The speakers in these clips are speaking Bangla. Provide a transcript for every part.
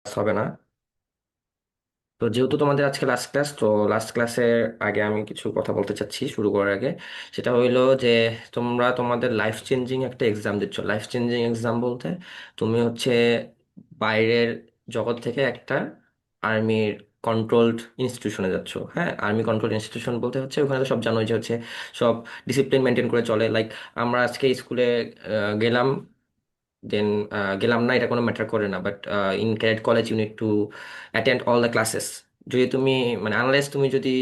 হবে না। তো যেহেতু তোমাদের আজকে লাস্ট ক্লাস, তো লাস্ট ক্লাসের আগে আমি কিছু কথা বলতে চাচ্ছি শুরু করার আগে। সেটা হইলো যে তোমরা তোমাদের লাইফ চেঞ্জিং একটা এক্সাম দিচ্ছ। লাইফ চেঞ্জিং এক্সাম বলতে তুমি হচ্ছে বাইরের জগৎ থেকে একটা আর্মির কন্ট্রোলড ইনস্টিটিউশনে যাচ্ছ। হ্যাঁ, আর্মি কন্ট্রোল ইনস্টিটিউশন বলতে হচ্ছে ওখানে তো সব জানোই যে হচ্ছে সব ডিসিপ্লিন মেনটেন করে চলে। লাইক আমরা আজকে স্কুলে গেলাম, দেন গেলাম না, এটা কোনো ম্যাটার করে না। But in cadet college you need to attend all the classes. যদি তুমি মানে আনলেস তুমি যদি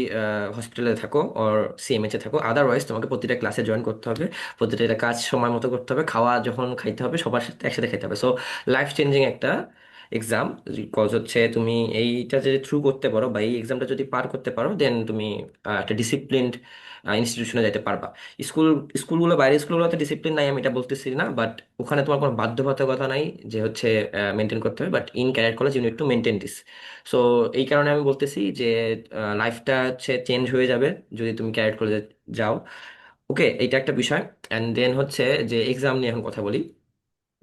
হসপিটালে থাকো অর সিএমএইচ এ থাকো, আদারওয়াইজ তোমাকে প্রতিটা ক্লাসে জয়েন করতে হবে। প্রতিটা কাজ সময় মতো করতে হবে, খাওয়া যখন খাইতে হবে সবার সাথে একসাথে খাইতে হবে। সো লাইফ চেঞ্জিং একটা এক্সাম। কজ হচ্ছে তুমি এইটা যদি থ্রু করতে পারো বা এই এক্সামটা যদি পার করতে পারো, দেন তুমি একটা ডিসিপ্লিনড ইনস্টিটিউশনে যেতে পারবা। স্কুল স্কুলগুলো, বাইরের স্কুলগুলোতে ডিসিপ্লিন নাই আমি এটা বলতেছি না, বাট ওখানে তোমার কোনো বাধ্যবাধকতা নাই যে হচ্ছে মেনটেন করতে হবে। But in career college you need to maintain this. So এই কারণে আমি বলতেছি যে লাইফটা হচ্ছে চেঞ্জ হয়ে যাবে যদি তুমি ক্যারিয়ার কলেজে যাও। ওকে, এইটা একটা বিষয়। অ্যান্ড দেন হচ্ছে যে এক্সাম নিয়ে এখন কথা বলি।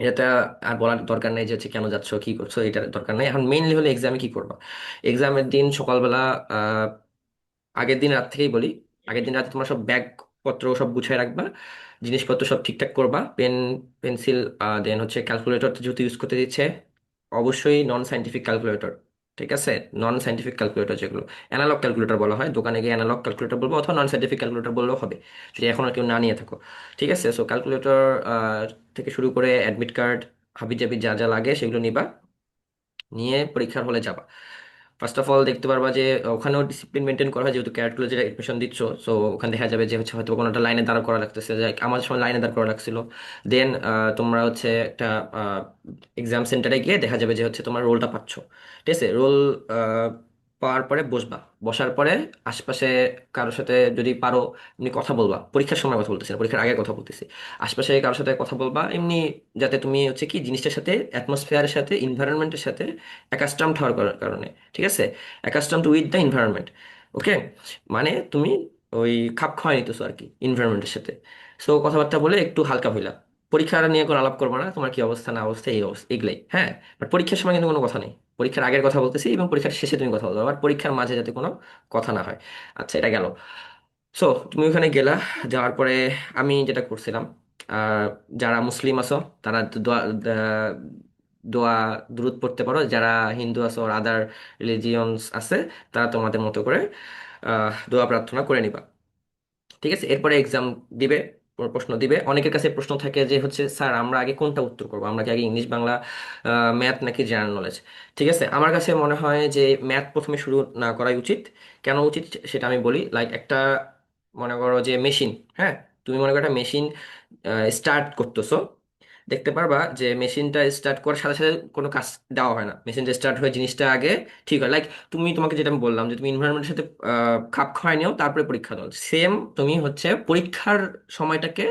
এটা আর বলার দরকার নেই যে হচ্ছে কেন যাচ্ছ কি করছো, এটার দরকার নেই এখন। মেইনলি হলো এক্সামে কি করবা। এক্সামের দিন সকালবেলা, আগের দিন রাত থেকেই বলি, আগের দিন রাতে তোমার সব ব্যাগ পত্র সব গুছিয়ে রাখবা, জিনিসপত্র সব ঠিকঠাক করবা। পেন, পেন্সিল, দেন হচ্ছে ক্যালকুলেটর যেহেতু ইউজ করতে দিচ্ছে, অবশ্যই নন সাইন্টিফিক ক্যালকুলেটর। ঠিক আছে, নন সাইন্টিফিক ক্যালকুলেটর যেগুলো অ্যানালগ ক্যালকুলেটর বলা হয়, দোকানে গিয়ে অ্যানালগ ক্যালকুলেটর বলবো অথবা নন সাইন্টিফিক ক্যালকুলেটর বললেও হবে যদি এখনো কেউ না নিয়ে থাকো। ঠিক আছে, সো ক্যালকুলেটর থেকে শুরু করে অ্যাডমিট কার্ড, হাবিজাবি যা যা লাগে সেগুলো নিবা, নিয়ে পরীক্ষার হলে যাবা। ফার্স্ট অফ অল দেখতে পারবা যে ওখানেও ডিসিপ্লিন মেনটেন করা হয়, যেহেতু ক্যারেট কলেজে এডমিশন দিচ্ছ। সো ওখানে দেখা যাবে যে হচ্ছে হয়তো কোনো একটা লাইনে দাঁড় করা লাগতেছে, যে আমাদের সময় লাইনে দাঁড় করা লাগছিল। দেন তোমরা হচ্ছে একটা এক্সাম সেন্টারে গিয়ে দেখা যাবে যে হচ্ছে তোমার রোলটা পাচ্ছ। ঠিক আছে, রোল পাওয়ার পরে বসবা। বসার পরে আশপাশে কারোর সাথে যদি পারো এমনি কথা বলবা। পরীক্ষার সময় কথা বলতেছি না, পরীক্ষার আগে কথা বলতেছি। আশপাশে কারোর সাথে কথা বলবা এমনি, যাতে তুমি হচ্ছে কি জিনিসটার সাথে, অ্যাটমসফিয়ারের সাথে, ইনভায়রনমেন্টের সাথে অ্যাকাস্টামড হওয়ার কারণে। ঠিক আছে, অ্যাকাস্টামড উইথ দ্য এনভায়রনমেন্ট। ওকে, মানে তুমি ওই খাপ খাওয়াই নিতেছো আর কি এনভায়রনমেন্টের সাথে। সো কথাবার্তা বলে একটু হালকা হইলা। পরীক্ষা নিয়ে কোনো আলাপ করবো না, তোমার কি অবস্থা না অবস্থা এই অবস্থা এগুলাই। হ্যাঁ, বাট পরীক্ষার সময় কিন্তু কোনো কথা নেই। পরীক্ষার আগের কথা বলতেছি এবং পরীক্ষার শেষে তুমি কথা বলবে, বাট পরীক্ষার মাঝে যাতে কোনো কথা না হয়। আচ্ছা, এটা গেল। সো তুমি ওখানে গেলা, যাওয়ার পরে আমি যেটা করছিলাম, আর যারা মুসলিম আছো তারা দোয়া দোয়া দুরূদ পড়তে পারো। যারা হিন্দু আছো আর আদার রিলিজিয়নস আছে, তারা তোমাদের মতো করে দোয়া প্রার্থনা করে নিবা। ঠিক আছে, এরপরে এক্সাম দিবে, প্রশ্ন দিবে। অনেকের কাছে প্রশ্ন থাকে যে হচ্ছে স্যার আমরা আগে কোনটা উত্তর করবো, আমরা কি আগে ইংলিশ বাংলা ম্যাথ নাকি জেনারেল নলেজ। ঠিক আছে, আমার কাছে মনে হয় যে ম্যাথ প্রথমে শুরু না করাই উচিত। কেন উচিত সেটা আমি বলি। লাইক একটা, মনে করো যে মেশিন, হ্যাঁ, তুমি মনে করো একটা মেশিন স্টার্ট করতেছো, দেখতে পারবা যে মেশিনটা স্টার্ট করার সাথে সাথে কোনো কাজ দেওয়া হয় না। মেশিনটা স্টার্ট হয়ে জিনিসটা আগে ঠিক হয়। লাইক তোমাকে যেটা আমি বললাম যে তুমি এনভায়রনমেন্টের সাথে খাপ খাওয়াই নিও, তারপরে পরীক্ষা দাও। সেম তুমি হচ্ছে পরীক্ষার সময়টাকে,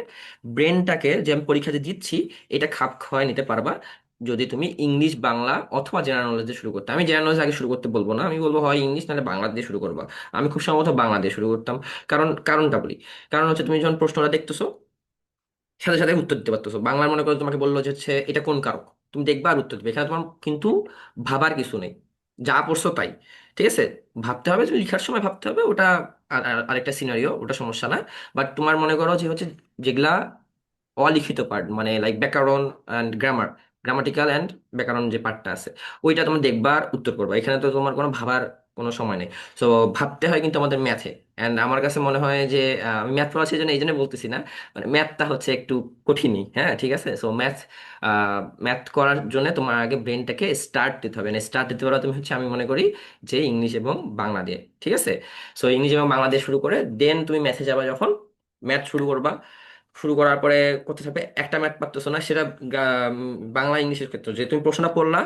ব্রেনটাকে যে আমি পরীক্ষাতে দিচ্ছি এটা খাপ খাওয়াই নিতে পারবা যদি তুমি ইংলিশ বাংলা অথবা জেনারেল নলেজ দিয়ে শুরু করতে। আমি জেনারেল নলেজ আগে শুরু করতে বলবো না, আমি বলবো হয় ইংলিশ নাহলে বাংলা দিয়ে শুরু করবা। আমি খুব সম্ভবত বাংলা দিয়ে শুরু করতাম। কারণটা বলি। কারণ হচ্ছে তুমি যখন প্রশ্নটা দেখতেছো সাথে সাথে উত্তর দিতে পারতেছো। বাংলার মনে করো তোমাকে বললো যে হচ্ছে এটা কোন কারক, তুমি দেখবা আর উত্তর দিবে। এখানে তোমার কিন্তু ভাবার কিছু নেই, যা পড়ছো তাই। ঠিক আছে, ভাবতে হবে, তুমি লিখার সময় ভাবতে হবে, ওটা আরেকটা সিনারিও, ওটা সমস্যা না। বাট তোমার মনে করো যে হচ্ছে যেগুলা অলিখিত পার্ট, মানে লাইক ব্যাকরণ অ্যান্ড গ্রামার, গ্রামাটিক্যাল অ্যান্ড ব্যাকরণ যে পার্টটা আছে, ওইটা তুমি দেখবা আর উত্তর করবা। এখানে তো তোমার কোনো ভাবার কোনো সময় নেই। সো ভাবতে হয় কিন্তু আমাদের ম্যাথে। অ্যান্ড আমার কাছে মনে হয় যে আমি ম্যাথ পড়াচ্ছি এই জন্য বলতেছি না, মানে ম্যাথটা হচ্ছে একটু কঠিনই। হ্যাঁ, ঠিক আছে। সো ম্যাথ করার জন্য তোমার আগে ব্রেনটাকে স্টার্ট দিতে হবে। স্টার্ট দিতে পারো তুমি হচ্ছে, আমি মনে করি যে ইংলিশ এবং বাংলা দিয়ে। ঠিক আছে, সো ইংলিশ এবং বাংলা দিয়ে শুরু করে দেন তুমি ম্যাথে যাবা। যখন ম্যাথ শুরু করবা, শুরু করার পরে করতে থাকবে, একটা ম্যাথ পারতেছো না সেটা বাংলা ইংলিশের ক্ষেত্রে যে তুমি প্রশ্নটা পড়লা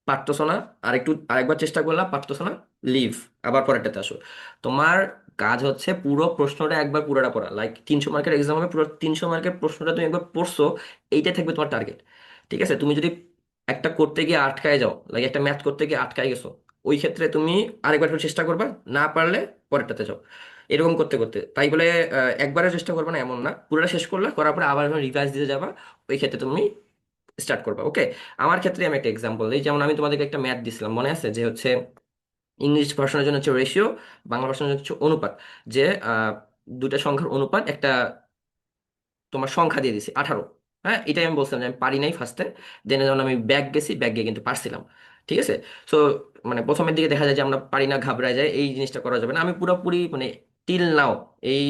পারতেছো না, আরেকবার চেষ্টা করলা পারতেছো না, লিভ, আবার পরেরটাতে আসো। তোমার কাজ হচ্ছে পুরো প্রশ্নটা একবার পুরোটা পড়া। লাইক 300 মার্কের এক্সাম হবে, পুরো 300 মার্কের প্রশ্নটা তুমি একবার পড়ছো, এইটাই থাকবে তোমার টার্গেট। ঠিক আছে, তুমি যদি একটা করতে গিয়ে আটকায় যাও, লাইক একটা ম্যাথ করতে গিয়ে আটকায় গেছো, ওই ক্ষেত্রে তুমি আরেকবার একটু চেষ্টা করবা, না পারলে পরেরটাতে যাও। এরকম করতে করতে, তাই বলে একবারে চেষ্টা করবে না এমন না, পুরোটা শেষ করলা, করার পরে আবার রিভাইজ দিতে যাবা। ওই ক্ষেত্রে তুমি স্টার্ট করবা। ওকে, আমার ক্ষেত্রে আমি একটা এক্সাম্পল দিই। যেমন আমি তোমাদেরকে একটা ম্যাথ দিছিলাম, মনে আছে? যে হচ্ছে ইংলিশ ভার্সনের জন্য হচ্ছে রেশিও, বাংলা ভার্সনের জন্য হচ্ছে অনুপাত। যে আহ, দুইটা সংখ্যার অনুপাত, একটা তোমার সংখ্যা দিয়ে দিছি 18। হ্যাঁ, এটাই আমি বলছিলাম যে আমি পারি নাই ফার্স্টে। দেন যখন আমি ব্যাক গেছি, ব্যাক গিয়ে কিন্তু পারছিলাম। ঠিক আছে। সো মানে প্রথমের দিকে দেখা যায় যে আমরা পারি না, ঘাবড়ায় যায়, এই জিনিসটা করা যাবে না। আমি পুরোপুরি মানে টিল নাও, এই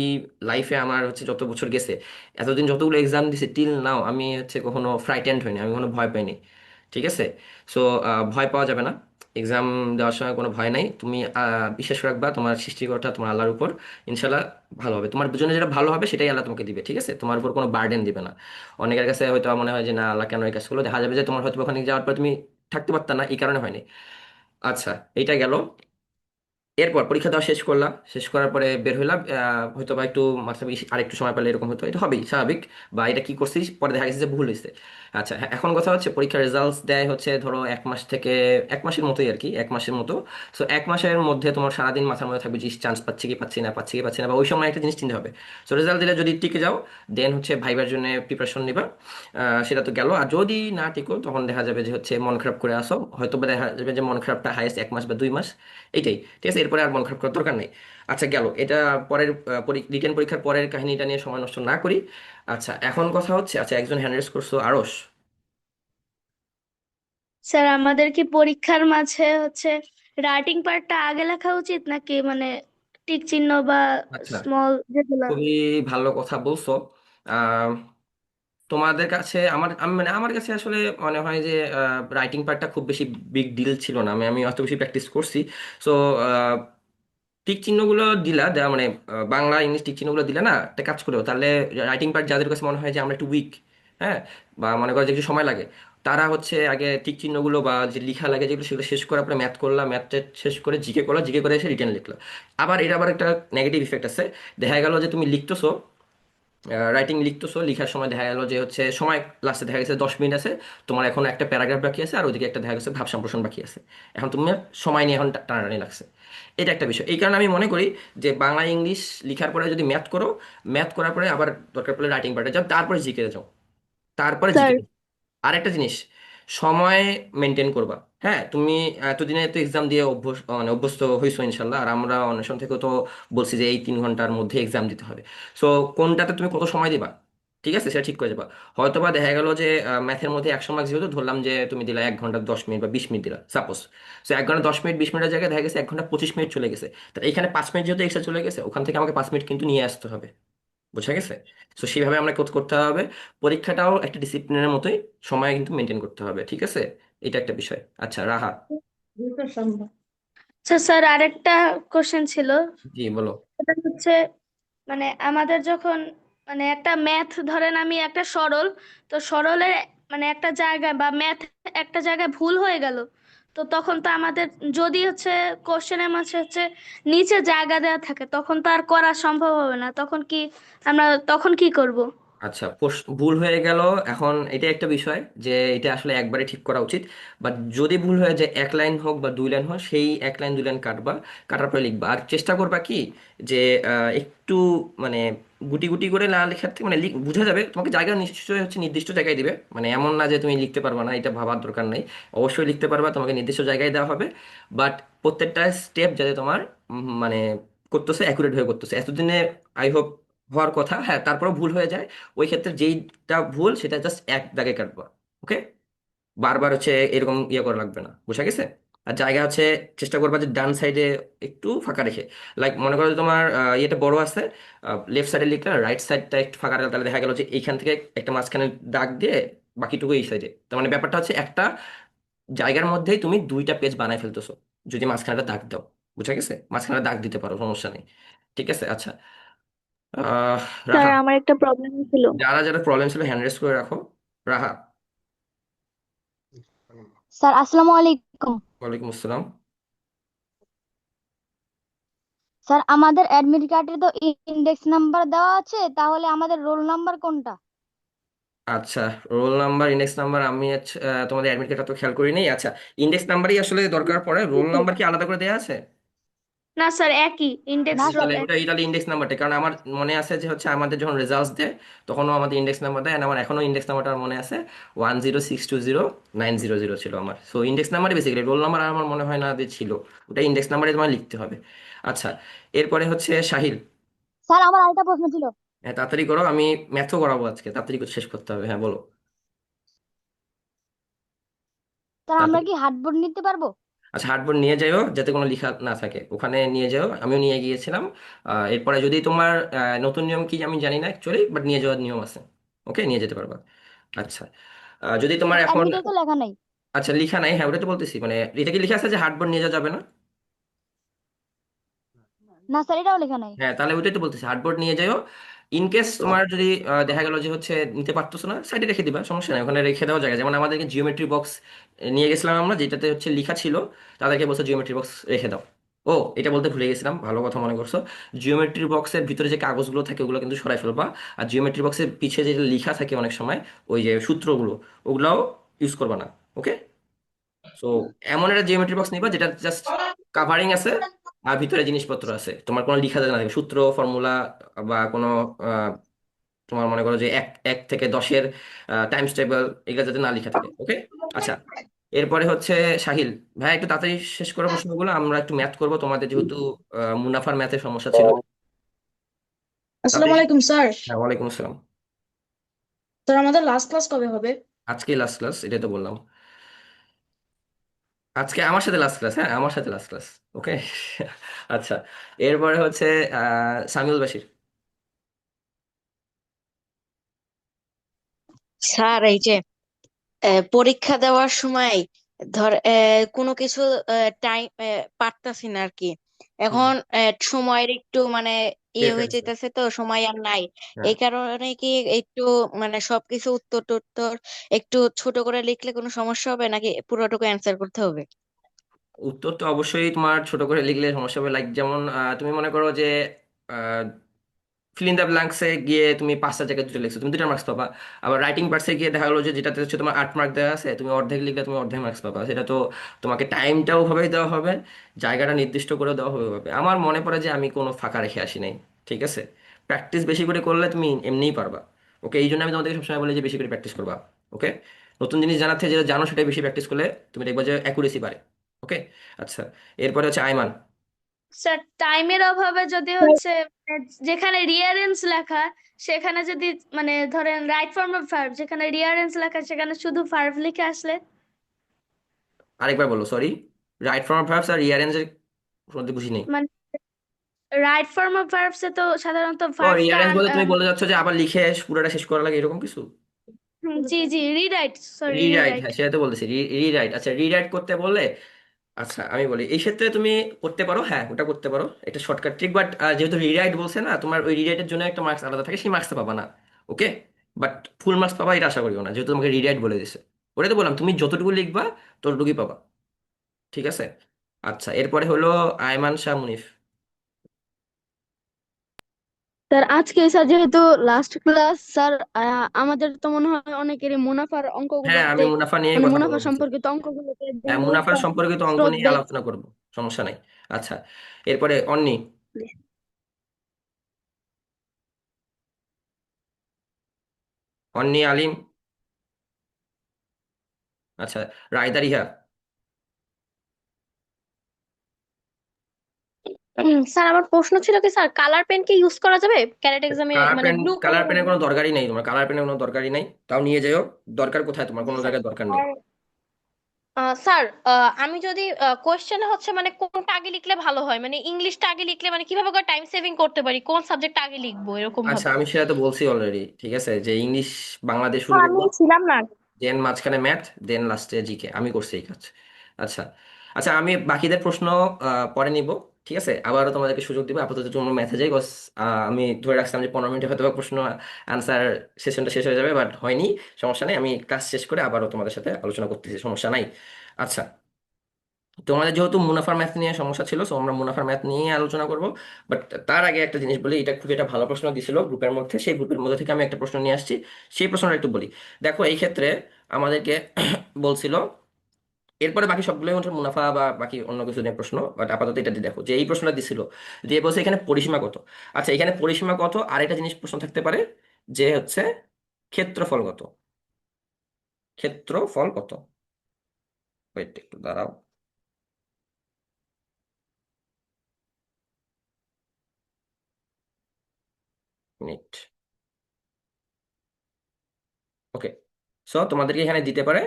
লাইফে আমার হচ্ছে যত বছর গেছে, এতদিন যতগুলো এক্সাম দিছি, টিল নাও আমি হচ্ছে কখনো ফ্রাইটেন্ড হইনি, আমি কখনো ভয় পাইনি। ঠিক আছে। সো ভয় পাওয়া যাবে না। এক্সাম দেওয়ার সময় কোনো ভয় নাই। তুমি বিশ্বাস রাখবা তোমার সৃষ্টিকর্তা, তোমার আল্লাহর উপর। ইনশাল্লাহ ভালো হবে। তোমার জন্য যেটা ভালো হবে সেটাই আল্লাহ তোমাকে দিবে। ঠিক আছে, তোমার উপর কোনো বার্ডেন দিবে না। অনেকের কাছে হয়তো মনে হয় যে না, আল্লাহ কেন এই কাজ করলো, দেখা যাবে যে তোমার হয়তো ওখানে যাওয়ার পর তুমি থাকতে পারতা না, এই কারণে হয়নি। আচ্ছা, এইটা গেল। এরপর পরীক্ষা দেওয়া শেষ করলাম, শেষ করার পরে বের হইলাম। হয়তো বা একটু মাথা বেশি আরেকটু সময় পেলে এরকম হতো, এটা হবেই স্বাভাবিক। বা এটা কি করছিস, পরে দেখা গেছে যে ভুল হয়েছে। আচ্ছা হ্যাঁ, এখন কথা হচ্ছে পরীক্ষার রেজাল্টস দেয় হচ্ছে ধরো 1 মাস থেকে, 1 মাসের মতোই আর কি, 1 মাসের মতো। সো 1 মাসের মধ্যে তোমার সারাদিন মাথার মধ্যে থাকবে যে চান্স পাচ্ছি কি পাচ্ছি না, পাচ্ছি কি পাচ্ছি না, বা ওই সময় একটা জিনিস চিন্তা হবে। সো রেজাল্ট দিলে যদি টিকে যাও, দেন হচ্ছে ভাইবার জন্য প্রিপারেশন নিবা। সেটা তো গেল। আর যদি না টিকো, তখন দেখা যাবে যে হচ্ছে মন খারাপ করে আসো, হয়তো বা দেখা যাবে যে মন খারাপটা হাইয়েস্ট 1 মাস বা 2 মাস, এইটাই। ঠিক আছে, এরপরে আর মন খারাপ করার দরকার নেই। আচ্ছা গেল এটা। পরের রিটেন পরীক্ষার পরের কাহিনীটা নিয়ে সময় নষ্ট না করি। আচ্ছা এখন কথা হচ্ছে, আচ্ছা একজন হ্যান্ড রেজ করছো, আরশ। স্যার আমাদের কি পরীক্ষার মাঝে হচ্ছে রাইটিং পার্টটা আগে লেখা উচিত নাকি মানে টিক চিহ্ন বা আচ্ছা, স্মল যেগুলা? খুবই ভালো কথা বলছো। আহ, তোমাদের কাছে মানে আমার কাছে আসলে মনে হয় যে রাইটিং পার্টটা খুব বেশি বিগ ডিল ছিল না। আমি আমি অত বেশি প্র্যাকটিস করছি। সো টিক চিহ্নগুলো দিলা দেওয়া মানে বাংলা ইংলিশ টিক চিহ্নগুলো দিলে না, একটা কাজ করো তাহলে। রাইটিং পার্ট যাদের কাছে মনে হয় যে আমরা একটু উইক, হ্যাঁ, বা মনে করো যে একটু সময় লাগে, তারা হচ্ছে আগে টিক চিহ্নগুলো বা যে লিখা লাগে যেগুলো, সেগুলো শেষ করার পরে ম্যাথ করলাম, ম্যাথ শেষ করে জিকে করলাম, জিকে করে এসে রিটেন লিখলাম। আবার এটা আবার একটা নেগেটিভ ইফেক্ট আছে। দেখা গেল যে তুমি লিখতেছো, রাইটিং লিখতেছো, লিখার সময় দেখা গেল যে হচ্ছে সময় লাস্টে দেখা গেছে 10 মিনিট আছে, তোমার এখন একটা প্যারাগ্রাফ বাকি আছে, আর ওইদিকে একটা দেখা গেছে ভাব সম্প্রসারণ বাকি আছে। এখন তুমি সময় নিয়ে এখন টানাটানি লাগছে। এটা একটা বিষয়। এই কারণে আমি মনে করি যে বাংলা ইংলিশ লিখার পরে যদি ম্যাথ করো, ম্যাথ করার পরে আবার দরকার পড়লে রাইটিং পার্টে যাও, তারপরে জিকে যাও, তারপরে জিকে। স্যার আরেকটা জিনিস, সময় মেনটেন করবা। হ্যাঁ, তুমি এতদিনে তো এক্সাম দিয়ে মানে অভ্যস্ত হয়েছো ইনশাল্লাহ। আর আমরা অন্বেষণ থেকে তো বলছি যে এই 3 ঘন্টার মধ্যে এক্সাম দিতে হবে। সো কোনটাতে তুমি কত সময় দিবা, ঠিক আছে, সেটা ঠিক করে যাবা। হয়তো বা দেখা গেল যে ম্যাথের মধ্যে 100 মার্কস, যেহেতু ধরলাম যে তুমি দিলা 1 ঘন্টা 10 মিনিট বা 20 মিনিট দিলা সাপোজ। সো 1 ঘন্টা 10 মিনিট 20 মিনিটের জায়গায় দেখা গেছে 1 ঘন্টা 25 মিনিট চলে গেছে। তো এখানে 5 মিনিট যেহেতু এক্সট্রা চলে গেছে, ওখান থেকে আমাকে 5 মিনিট কিন্তু নিয়ে আসতে হবে। বোঝা গেছে? তো সেইভাবে আমরা করতে হবে। পরীক্ষাটাও একটা ডিসিপ্লিনের মতোই, সময় কিন্তু মেনটেন করতে হবে। ঠিক আছে, এটা একটা বিষয়। আচ্ছা রাহা। আচ্ছা স্যার, আরেকটা কোশ্চেন ছিল। জি বলো। এটা হচ্ছে মানে আমাদের যখন মানে একটা ম্যাথ ধরেন আমি একটা সরল, তো সরলের মানে একটা জায়গায় বা ম্যাথ একটা জায়গায় ভুল হয়ে গেল, তো তখন তো আমাদের যদি হচ্ছে কোশ্চেনের মাঝে হচ্ছে নিচে জায়গা দেওয়া থাকে, তখন তো আর করা সম্ভব হবে না। তখন কি আমরা তখন কি করব? আচ্ছা, ভুল হয়ে গেল। এখন এটা একটা বিষয় যে এটা আসলে একবারে ঠিক করা উচিত। বাট যদি ভুল হয়ে যায়, 1 লাইন হোক বা 2 লাইন হোক, সেই 1 লাইন 2 লাইন কাটবা, কাটার পরে লিখবা। আর চেষ্টা করবা কি যে একটু মানে গুটি গুটি করে না লেখার থেকে, মানে বুঝা যাবে তোমাকে, জায়গা নিশ্চয়ই হচ্ছে নির্দিষ্ট জায়গায় দিবে। মানে এমন না যে তুমি লিখতে পারবা না, এটা ভাবার দরকার নেই। অবশ্যই লিখতে পারবা, তোমাকে নির্দিষ্ট জায়গায় দেওয়া হবে। বাট প্রত্যেকটা স্টেপ যাতে তোমার মানে করতেছে অ্যাকুরেট হয়ে করতেছে এতদিনে, আই হোপ হওয়ার কথা। হ্যাঁ, তারপরেও ভুল হয়ে যায়, ওই ক্ষেত্রে যেইটা ভুল সেটা জাস্ট এক দাগে কাটবা। ওকে, বারবার হচ্ছে এরকম ইয়ে করা লাগবে না। বুঝা গেছে? আর জায়গা হচ্ছে চেষ্টা করবা যে ডান সাইডে একটু ফাঁকা রেখে, লাইক মনে করো যে তোমার ইয়েটা বড় আছে, লেফট সাইডে লিখলে রাইট সাইডটা একটু ফাঁকা রাখলে, তাহলে দেখা গেল যে এইখান থেকে একটা মাঝখানে দাগ দিয়ে বাকিটুকু এই সাইডে। তার মানে ব্যাপারটা হচ্ছে একটা জায়গার মধ্যেই তুমি 2টা পেজ বানায় ফেলতেছো, যদি মাঝখানে দাগ দাও। বুঝা গেছে? মাঝখানে দাগ দিতে পারো, সমস্যা নেই। ঠিক আছে। আচ্ছা আহ স্যার রাহা। আমার একটা প্রবলেম ছিল। যারা যারা প্রবলেম ছিল হ্যান্ড রেস করে রাখো। রাহা। স্যার আসসালামু আলাইকুম। ওয়ালাইকুম আসসালাম। স্যার আমাদের অ্যাডমিট কার্ডে তো ইন্ডেক্স নাম্বার দেওয়া আছে, তাহলে আমাদের রোল নাম্বার কোনটা? আচ্ছা, রোল নাম্বার ইন্ডেক্স নাম্বার আমি তোমাদের অ্যাডমিট কার্ডটা তো খেয়াল করি নাই। আচ্ছা, ইন্ডেক্স নাম্বারই আসলে দরকার পড়ে, রোল নাম্বার কি আলাদা করে দেওয়া আছে? না স্যার, একই ইন্ডেক্স না ড্রপ স্যার। ওটা ইতালি ইন্ডেক্স নাম্বারটা, কারণ আমার মনে আছে যে হচ্ছে আমাদের যখন রেজাল্টস দেয় তখনও আমাদের ইন্ডেক্স নাম্বার দেয়, and আমার এখনো ইন্ডেক্স নাম্বারটা মনে আছে 10620 900 ছিল আমার। সো ইন্ডেক্স নাম্বারই বেসিক্যালি, রোল নাম্বার আমার মনে হয় না যে ছিল। ওটা ইন্ডেক্স নাম্বারে তোমার লিখতে হবে। আচ্ছা, এরপরে হচ্ছে সাহিল। স্যার আমার আরেকটা প্রশ্ন ছিল। হ্যাঁ, তাড়াতাড়ি করো, আমি ম্যাথও করাবো আজকে, তাড়াতাড়ি করে শেষ করতে হবে। হ্যাঁ, বলো। স্যার আমরা তাড়াতাড়ি। কি হার্ডবোর্ড নিতে পারবো? আচ্ছা, হার্ডবোর্ড নিয়ে যাইও, যাতে কোনো লেখা না থাকে ওখানে নিয়ে যাও, আমিও নিয়ে গিয়েছিলাম। এরপরে যদি তোমার নতুন নিয়ম কি আমি জানি না অ্যাকচুয়ালি, বাট নিয়ে যাওয়ার নিয়ম আছে। ওকে, নিয়ে যেতে পারবা। আচ্ছা, যদি তোমার স্যার এখন, অ্যাডমিটে তো লেখা নেই। আচ্ছা লিখা নাই, হ্যাঁ ওটা তো বলতেছি, মানে এটা কি লিখা আছে যে হার্ডবোর্ড নিয়ে যাওয়া যাবে না? না স্যার, এটাও লেখা নেই। হ্যাঁ, তাহলে ওইটাই তো বলতেছি, হার্ডবোর্ড নিয়ে যাও। ইন কেস তোমার যদি দেখা গেল যে হচ্ছে নিতে পারতেছো না, সাইডে রেখে দিবা, সমস্যা নেই, ওখানে রেখে দেওয়া জায়গা। যেমন আমাদেরকে জিওমেট্রি বক্স নিয়ে গেছিলাম আমরা, যেটাতে হচ্ছে লেখা ছিল, তাদেরকে বলছে জিওমেট্রি বক্স রেখে দাও। ও, এটা বলতে ভুলে গেছিলাম, ভালো কথা মনে করছো। জিওমেট্রি বক্সের ভিতরে যে কাগজগুলো থাকে ওগুলো কিন্তু সরাই ফেলবা। আর জিওমেট্রি বক্সের পিছে যে লেখা থাকে অনেক সময়, ওই যে সূত্রগুলো, ওগুলাও ইউজ করবা না। ওকে। সো এমন একটা জিওমেট্রি বক্স নিবা যেটা জাস্ট কাভারিং আছে, আর ভিতরে জিনিসপত্র আছে, তোমার কোনো লিখা যায় না, সূত্র ফর্মুলা বা কোনো আহ, তোমার মনে করো যে 1 থেকে 10-এর টাইমস টেবিল, এগুলো যাতে না লেখা থাকে। ওকে। আচ্ছা, এরপরে হচ্ছে সাহিল। ভাই একটু তাড়াতাড়ি শেষ করো প্রশ্নগুলো, আমরা একটু ম্যাথ করবো, তোমাদের যেহেতু মুনাফার ম্যাথের সমস্যা ছিল। আসসালামু তাড়াতাড়ি। আলাইকুম স্যার। হ্যাঁ, ওয়ালাইকুম আসসালাম। স্যার আমাদের লাস্ট ক্লাস কবে হবে? আজকে লাস্ট ক্লাস, এটাই তো বললাম। আজকে আমার সাথে লাস্ট ক্লাস, হ্যাঁ আমার সাথে লাস্ট ক্লাস। ওকে। আচ্ছা, এরপরে হচ্ছে সামিউল বাশির। স্যার এই যে পরীক্ষা দেওয়ার সময় ধর কোনো কিছু টাইম পারতাছি না আর কি। হুম। এখন সময়ের একটু মানে ইয়ে বের হয়ে হয়ে গেছে। যেতেছে, তো সময় আর নাই। হ্যাঁ। এই কারণে কি একটু মানে সবকিছু উত্তর টুত্তর একটু ছোট করে লিখলে কোনো সমস্যা হবে নাকি পুরোটুকু অ্যান্সার করতে হবে? উত্তর তো অবশ্যই তোমার ছোট করে লিখলে সমস্যা হবে, লাইক যেমন তুমি মনে করো যে ফিল ইন দ্য ব্ল্যাঙ্কসে গিয়ে তুমি 5টা জায়গায় দুটো লিখছো, তুমি 2টা মার্কস পাবা। আবার রাইটিং পার্টসে গিয়ে দেখা গেলো যে যেটাতে হচ্ছে তোমার 8 মার্ক দেওয়া আছে, তুমি অর্ধেক লিখলে তুমি অর্ধেক মার্কস পাবা। সেটা তো তোমাকে টাইমটাও ভাবেই দেওয়া হবে, জায়গাটা নির্দিষ্ট করে দেওয়া হবে ভাবে। আমার মনে পড়ে যে আমি কোনো ফাঁকা রেখে আসি নাই। ঠিক আছে, প্র্যাকটিস বেশি করে করলে তুমি এমনিই পারবা। ওকে, এই জন্য আমি তোমাদেরকে সবসময় বলি যে বেশি করে প্র্যাকটিস করবা। ওকে, নতুন জিনিস জানার থেকে যেটা জানো সেটাই বেশি প্র্যাকটিস করলে তুমি দেখবা যে অ্যাকুরেসি বাড়ে। ওকে। আচ্ছা, এরপরে হচ্ছে আইমান। স্যার টাইমের অভাবে যদি হচ্ছে যেখানে রিয়ারেন্স লেখা সেখানে যদি মানে ধরেন রাইট ফর্ম অফ ভার্ব যেখানে রিয়ারেন্স লেখা সেখানে শুধু ভার্ব লিখে আসলে আরেকবার বলো, sorry. Right form of verbs আর রিঅ্যারেঞ্জের মধ্যে বুঝি নেই। মানে রাইট ফর্ম অফ ভার্বসে তো সাধারণত ও, ভার্বটা রিঅ্যারেঞ্জ বলতে তুমি বলতে চাচ্ছ যে আবার লিখে পুরোটা শেষ করা লাগে এরকম কিছু? জি জি, রিরাইট, সরি রিরাইট, রিরাইট। হ্যাঁ সেটা তো বলতেছি, রিরাইট। আচ্ছা, রিরাইট করতে বললে, আচ্ছা আমি বলি এই ক্ষেত্রে তুমি করতে পারো, হ্যাঁ ওটা করতে পারো, এটা শর্টকাট ট্রিক। বাট যেহেতু রিরাইট বলছে না, তোমার ওই রিরাইটের জন্য একটা মার্কস আলাদা থাকে, সেই মার্কসটা পাবা না। ওকে। বাট ফুল মার্কস পাবা এটা আশা করিও না, যেহেতু তোমাকে রিরাইট বলে দিছে। ওটাই তো বললাম, তুমি যতটুকু লিখবা ততটুকুই পাবা। ঠিক আছে। আচ্ছা, এরপরে হলো আয়মান শাহ মুনিফ। স্যার আজকে স্যার যেহেতু লাস্ট ক্লাস স্যার, আমাদের তো মনে হয় অনেকেরই মুনাফার হ্যাঁ, আমি অঙ্কগুলোতে মুনাফা নিয়ে মানে কথা মুনাফা বলবো। সম্পর্কিত অঙ্কগুলোতে হ্যাঁ, যেন মুনাফার স্যার সম্পর্কিত অঙ্ক উত্তর নিয়ে দেয়। আলোচনা করব, সমস্যা নাই। আচ্ছা, এরপরে অন্নি। অন্নি আলিম। আচ্ছা, রায়দা রিহা। স্যার আমার প্রশ্ন ছিল কি স্যার, কালার পেন কি ইউজ করা যাবে ক্যারেট এক্সামে, কালার মানে পেন, ব্লু কালার কালার? পেনের কোনো দরকারই নেই, তোমার কালার পেনের কোনো দরকারই নেই, তাও নিয়ে যাও। দরকার কোথায়, তোমার জি কোনো স্যার। জায়গায় দরকার নেই। আর স্যার আমি যদি কোয়েশ্চেনে হচ্ছে মানে কোনটা আগে লিখলে ভালো হয়, মানে ইংলিশটা আগে লিখলে মানে কিভাবে করে টাইম সেভিং করতে পারি, কোন সাবজেক্ট আগে লিখবো এরকম আচ্ছা, ভাবে? আমি সেটা তো বলছি অলরেডি, ঠিক আছে, যে ইংলিশ বাংলাদেশ শুরু স্যার করবো, আমি ছিলাম না। দেন মাঝখানে ম্যাথ, দেন লাস্টে জিকে। আমি করছি এই কাজ। আচ্ছা। আচ্ছা, আমি বাকিদের প্রশ্ন পরে নিব। ঠিক আছে, আবারও তোমাদেরকে সুযোগ দিব, আপাতত তোমরা ম্যাথে যাই বস। আমি ধরে রাখছিলাম যে 15 মিনিটে হয়তো বা প্রশ্ন আনসার সেশনটা শেষ হয়ে যাবে, বাট হয়নি। সমস্যা নেই, আমি ক্লাস শেষ করে আবারও তোমাদের সাথে আলোচনা করতেছি, সমস্যা নাই। আচ্ছা, তোমাদের যেহেতু মুনাফার ম্যাথ নিয়ে সমস্যা ছিল, সো আমরা মুনাফার ম্যাথ নিয়ে আলোচনা করব। বাট তার আগে একটা জিনিস বলি, এটা খুব একটা ভালো প্রশ্ন দিছিল গ্রুপের মধ্যে, সেই গ্রুপের মধ্যে থেকে আমি একটা প্রশ্ন নিয়ে আসছি, সেই প্রশ্নটা একটু বলি। দেখো, এই ক্ষেত্রে আমাদেরকে বলছিল এরপরে বাকি সবগুলোই হচ্ছে মুনাফা বা বাকি অন্য কিছু নিয়ে প্রশ্ন, বাট আপাতত এটা দিয়ে দেখো যে এই প্রশ্নটা দিছিল, দিয়ে বলছে এখানে পরিসীমা কত। আচ্ছা, এখানে পরিসীমা কত আর একটা জিনিস প্রশ্ন থাকতে পারে যে হচ্ছে ক্ষেত্রফল কত। ক্ষেত্রফল কত, ওয়েট একটু দাঁড়াও। মিনিট। ওকে, সো তোমাদেরকে এখানে দিতে পারে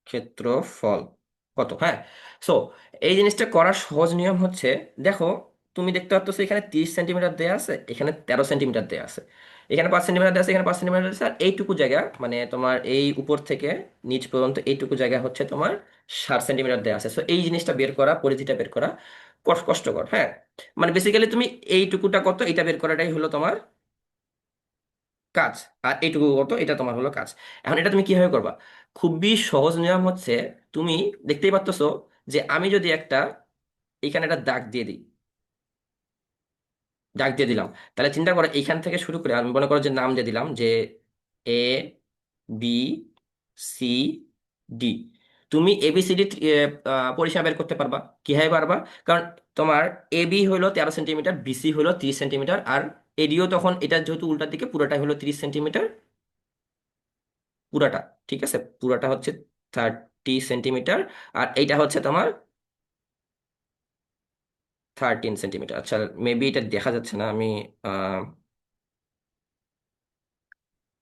ক্ষেত্রফল কত। হ্যাঁ, সো এই জিনিসটা করার সহজ নিয়ম হচ্ছে, দেখো তুমি দেখতে পাচ্ছ এখানে 30 সেন্টিমিটার দেয়া আছে, এখানে 13 সেন্টিমিটার দেয়া আছে, এখানে 5 সেন্টিমিটার দেয়া আছে, এখানে 5 সেন্টিমিটার দেয়া আছে, আর এইটুকু জায়গা মানে তোমার এই উপর থেকে নিচ পর্যন্ত এইটুকু জায়গা হচ্ছে তোমার 60 সেন্টিমিটার দেয়া আছে। সো এই জিনিসটা বের করা, পরিধিটা বের করা কষ্টকর। হ্যাঁ, মানে বেসিক্যালি তুমি এইটুকুটা কত এটা বের করাটাই হলো তোমার কাজ, আর এইটুকু কত এটা তোমার হলো কাজ। এখন এটা তুমি কিভাবে করবা? খুবই সহজ নিয়ম হচ্ছে, তুমি দেখতেই পাচ্তেছো যে আমি যদি একটা এখানে একটা দাগ দিয়ে দিই, দাগ দিয়ে দিলাম, তাহলে চিন্তা করো এইখান থেকে শুরু করে আমি মনে করো যে নাম দিয়ে দিলাম যে এ বি সি ডি। তুমি এবিসিডি পরিসীমা বের করতে পারবা। কিভাবে পারবা? কারণ তোমার এবি হলো 13 সেন্টিমিটার, বিসি হলো 30 সেন্টিমিটার, আর এডিও তখন এটা যেহেতু উল্টার দিকে পুরোটাই হলো 30 সেন্টিমিটার, পুরাটা, ঠিক আছে, পুরাটা হচ্ছে 30 সেন্টিমিটার, আর এইটা হচ্ছে তোমার 13 সেন্টিমিটার। আচ্ছা, মেবি এটা দেখা যাচ্ছে না, আমি আহ,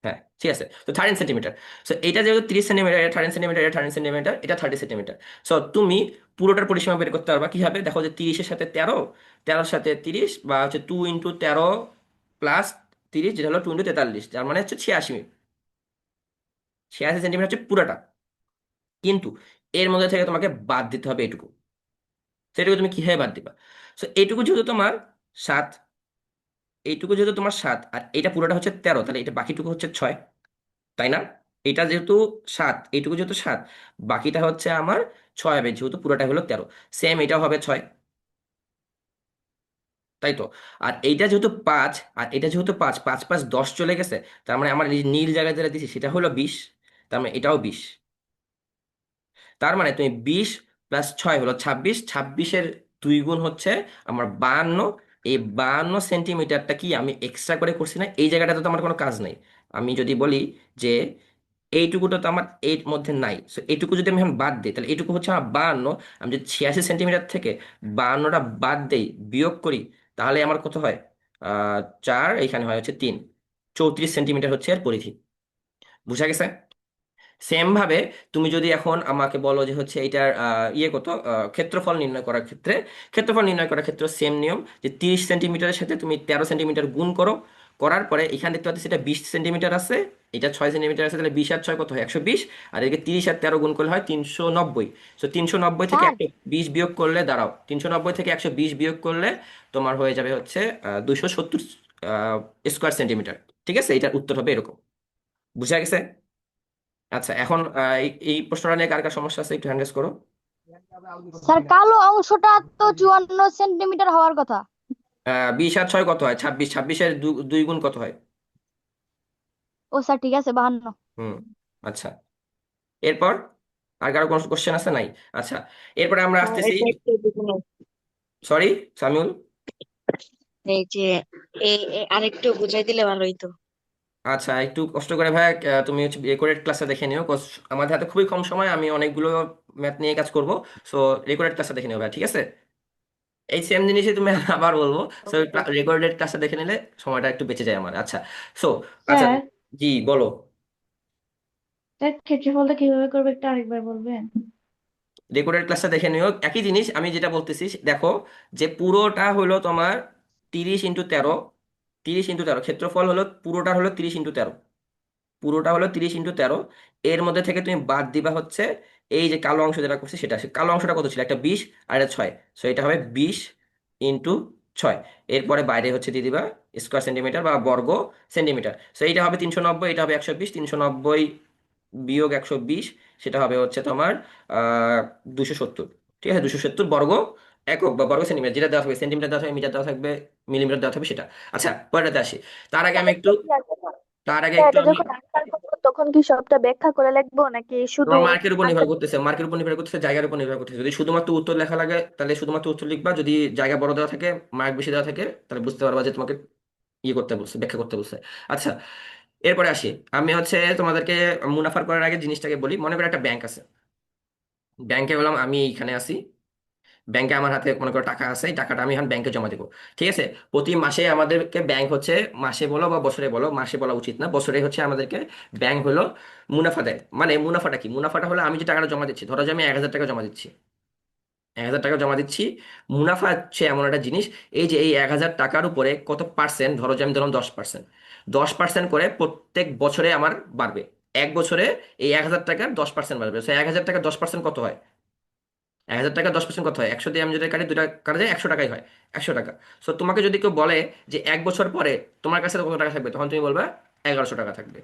হ্যাঁ ঠিক আছে, তো 13 সেন্টিমিটার। সো এটা যেহেতু 30 সেন্টিমিটার, এটা 13 সেন্টিমিটার, এটা 13 সেন্টিমিটার, এটা 30 সেন্টিমিটার। সো তুমি পুরোটার পরিসীমা বের করতে পারবা কিভাবে? দেখো যে 30-এর সাথে 13, 13-এর সাথে 30, বা হচ্ছে 2 × 13 প্লাস 30, যেটা হলো 2 × 43, যার মানে হচ্ছে 86। 86 সেন্টিমিটার হচ্ছে পুরাটা, কিন্তু এর মধ্যে থেকে তোমাকে বাদ দিতে হবে এটুকু। সেটুকু তুমি কিভাবে বাদ দিবা? সো এইটুকু যেহেতু তোমার 7, এইটুকু যেহেতু তোমার 7, আর এটা পুরোটা হচ্ছে 13, তাহলে এটা বাকিটুকু হচ্ছে 6, তাই না? এটা যেহেতু 7, এইটুকু যেহেতু 7, বাকিটা হচ্ছে আমার 6 হবে, যেহেতু পুরোটা হলো 13। সেম এটাও হবে 6, তাই তো। আর এইটা যেহেতু 5, আর এটা যেহেতু 5, 5 5 10 চলে গেছে, তার মানে আমার এই যে নীল জায়গায় যেটা দিছি সেটা হলো 20, তার মানে এটাও 20। তার মানে তুমি 20 + 6 হলো 26, 26-এর 2 গুণ হচ্ছে আমার 52। এই 52 সেন্টিমিটারটা কি আমি এক্সট্রা করে করছি না? এই জায়গাটাতে তো আমার কোনো কাজ নেই। আমি যদি বলি যে এইটুকুটা তো আমার এর মধ্যে নাই, সো এইটুকু যদি আমি এখন বাদ দিই, তাহলে এইটুকু হচ্ছে আমার 52। আমি যদি 86 সেন্টিমিটার থেকে 52টা বাদ দেই, বিয়োগ করি, তাহলে আমার কত হয়? 4, এইখানে হয় হচ্ছে 3, 34 সেন্টিমিটার হচ্ছে এর পরিধি। বুঝা গেছে? সেম ভাবে তুমি যদি এখন আমাকে বলো যে হচ্ছে এটার ইয়ে কত, ক্ষেত্রফল নির্ণয় করার ক্ষেত্রে, ক্ষেত্রফল নির্ণয় করার ক্ষেত্রে সেম নিয়ম, যে 30 সেন্টিমিটারের সাথে তুমি 13 সেন্টিমিটার গুণ করো, করার পরে এখানে দেখতে পাচ্ছি এটা 20 সেন্টিমিটার আছে, এটা 6 সেন্টিমিটার আছে, তাহলে 20 আর 6 কত হয়? 120। আর এদিকে 30 আর 13 গুণ করলে হয় 390। তো 390 থেকে স্যার 120 বিয়োগ করলে, দাঁড়াও, 390 থেকে 120 বিয়োগ করলে তোমার হয়ে যাবে হচ্ছে 270 স্কোয়ার সেন্টিমিটার। ঠিক আছে, এটার উত্তর হবে এরকম। বুঝা গেছে? আচ্ছা, এখন এই প্রশ্নটা নিয়ে কার কার সমস্যা আছে একটু হ্যান্ড রেজ করো। স্যার কালো অংশটা তো 54 সেন্টিমিটার হওয়ার কথা। 20 আর 6 কত হয়? 26, 26-এর 2 গুণ কত হয়? ও স্যার ঠিক আছে 52। হুম, আচ্ছা। এরপর আর কারো কোনো কোশ্চেন আছে? নাই। আচ্ছা, এরপরে আমরা স্যার আসতেছি। এটা একটু বুঝুন। সরি সামিউল। এই যে আরেকটু বুঝাই দিলে ভালো হইতো। আচ্ছা, একটু কষ্ট করে ভাই, তুমি হচ্ছে রেকর্ডেড ক্লাসটা দেখে নিও, 'cause আমাদের হাতে খুবই কম সময়, আমি অনেকগুলো ম্যাথ নিয়ে কাজ করব। সো রেকর্ডেড ক্লাসটা দেখে নিও ভাই, ঠিক আছে? এই সেম জিনিসই তুমি আবার বলবো। সো রেকর্ডেড ক্লাসটা দেখে নিলে সময়টা একটু বেঁচে যায় আমার। আচ্ছা, সো আচ্ছা, স্যার জি বলো। স্যার ক্ষেত্রফলটা কিভাবে করবে একটু আরেকবার বলবেন? রেকর্ডেড ক্লাসটা দেখে নিও, একই জিনিস আমি যেটা বলতেছি, দেখো যে পুরোটা হলো তোমার 30 × 13, 30 × 13 ক্ষেত্রফল হলো পুরোটা হলো 30 × 13, পুরোটা হলো 30 × 13। এর মধ্যে থেকে তুমি বাদ দিবা হচ্ছে এই যে কালো অংশ যেটা করছি সেটা, সে কালো অংশটা কত ছিল? একটা 20 আর একটা 6, সো এটা হবে 20 × 6। এরপরে বাইরে হচ্ছে দিয়ে দিবা স্কোয়ার সেন্টিমিটার বা বর্গ সেন্টিমিটার। সো এইটা হবে 390, এটা হবে 120, 390 বিয়োগ 120, সেটা হবে হচ্ছে তোমার 270। ঠিক আছে, 270 বর্গ একক বা বর্গ সেন্টিমিটার যেটা দেওয়া থাকবে, সেন্টিমিটার দেওয়া থাকবে, মিটার দেওয়া থাকবে, মিলিমিটার দেওয়া থাকবে সেটা। আচ্ছা, পরেরটাতে আসি। তার আগে আমি একটু তার আগে একটু এটা আমি যখন আনসার করবো তখন কি সবটা ব্যাখ্যা করে লিখবো নাকি শুধু তোমার মার্কের উপর নির্ভর আনসার? করতেছে, মার্কের উপর নির্ভর করতেছে, জায়গার উপর নির্ভর করতেছে। যদি শুধুমাত্র উত্তর লেখা লাগে তাহলে শুধুমাত্র উত্তর লিখবা, যদি জায়গা বড় দেওয়া থাকে, মার্ক বেশি দেওয়া থাকে, তাহলে বুঝতে পারবা যে তোমাকে ইয়ে করতে বলছে, ব্যাখ্যা করতে বলছে। আচ্ছা, এরপরে আসি। আমি তোমাদেরকে মুনাফার করার আগে জিনিসটাকে বলি। মনে করো একটা ব্যাংক আছে, ব্যাংকে বললাম আমি এইখানে আছি, ব্যাংকে আমার হাতে মনে করো টাকা আছে, এই টাকাটা আমি এখন ব্যাংকে জমা দেবো। ঠিক আছে, প্রতি মাসে আমাদেরকে ব্যাংক হচ্ছে, মাসে বলো বা বছরে বলো, মাসে বলা উচিত না, বছরে হচ্ছে আমাদেরকে ব্যাংক হলো মুনাফা দেয়। মানে মুনাফাটা কি? মুনাফাটা হলো আমি যে টাকাটা জমা দিচ্ছি, ধরো যে আমি 1,000 টাকা জমা দিচ্ছি, 1,000 টাকা জমা দিচ্ছি। মুনাফা হচ্ছে এমন একটা জিনিস, এই যে এই 1,000 টাকার উপরে কত পার্সেন্ট, ধরো যে আমি ধরলাম 10%, 10% করে প্রত্যেক বছরে আমার বাড়বে। এক বছরে এই 1,000 টাকার 10% বাড়বে। 1,000 টাকার 10% কত হয়? 1,000 টাকা 10% কত হয়? 100 দিয়ে আমি যদি কাটি, দুটা কাটা যায়, 100 টাকাই হয়। 100 টাকা। সো তোমাকে যদি কেউ বলে যে 1 বছর পরে তোমার কাছে কত টাকা থাকবে, তখন তুমি বলবে 1,100 টাকা থাকবে।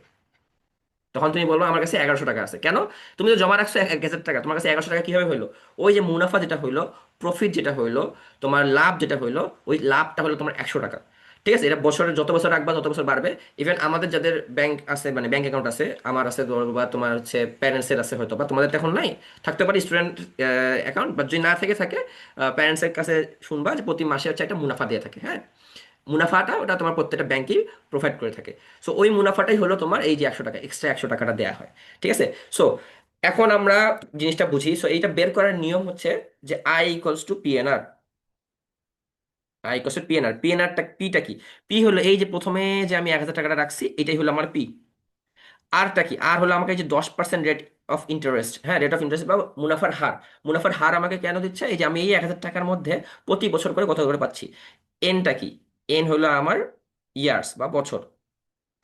তখন তুমি বলবো আমার কাছে 1,100 টাকা আছে। কেন? তুমি তো জমা রাখছো 1,000 টাকা, তোমার কাছে 1,100 টাকা কিভাবে হইলো? ওই যে মুনাফা যেটা হইলো, প্রফিট যেটা হইলো, তোমার লাভ যেটা হইলো, ওই লাভটা হলো তোমার 100 টাকা। ঠিক আছে, এটা বছরে যত বছর রাখবা তত বছর বাড়বে। ইভেন আমাদের যাদের ব্যাংক আছে, মানে ব্যাংক অ্যাকাউন্ট আছে, আমার আছে ধরো, বা তোমার হচ্ছে প্যারেন্টসের আছে হয়তো, বা তোমাদের তো এখন নাই, থাকতে পারে স্টুডেন্ট অ্যাকাউন্ট, বা যদি না থেকে থাকে প্যারেন্টসের কাছে শুনবা যে প্রতি মাসে হচ্ছে একটা মুনাফা দিয়ে থাকে। হ্যাঁ, মুনাফাটা ওটা তোমার প্রত্যেকটা ব্যাংকই প্রোভাইড করে থাকে। সো ওই মুনাফাটাই হলো তোমার এই যে 100 টাকা, এক্সট্রা 100 টাকাটা দেওয়া হয়। ঠিক আছে। সো এখন আমরা জিনিসটা বুঝি। সো এইটা বের করার নিয়ম হচ্ছে যে I equals to PNR. I equals to PNR. পিএনআরটা পিটা কি? পি হলো এই যে প্রথমে যে আমি 1,000 টাকাটা রাখছি, এটাই হলো আমার পি। আরটা কি? আর হলো আমাকে এই যে 10% রেট অফ ইন্টারেস্ট, হ্যাঁ, রেট অফ ইন্টারেস্ট বা মুনাফার হার। মুনাফার হার আমাকে কেন দিচ্ছে? এই যে আমি এই 1,000 টাকার মধ্যে প্রতি বছর করে কত করে পাচ্ছি। এনটা কি? এন হলো আমার ইয়ার্স বা বছর।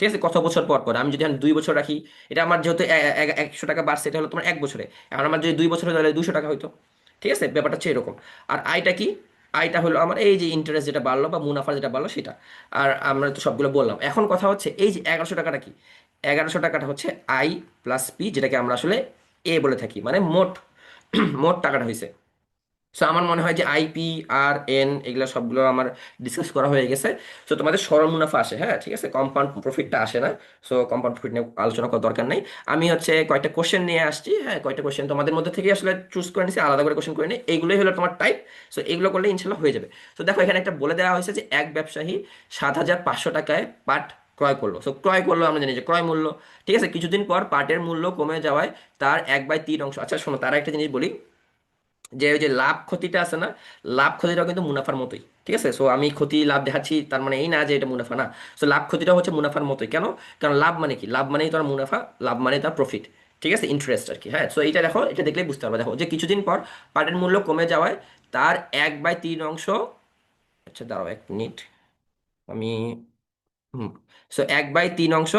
ঠিক আছে, কত বছর পর পর। আমি যদি এখন 2 বছর রাখি, এটা আমার যেহেতু 100 টাকা বাড়ছে, এটা হলো তোমার 1 বছরে। এখন আমার যদি 2 বছর হয়ে, তাহলে 200 টাকা হইতো। ঠিক আছে, ব্যাপারটা হচ্ছে এরকম। আর আইটা কি? আইটা হলো আমার এই যে ইন্টারেস্ট যেটা বাড়লো বা মুনাফা যেটা বাড়লো সেটা। আর আমরা তো সবগুলো বললাম। এখন কথা হচ্ছে এই যে 1,100 টাকাটা কি? 1,100 টাকাটা হচ্ছে আই প্লাস পি, যেটাকে আমরা আসলে এ বলে থাকি, মানে মোট মোট টাকাটা হয়েছে। সো আমার মনে হয় যে আইপি আর এন এগুলো সবগুলো আমার ডিসকাস করা হয়ে গেছে। সো তোমাদের সরল মুনাফা আসে, হ্যাঁ, ঠিক আছে, কম্পাউন্ড প্রফিটটা আসে না। সো কম্পাউন্ড প্রফিট নিয়ে আলোচনা করার দরকার নেই। আমি হচ্ছে কয়েকটা কোশ্চেন নিয়ে আসছি, হ্যাঁ, কয়েকটা কোশ্চেন তোমাদের মধ্যে থেকে আসলে চুজ করে নিছি, আলাদা করে কোশ্চেন করে নিই। এইগুলোই হলো তোমার টাইপ। সো এগুলো করলে ইনশাল্লাহ হয়ে যাবে। তো দেখো এখানে একটা বলে দেওয়া হয়েছে যে এক ব্যবসায়ী 7,500 টাকায় পাট ক্রয় করলো। সো ক্রয় করলো, আমরা জানি যে ক্রয় মূল্য। ঠিক আছে, কিছুদিন পর পাটের মূল্য কমে যাওয়ায় তার 1/3 অংশ। আচ্ছা শোনো, তার একটা জিনিস বলি, যে ওই যে লাভ ক্ষতিটা আছে না, লাভ ক্ষতিটাও কিন্তু মুনাফার মতোই। ঠিক আছে, সো আমি ক্ষতি লাভ দেখাচ্ছি, তার মানে এই না যে এটা মুনাফা না। সো লাভ ক্ষতিটা হচ্ছে মুনাফার মতোই। কেন? কারণ লাভ মানে কি? লাভ মানেই তার মুনাফা, লাভ মানে তার প্রফিট। ঠিক আছে, ইন্টারেস্ট আর কি। হ্যাঁ, সো এইটা দেখো, এটা দেখলেই বুঝতে পারবে। দেখো যে কিছুদিন পর পাটের মূল্য কমে যাওয়ায় তার 1/3 অংশ। আচ্ছা দাঁড়াও 1 মিনিট, আমি হুম সো 1/3 অংশ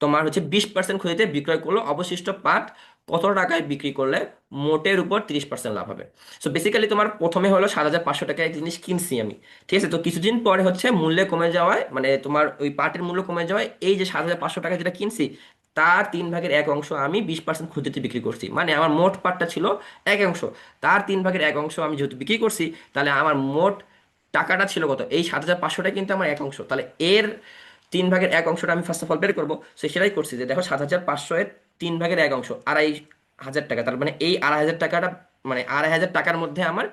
তোমার হচ্ছে 20% ক্ষতিতে বিক্রয় করলো। অবশিষ্ট পাট কত টাকায় বিক্রি করলে মোটের উপর 30% লাভ হবে। সো বেসিক্যালি তোমার প্রথমে হলো 7,500 টাকায় জিনিস কিনছি আমি। ঠিক আছে, তো কিছুদিন পরে হচ্ছে মূল্যে কমে যাওয়ায়, মানে তোমার ওই পাটের মূল্য কমে যাওয়ায় এই যে 7,500 টাকা যেটা কিনছি, তার 3/1 অংশ আমি 20% ক্ষতিতে বিক্রি করছি। মানে আমার মোট পাটটা ছিল 1 অংশ, তার 3/1 অংশ আমি যেহেতু বিক্রি করছি, তাহলে আমার মোট টাকাটা ছিল কত? এই 7,500টা কিন্তু আমার 1 অংশ। তাহলে এর 3/1 অংশটা আমি ফার্স্ট অফ অল বের করবো। সে সেটাই করছি, যে দেখো 7,500 এর 3/1 অংশ 2,500 টাকা। তার মানে এই 2,500 টাকাটা, মানে 2,500 টাকার মধ্যে আমার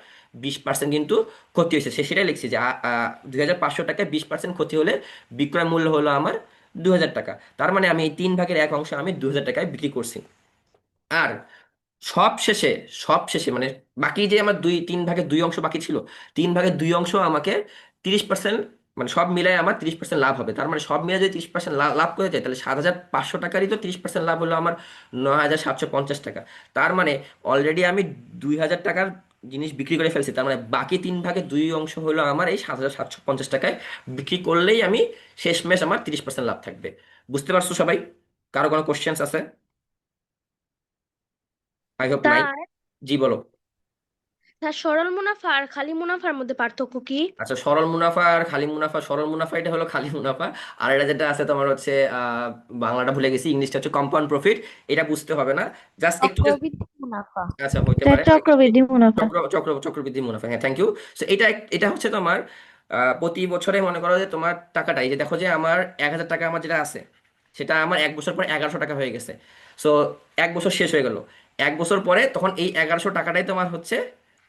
20% কিন্তু ক্ষতি হয়েছে। সে সেটাই লিখছি যে 2,500 টাকায় 20% ক্ষতি হলে বিক্রয় মূল্য হলো আমার 2,000 টাকা। তার মানে আমি এই 3/1 অংশ আমি 2,000 টাকায় বিক্রি করছি। আর সব শেষে, সব শেষে মানে বাকি যে আমার 3/2 অংশ বাকি ছিল, 3/2 অংশ আমাকে 30%, মানে সব মিলাই আমার 30% লাভ হবে। তার মানে সব মিলাই যদি 30% লাভ করে যায়, তাহলে 7,500 টাকারই তো 30% লাভ হলো আমার 9,750 টাকা। তার মানে অলরেডি আমি 2,000 টাকার জিনিস বিক্রি করে ফেলছি। তার মানে বাকি 3/2 অংশ হলো আমার এই 7,750 টাকায় বিক্রি করলেই আমি শেষমেশ আমার 30% লাভ থাকবে। বুঝতে পারছো সবাই? কারো কোনো কোশ্চেন্স আছে? আই হোপ নাই। স্যার জি বলো। স্যার সরল মুনাফা আর খালি মুনাফার মধ্যে পার্থক্য কি? আচ্ছা, সরল মুনাফা আর খালি মুনাফা, সরল মুনাফা এটা হলো খালি মুনাফা, আর এটা যেটা আছে তোমার হচ্ছে বাংলাটা ভুলে গেছি, ইংলিশটা হচ্ছে কম্পাউন্ড প্রফিট। এটা বুঝতে হবে না, জাস্ট একটু just- চক্রবৃদ্ধি মুনাফা। আচ্ছা, হইতে স্যার পারে। চক্রবৃদ্ধি মুনাফা। চক্রবৃদ্ধি মুনাফা, হ্যাঁ, থ্যাংক ইউ। সো এটা এটা হচ্ছে তোমার প্রতি বছরে মনে করো যে তোমার টাকাটাই, যে দেখো যে আমার 1,000 টাকা আমার যেটা আছে, সেটা আমার 1 বছর পর 1100 টাকা হয়ে গেছে। সো 1 বছর শেষ হয়ে গেল, 1 বছর পরে তখন এই 1100 টাকাটাই তোমার হচ্ছে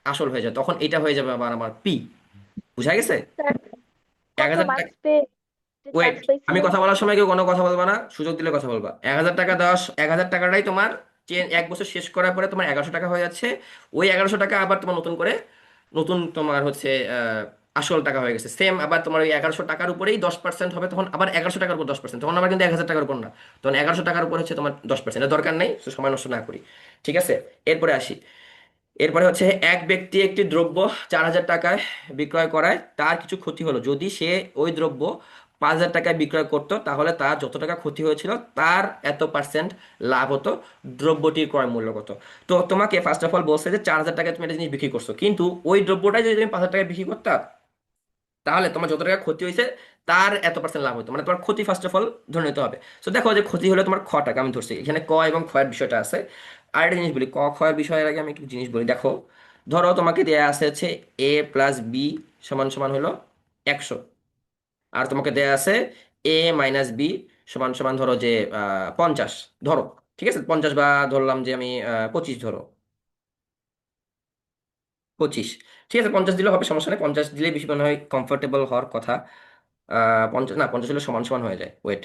আসল হয়ে যায়, তখন এটা হয়ে যাবে আবার আমার পি। বুঝা গেছে? স্যার এক কত হাজার মার্কস পেয়ে ওয়েট, চান্স আমি পাইছিলেন? কথা বলার সময় কেউ কোনো কথা বলবা না, সুযোগ দিলে কথা বলবা। 1,000 টাকা দেওয়া, 1,000 টাকাটাই তোমার 1 বছর শেষ করার পরে তোমার 1100 টাকা হয়ে যাচ্ছে। ওই 1100 টাকা আবার তোমার নতুন করে, নতুন তোমার হচ্ছে আসল টাকা হয়ে গেছে সেম। আবার তোমার ওই 1100 টাকার উপরেই 10% হবে, তখন আবার 1100 টাকার উপর 10%, তখন আবার কিন্তু 1,000 টাকার উপর না, তখন 1100 টাকার উপর হচ্ছে তোমার 10%। দরকার নেই, তো সময় নষ্ট না করি। ঠিক আছে, এরপরে আসি। এরপরে হচ্ছে এক ব্যক্তি একটি দ্রব্য 4,000 টাকায় বিক্রয় করায় তার কিছু ক্ষতি হলো। যদি সে ওই দ্রব্য 5,000 টাকায় বিক্রয় করতো, তাহলে তার যত টাকা ক্ষতি হয়েছিল তার এত% লাভ হতো। দ্রব্যটির ক্রয় মূল্য কত? তো তোমাকে ফার্স্ট অফ অল বলছে যে 4,000 টাকায় তুমি একটা জিনিস বিক্রি করছো, কিন্তু ওই দ্রব্যটাই যদি তুমি 5,000 টাকায় বিক্রি করতা, তাহলে তোমার যত টাকা ক্ষতি হয়েছে তার এত% লাভ হতো, মানে তোমার ক্ষতি ফার্স্ট অফ অল ধরে নিতে হবে। তো দেখো যে ক্ষতি হলো তোমার 9 টাকা, আমি ধরছি এখানে ক এবং ক্ষয়ের বিষয়টা আছে। আর একটা জিনিস বলি, ক ক্ষয়ের বিষয়ের আগে আমি একটু জিনিস বলি। দেখো, ধরো তোমাকে দেয়া আছে হচ্ছে এ প্লাস বি সমান সমান হলো 100, আর তোমাকে দেয়া আছে এ মাইনাস বি সমান সমান ধরো যে 50, ধরো। ঠিক আছে, 50, বা ধরলাম যে আমি 25, ধরো 25। ঠিক আছে, 50 দিলেও হবে, সমস্যা নেই, 50 দিলে বেশি মনে হয় কমফোর্টেবল হওয়ার কথা। 50 না, 50 হলে সমান সমান হয়ে যায়, ওয়েট,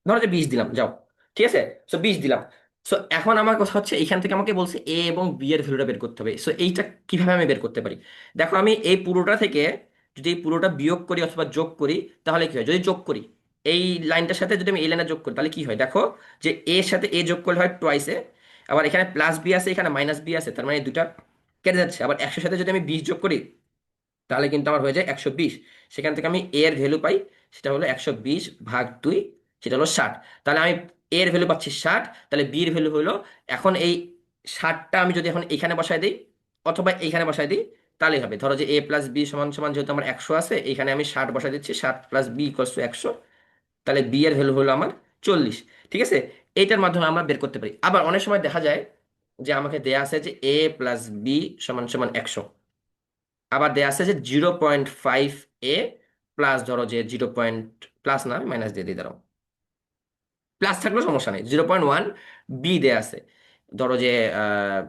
ধরো যে 20 দিলাম, যাও। ঠিক আছে, সো 20 দিলাম। সো এখন আমার কথা হচ্ছে, এখান থেকে আমাকে বলছে এ এবং বি এর ভ্যালুটা বের করতে হবে। সো এইটা কিভাবে আমি বের করতে পারি? দেখো, আমি এই পুরোটা থেকে যদি এই পুরোটা বিয়োগ করি অথবা যোগ করি, তাহলে কি হয়? যদি যোগ করি, এই লাইনটার সাথে যদি আমি এই লাইনে যোগ করি, তাহলে কি হয়? দেখো যে এর সাথে এ যোগ করলে হয় টুয়াইসে, আবার এখানে প্লাস বি আছে, এখানে মাইনাস বি আছে, তার মানে এই দুটা কেটে যাচ্ছে। আবার 100 সাথে যদি আমি 20 যোগ করি, তাহলে কিন্তু আমার হয়ে যায় 120। সেখান থেকে আমি এ এর ভ্যালু পাই, সেটা হলো 120/2, সেটা হলো 60। তাহলে আমি এ এর ভ্যালু পাচ্ছি 60, তাহলে বি এর ভ্যালু হলো, এখন এই 60টা আমি যদি এখন এখানে বসাই দিই অথবা এইখানে বসাই দিই, তাহলেই হবে। ধরো যে এ প্লাস বি সমান সমান, যেহেতু আমার 100 আছে, এখানে আমি 60 বসাই দিচ্ছি, 60 প্লাস বি ইকুয়ালস টু 100, তাহলে বি এর ভ্যালু হলো আমার 40। ঠিক আছে, এইটার মাধ্যমে আমরা বের করতে পারি। আবার অনেক সময় দেখা যায় যে আমাকে দেয়া আছে যে এ প্লাস বি সমান সমান 100, আবার দেয়া আছে যে 0.5 এ প্লাস, ধরো যে 0. প্লাস না, মাইনাস দিয়ে দিই, দাঁড়াও, প্লাস থাকলেও সমস্যা নেই, 0.1 বি দেয়া আছে, ধরো যে আহ,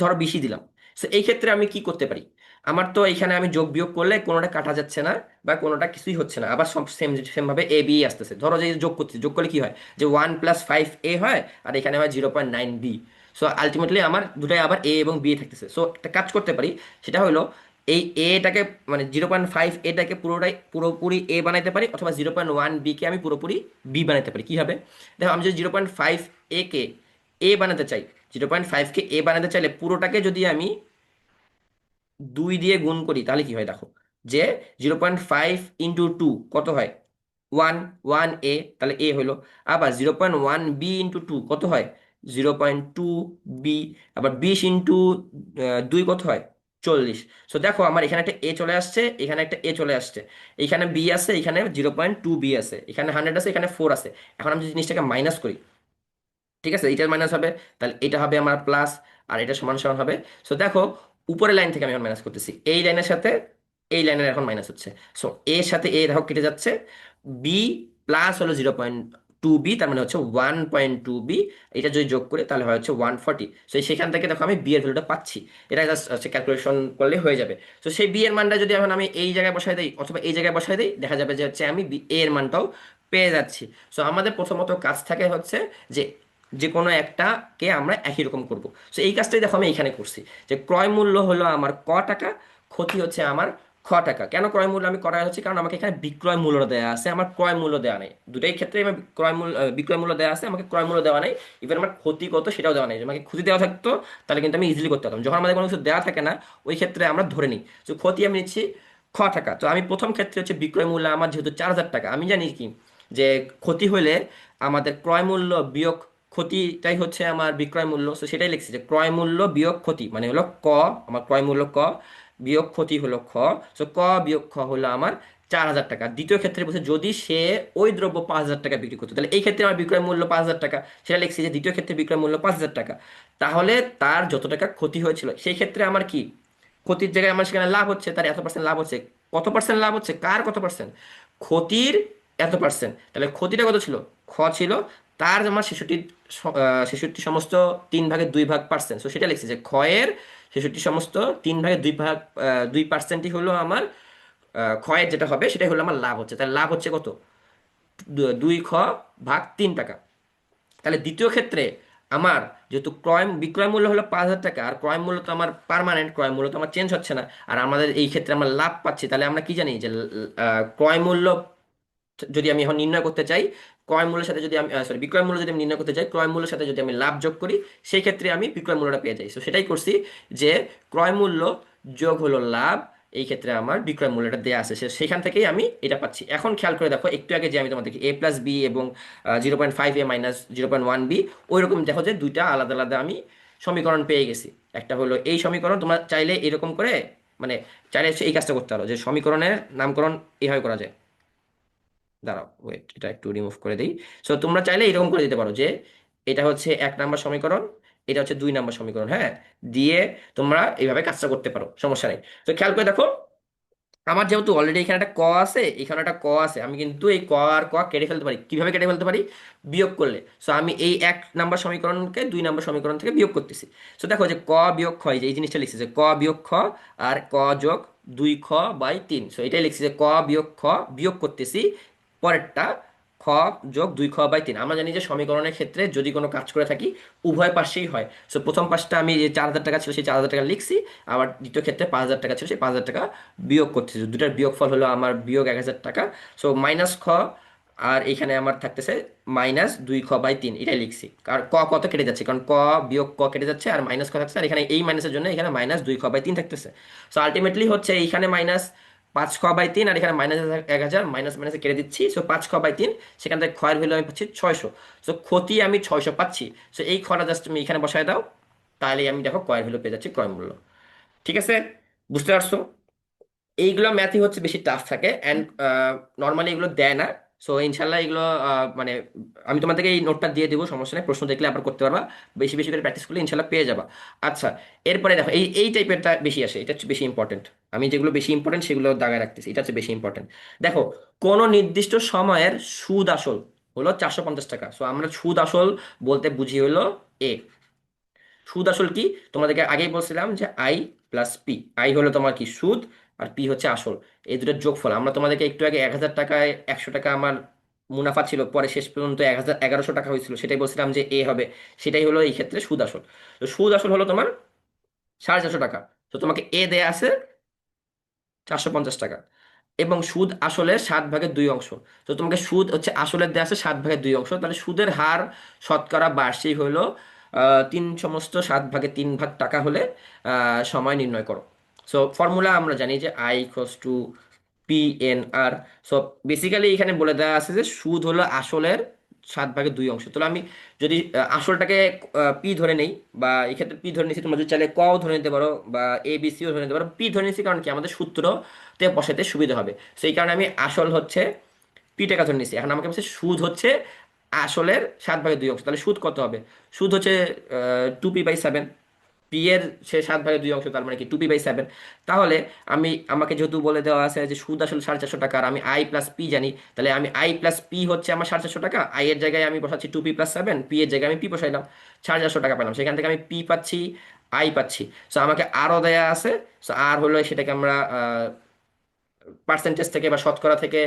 ধরো বেশি দিলাম। তো এই ক্ষেত্রে আমি কি করতে পারি? আমার তো এখানে আমি যোগ বিয়োগ করলে কোনোটা কাটা যাচ্ছে না, বা কোনোটা কিছুই হচ্ছে না, আবার সব সেম সেম ভাবে এ বি আসতেছে। ধরো যে যোগ করতে, যোগ করলে কি হয় যে 1+5 এ হয়, আর এখানে হয় 0.9 বি। সো আলটিমেটলি আমার দুটাই আবার এ এবং বি থাকতেছে। সো একটা কাজ করতে পারি, সেটা হলো এই এটাকে, মানে 0.5 এটাকে পুরোপুরি এ বানাইতে পারি, অথবা 0.1 বি কে আমি পুরোপুরি বি বানাইতে পারি। কি হবে? দেখো, আমি যদি 0.5 কে এ বানাতে চাই, 0.5 কে এ বানাতে চাইলে পুরোটাকে যদি আমি 2 দিয়ে গুণ করি, তাহলে কি হয়? দেখো যে 0.5 × 2 কত হয়? 1, 1 এ, তাহলে এ হইলো। আবার 0.1 বি × 2 কত হয়? 0.2 বি। আবার 20 × 2 কত হয়? 40। সো দেখো, আমার এখানে একটা এ চলে আসছে, এখানে একটা এ চলে আসছে, এখানে বি আছে, এখানে 0.2 বি আছে, এখানে 100 আছে, এখানে 4 আছে। এখন আমি যদি জিনিসটাকে মাইনাস করি, ঠিক আছে, এটার মাইনাস হবে, তাহলে এটা হবে আমার প্লাস, আর এটা সমান সমান হবে। সো দেখো, উপরের লাইন থেকে আমি এখন মাইনাস করতেছি, এই লাইনের সাথে এই লাইনের এখন মাইনাস হচ্ছে। সো এর সাথে এ দেখো কেটে যাচ্ছে, বি প্লাস হলো 0.2 বি, তার মানে হচ্ছে 1.2 বি। এটা যদি যোগ করি তাহলে হয় হচ্ছে 140। সো সেখান থেকে দেখো আমি বি এর ভ্যালুটা পাচ্ছি, এটা জাস্ট হচ্ছে ক্যালকুলেশন করলে হয়ে যাবে। তো সেই বি এর মানটা যদি এখন আমি এই জায়গায় বসাই দিই অথবা এই জায়গায় বসাই দিই, দেখা যাবে যে হচ্ছে আমি বি এর মানটাও পেয়ে যাচ্ছি। সো আমাদের প্রথমত কাজ থাকে হচ্ছে যে যে কোনো একটাকে আমরা একই রকম করব। সো এই কাজটাই দেখো আমি এখানে করছি, যে ক্রয় মূল্য হলো আমার ক টাকা, ক্ষতি হচ্ছে আমার 9 টাকা। কেন ক্রয় মূল্য আমি করা হচ্ছে? কারণ আমাকে এখানে বিক্রয় মূল্য দেওয়া আছে, আমার ক্রয় মূল্য দেওয়া নেই। দুটাই ক্ষেত্রে আমার ক্রয় মূল্য বিক্রয় মূল্য দেওয়া আছে, আমাকে ক্রয় মূল্য দেওয়া নেই। ইভেন আমার ক্ষতি কত সেটাও দেওয়া নেই। যদি আমাকে ক্ষতি দেওয়া থাকতো, তাহলে কিন্তু আমি ইজিলি করতে পারতাম। যখন আমাদের কোনো কিছু দেওয়া থাকে না, ওই ক্ষেত্রে আমরা ধরে নিই। তো ক্ষতি আমি নিচ্ছি 9 টাকা। তো আমি প্রথম ক্ষেত্রে হচ্ছে বিক্রয় মূল্য আমার যেহেতু 4,000 টাকা, আমি জানি কি যে ক্ষতি হলে আমাদের ক্রয় মূল্য বিয়োগ ক্ষতিটাই হচ্ছে আমার বিক্রয় মূল্য, তো সেটাই লিখছি যে ক্রয় মূল্য বিয়োগ ক্ষতি মানে হলো ক, আমার ক্রয় মূল্য ক, বিয়োগ ক্ষতি হলো খ। তো ক বিয়োগ খ হলো আমার 4,000 টাকা। দ্বিতীয় ক্ষেত্রে বলছে যদি সে ওই দ্রব্য 5,000 টাকা বিক্রি করতো, তাহলে এই ক্ষেত্রে আমার বিক্রয় মূল্য 5,000 টাকা, সেটা লিখছি যে দ্বিতীয় ক্ষেত্রে বিক্রয় মূল্য 5,000 টাকা। তাহলে তার যত টাকা ক্ষতি হয়েছিল সেই ক্ষেত্রে আমার কি ক্ষতির জায়গায় আমার সেখানে লাভ হচ্ছে, তার এত% লাভ হচ্ছে। কত পার্সেন্ট লাভ হচ্ছে, কার কত পার্সেন্ট, ক্ষতির এত%। তাহলে ক্ষতিটা কত ছিল, খ ছিল, তার আমার 66 সমস্ত 3/2 ভাগ%। তো সেটা লিখছি যে ক্ষয়ের 66 সমস্ত 3/2 হলো আমার ক্ষয়ের যেটা হবে সেটাই হলো আমার লাভ হচ্ছে। তাহলে লাভ হচ্ছে কত, 2 খ/3 টাকা। তাহলে দ্বিতীয় ক্ষেত্রে আমার যেহেতু বিক্রয় মূল্য হলো 5,000 টাকা, আর ক্রয় মূল্য তো আমার পার্মানেন্ট, ক্রয় মূল্য তো আমার চেঞ্জ হচ্ছে না, আর আমাদের এই ক্ষেত্রে আমরা লাভ পাচ্ছি, তাহলে আমরা কি জানি যে ক্রয় মূল্য যদি আমি এখন নির্ণয় করতে চাই, ক্রয় মূল্যের সাথে যদি আমি সরি বিক্রয় মূল্য যদি আমি নির্ণয় করতে চাই, ক্রয় মূল্যের সাথে যদি আমি লাভ যোগ করি, সেই ক্ষেত্রে আমি বিক্রয় মূল্যটা পেয়ে যাই। তো সেটাই করছি যে ক্রয় মূল্য যোগ হলো লাভ, এই ক্ষেত্রে আমার বিক্রয় মূল্যটা দেওয়া আছে, সেখান থেকেই আমি এটা পাচ্ছি। এখন খেয়াল করে দেখো, একটু আগে যে আমি তোমাদেরকে a+b এবং 0.5a মাইনাস 0.1b, ওই রকম দেখো যে দুইটা আলাদা আলাদা আমি সমীকরণ পেয়ে গেছি। একটা হলো এই সমীকরণ, তোমরা চাইলে এরকম করে মানে চাইলে এই কাজটা করতে পারো যে সমীকরণের নামকরণ এইভাবে করা যায়। দাঁড়াও ওয়েট, এটা একটু রিমুভ করে দিই। সো তোমরা চাইলে এরকম করে দিতে পারো যে এটা হচ্ছে 1 নম্বর সমীকরণ, এটা হচ্ছে 2 নম্বর সমীকরণ, হ্যাঁ, দিয়ে তোমরা এইভাবে কাজটা করতে পারো, সমস্যা নেই। তো খেয়াল করে দেখো, আমার যেহেতু অলরেডি এখানে একটা ক আছে, এখানে একটা ক আছে, আমি কিন্তু এই ক আর ক কেটে ফেলতে পারি। কিভাবে কেটে ফেলতে পারি, বিয়োগ করলে। সো আমি এই 1 নম্বর সমীকরণকে 2 নম্বর সমীকরণ থেকে বিয়োগ করতেছি। সো দেখো যে ক বিয়োগ খ, এই যে এই জিনিসটা লিখছি যে ক বিয়োগ খ আর ক যোগ 2 খ/3। সো এটাই লিখছি যে ক বিয়োগ খ বিয়োগ করতেছি পরেরটা, খ যোগ 2 খ/3। আমরা জানি যে সমীকরণের ক্ষেত্রে যদি কোনো কাজ করে থাকি উভয় পাশেই হয়। সো প্রথম পাশটা আমি যে 4,000 টাকা ছিল সেই 4,000 টাকা লিখছি, আবার দ্বিতীয় ক্ষেত্রে 5,000 টাকা ছিল সেই 5,000 টাকা বিয়োগ করতেছি। দুটার বিয়োগফল হলো আমার বিয়োগ 1,000 টাকা। সো মাইনাস খ, আর এখানে আমার থাকতেছে -2 খ/3, এটাই লিখছি। আর ক কত কেটে যাচ্ছে, কারণ ক বিয়োগ ক কেটে যাচ্ছে আর মাইনাস খ থাকছে, আর এখানে এই মাইনাসের জন্য এখানে -2 খ/3 থাকতেছে। সো আলটিমেটলি হচ্ছে এইখানে -5 খ/3 আর এখানে -1,000, মাইনাস মাইনাসে কেটে দিচ্ছি। সো 5 খ/3, সেখান থেকে ক্ষয়ের ভ্যালু আমি পাচ্ছি 600। সো ক্ষতি আমি 600 পাচ্ছি। সো এই খটা জাস্ট তুমি এখানে বসায় দাও, তাহলেই আমি দেখো ক্রয়ের ভ্যালু পেয়ে যাচ্ছি, ক্রয় মূল্য। ঠিক আছে, বুঝতে পারছো? এইগুলো ম্যাথই হচ্ছে বেশি টাফ থাকে, অ্যান্ড নর্মালি এগুলো দেয় না। সো ইনশাল্লাহ এগুলো মানে আমি তোমাদেরকে এই নোটটা দিয়ে দেবো, সমস্যা নেই, প্রশ্ন দেখলে আবার করতে পারবা, বেশি বেশি করে প্র্যাকটিস করলে ইনশাল্লাহ পেয়ে যাবা। আচ্ছা, এরপরে দেখো এই এই টাইপেরটা বেশি আসে, এটা হচ্ছে বেশি ইম্পর্টেন্ট। আমি যেগুলো বেশি ইম্পর্টেন্ট সেগুলো দাগায় রাখতেছি, এটা হচ্ছে বেশি ইম্পর্টেন্ট। দেখো, কোনো নির্দিষ্ট সময়ের সুদ আসল হলো 450 টাকা। সো আমরা সুদ আসল বলতে বুঝি হলো এ। সুদ আসল কি, তোমাদেরকে আগেই বলছিলাম যে I+P। আই হলো তোমার কি সুদ, আর পি হচ্ছে আসল, এই দুটোর যোগফল। আমরা তোমাদেরকে একটু আগে 1,000 টাকায় 100 টাকা আমার মুনাফা ছিল, পরে শেষ পর্যন্ত 1,1100 টাকা হয়েছিল, সেটাই বলছিলাম যে এ হবে। সেটাই হলো এই ক্ষেত্রে সুদ আসল। তো সুদ আসল হলো তোমার 450 টাকা। তো তোমাকে এ দেয়া আছে 450 টাকা, এবং সুদ আসলের 7/2 অংশ। তো তোমাকে সুদ হচ্ছে আসলের দেওয়া আছে 7/2 অংশ, তাহলে সুদের হার শতকরা বার্ষিক হলো 3/7 টাকা হলে সময় নির্ণয় করো। সো ফর্মুলা আমরা জানি যে I = PNR। সো বেসিক্যালি এখানে বলে দেওয়া আছে যে সুদ হলো আসলের 7/2 অংশ। তাহলে আমি যদি আসলটাকে পি ধরে নেই, বা এই ক্ষেত্রে পি ধরে নিচ্ছি, তোমরা যদি চাইলে ক ধরে নিতে পারো বা ABC ধরে নিতে পারো, পি ধরে নিচ্ছি কারণ কি আমাদের সূত্রতে বসাতে সুবিধা হবে। সেই কারণে আমি আসল হচ্ছে P টাকা ধরে নিচ্ছি। এখন আমাকে বলছে সুদ হচ্ছে আসলের 7/2 অংশ, তাহলে সুদ কত হবে, সুদ হচ্ছে 2p/7। পি এর সে 7/2 অংশ, তার মানে কি 2p/7। তাহলে আমাকে যেহেতু বলে দেওয়া আছে যে সুদ আসলে 450 টাকা, আর আমি I+P জানি, তাহলে আমি I+P হচ্ছে আমার 450 টাকা, আই এর জায়গায় আমি বসাচ্ছি 2p+7, পি এর জায়গায় আমি পি বসাইলাম, 450 টাকা পেলাম, সেখান থেকে আমি পি পাচ্ছি, আই পাচ্ছি। সো আমাকে আরও দেয়া আছে। সো আর হলো সেটাকে আমরা পার্সেন্টেজ থেকে বা শতকরা থেকে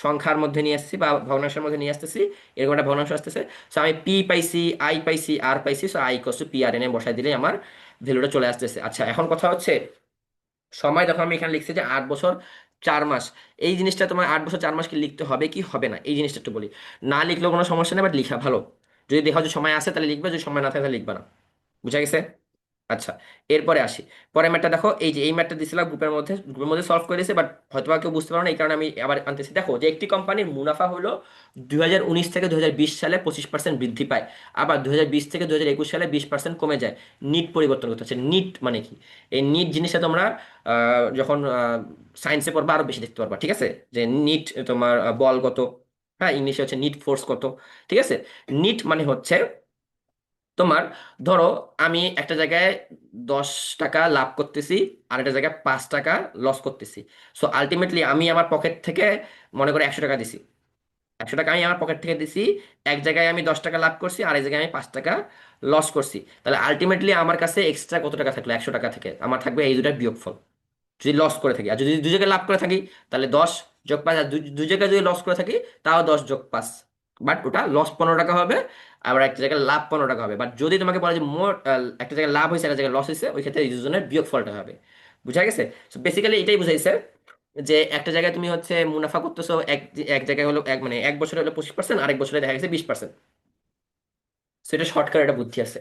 সংখ্যার মধ্যে নিয়ে আসছি বা ভগ্নাংশের মধ্যে নিয়ে আসতেছি, এরকম একটা ভগ্নাংশ আসতেছে। সো আমি পি পাইছি, আই পাইছি, আর পাইছি। সো I = PRN বসাই দিলে আমার ভ্যালুটা চলে আসতেছে। আচ্ছা, এখন কথা হচ্ছে সময়, যখন আমি এখানে লিখছি যে 8 বছর 4 মাস, এই জিনিসটা তোমার 8 বছর 4 মাস কি লিখতে হবে কি হবে না, এই জিনিসটা একটু বলি। না লিখলেও কোনো সমস্যা নেই, বাট লিখা ভালো। যদি দেখো যে সময় আছে তাহলে লিখবে, যদি সময় না থাকে তাহলে লিখবে না। বুঝা গেছে? আচ্ছা, এরপরে আসি। পরের ম্যাটটা দেখো, এই যে এই ম্যাটটা দিছিলাম গ্রুপের মধ্যে সলভ করে দিয়েছে, বাট হয়তো বা কেউ বুঝতে পারো না, এই কারণে আমি আবার আনতেছি। দেখো যে একটি কোম্পানির মুনাফা হলো 2019 থেকে 2020 সালে 25% বৃদ্ধি পায়, আবার 2020 থেকে 2021 সালে 20% কমে যায়। নিট পরিবর্তন করতে হচ্ছে। নিট মানে কি? এই নিট জিনিসটা তোমরা যখন সায়েন্সে পড়বা আরো বেশি দেখতে পারবা, ঠিক আছে? যে নিট তোমার বল কত, হ্যাঁ ইংলিশে হচ্ছে নিট ফোর্স কত, ঠিক আছে? নিট মানে হচ্ছে তোমার, ধরো আমি একটা জায়গায় 10 টাকা লাভ করতেছি, আর একটা জায়গায় 5 টাকা লস করতেছি। সো আলটিমেটলি আমি আমার পকেট থেকে মনে করে 100 টাকা দিছি, 100 টাকা আমি আমার পকেট থেকে দিছি। এক জায়গায় আমি 10 টাকা লাভ করছি, আর এক জায়গায় আমি 5 টাকা লস করছি। তাহলে আলটিমেটলি আমার কাছে এক্সট্রা কত টাকা থাকলো? 100 টাকা থেকে আমার থাকবে এই দুটার বিয়োগফল, যদি লস করে থাকি। আর যদি দুই জায়গায় লাভ করে থাকি তাহলে 10 যোগ 5, আর দুই জায়গায় যদি লস করে থাকি তাও 10 যোগ 5, বাট ওটা লস 15 টাকা হবে, আবার একটা জায়গায় লাভ 15 টাকা হবে। বাট যদি তোমাকে বলে যে মোট একটা জায়গায় লাভ হয়েছে একটা জায়গায় লস হয়েছে, ওই ক্ষেত্রে এই দুজনের বিয়োগ ফলটা হবে। বুঝা গেছে? তো বেসিক্যালি এটাই বুঝাইছে যে একটা জায়গায় তুমি হচ্ছে মুনাফা করতেছো, এক এক জায়গায় হলো মানে এক বছরে হলো 25%, আরেক বছরে দেখা গেছে 20%। সেটা শর্টকাট একটা বুদ্ধি আছে।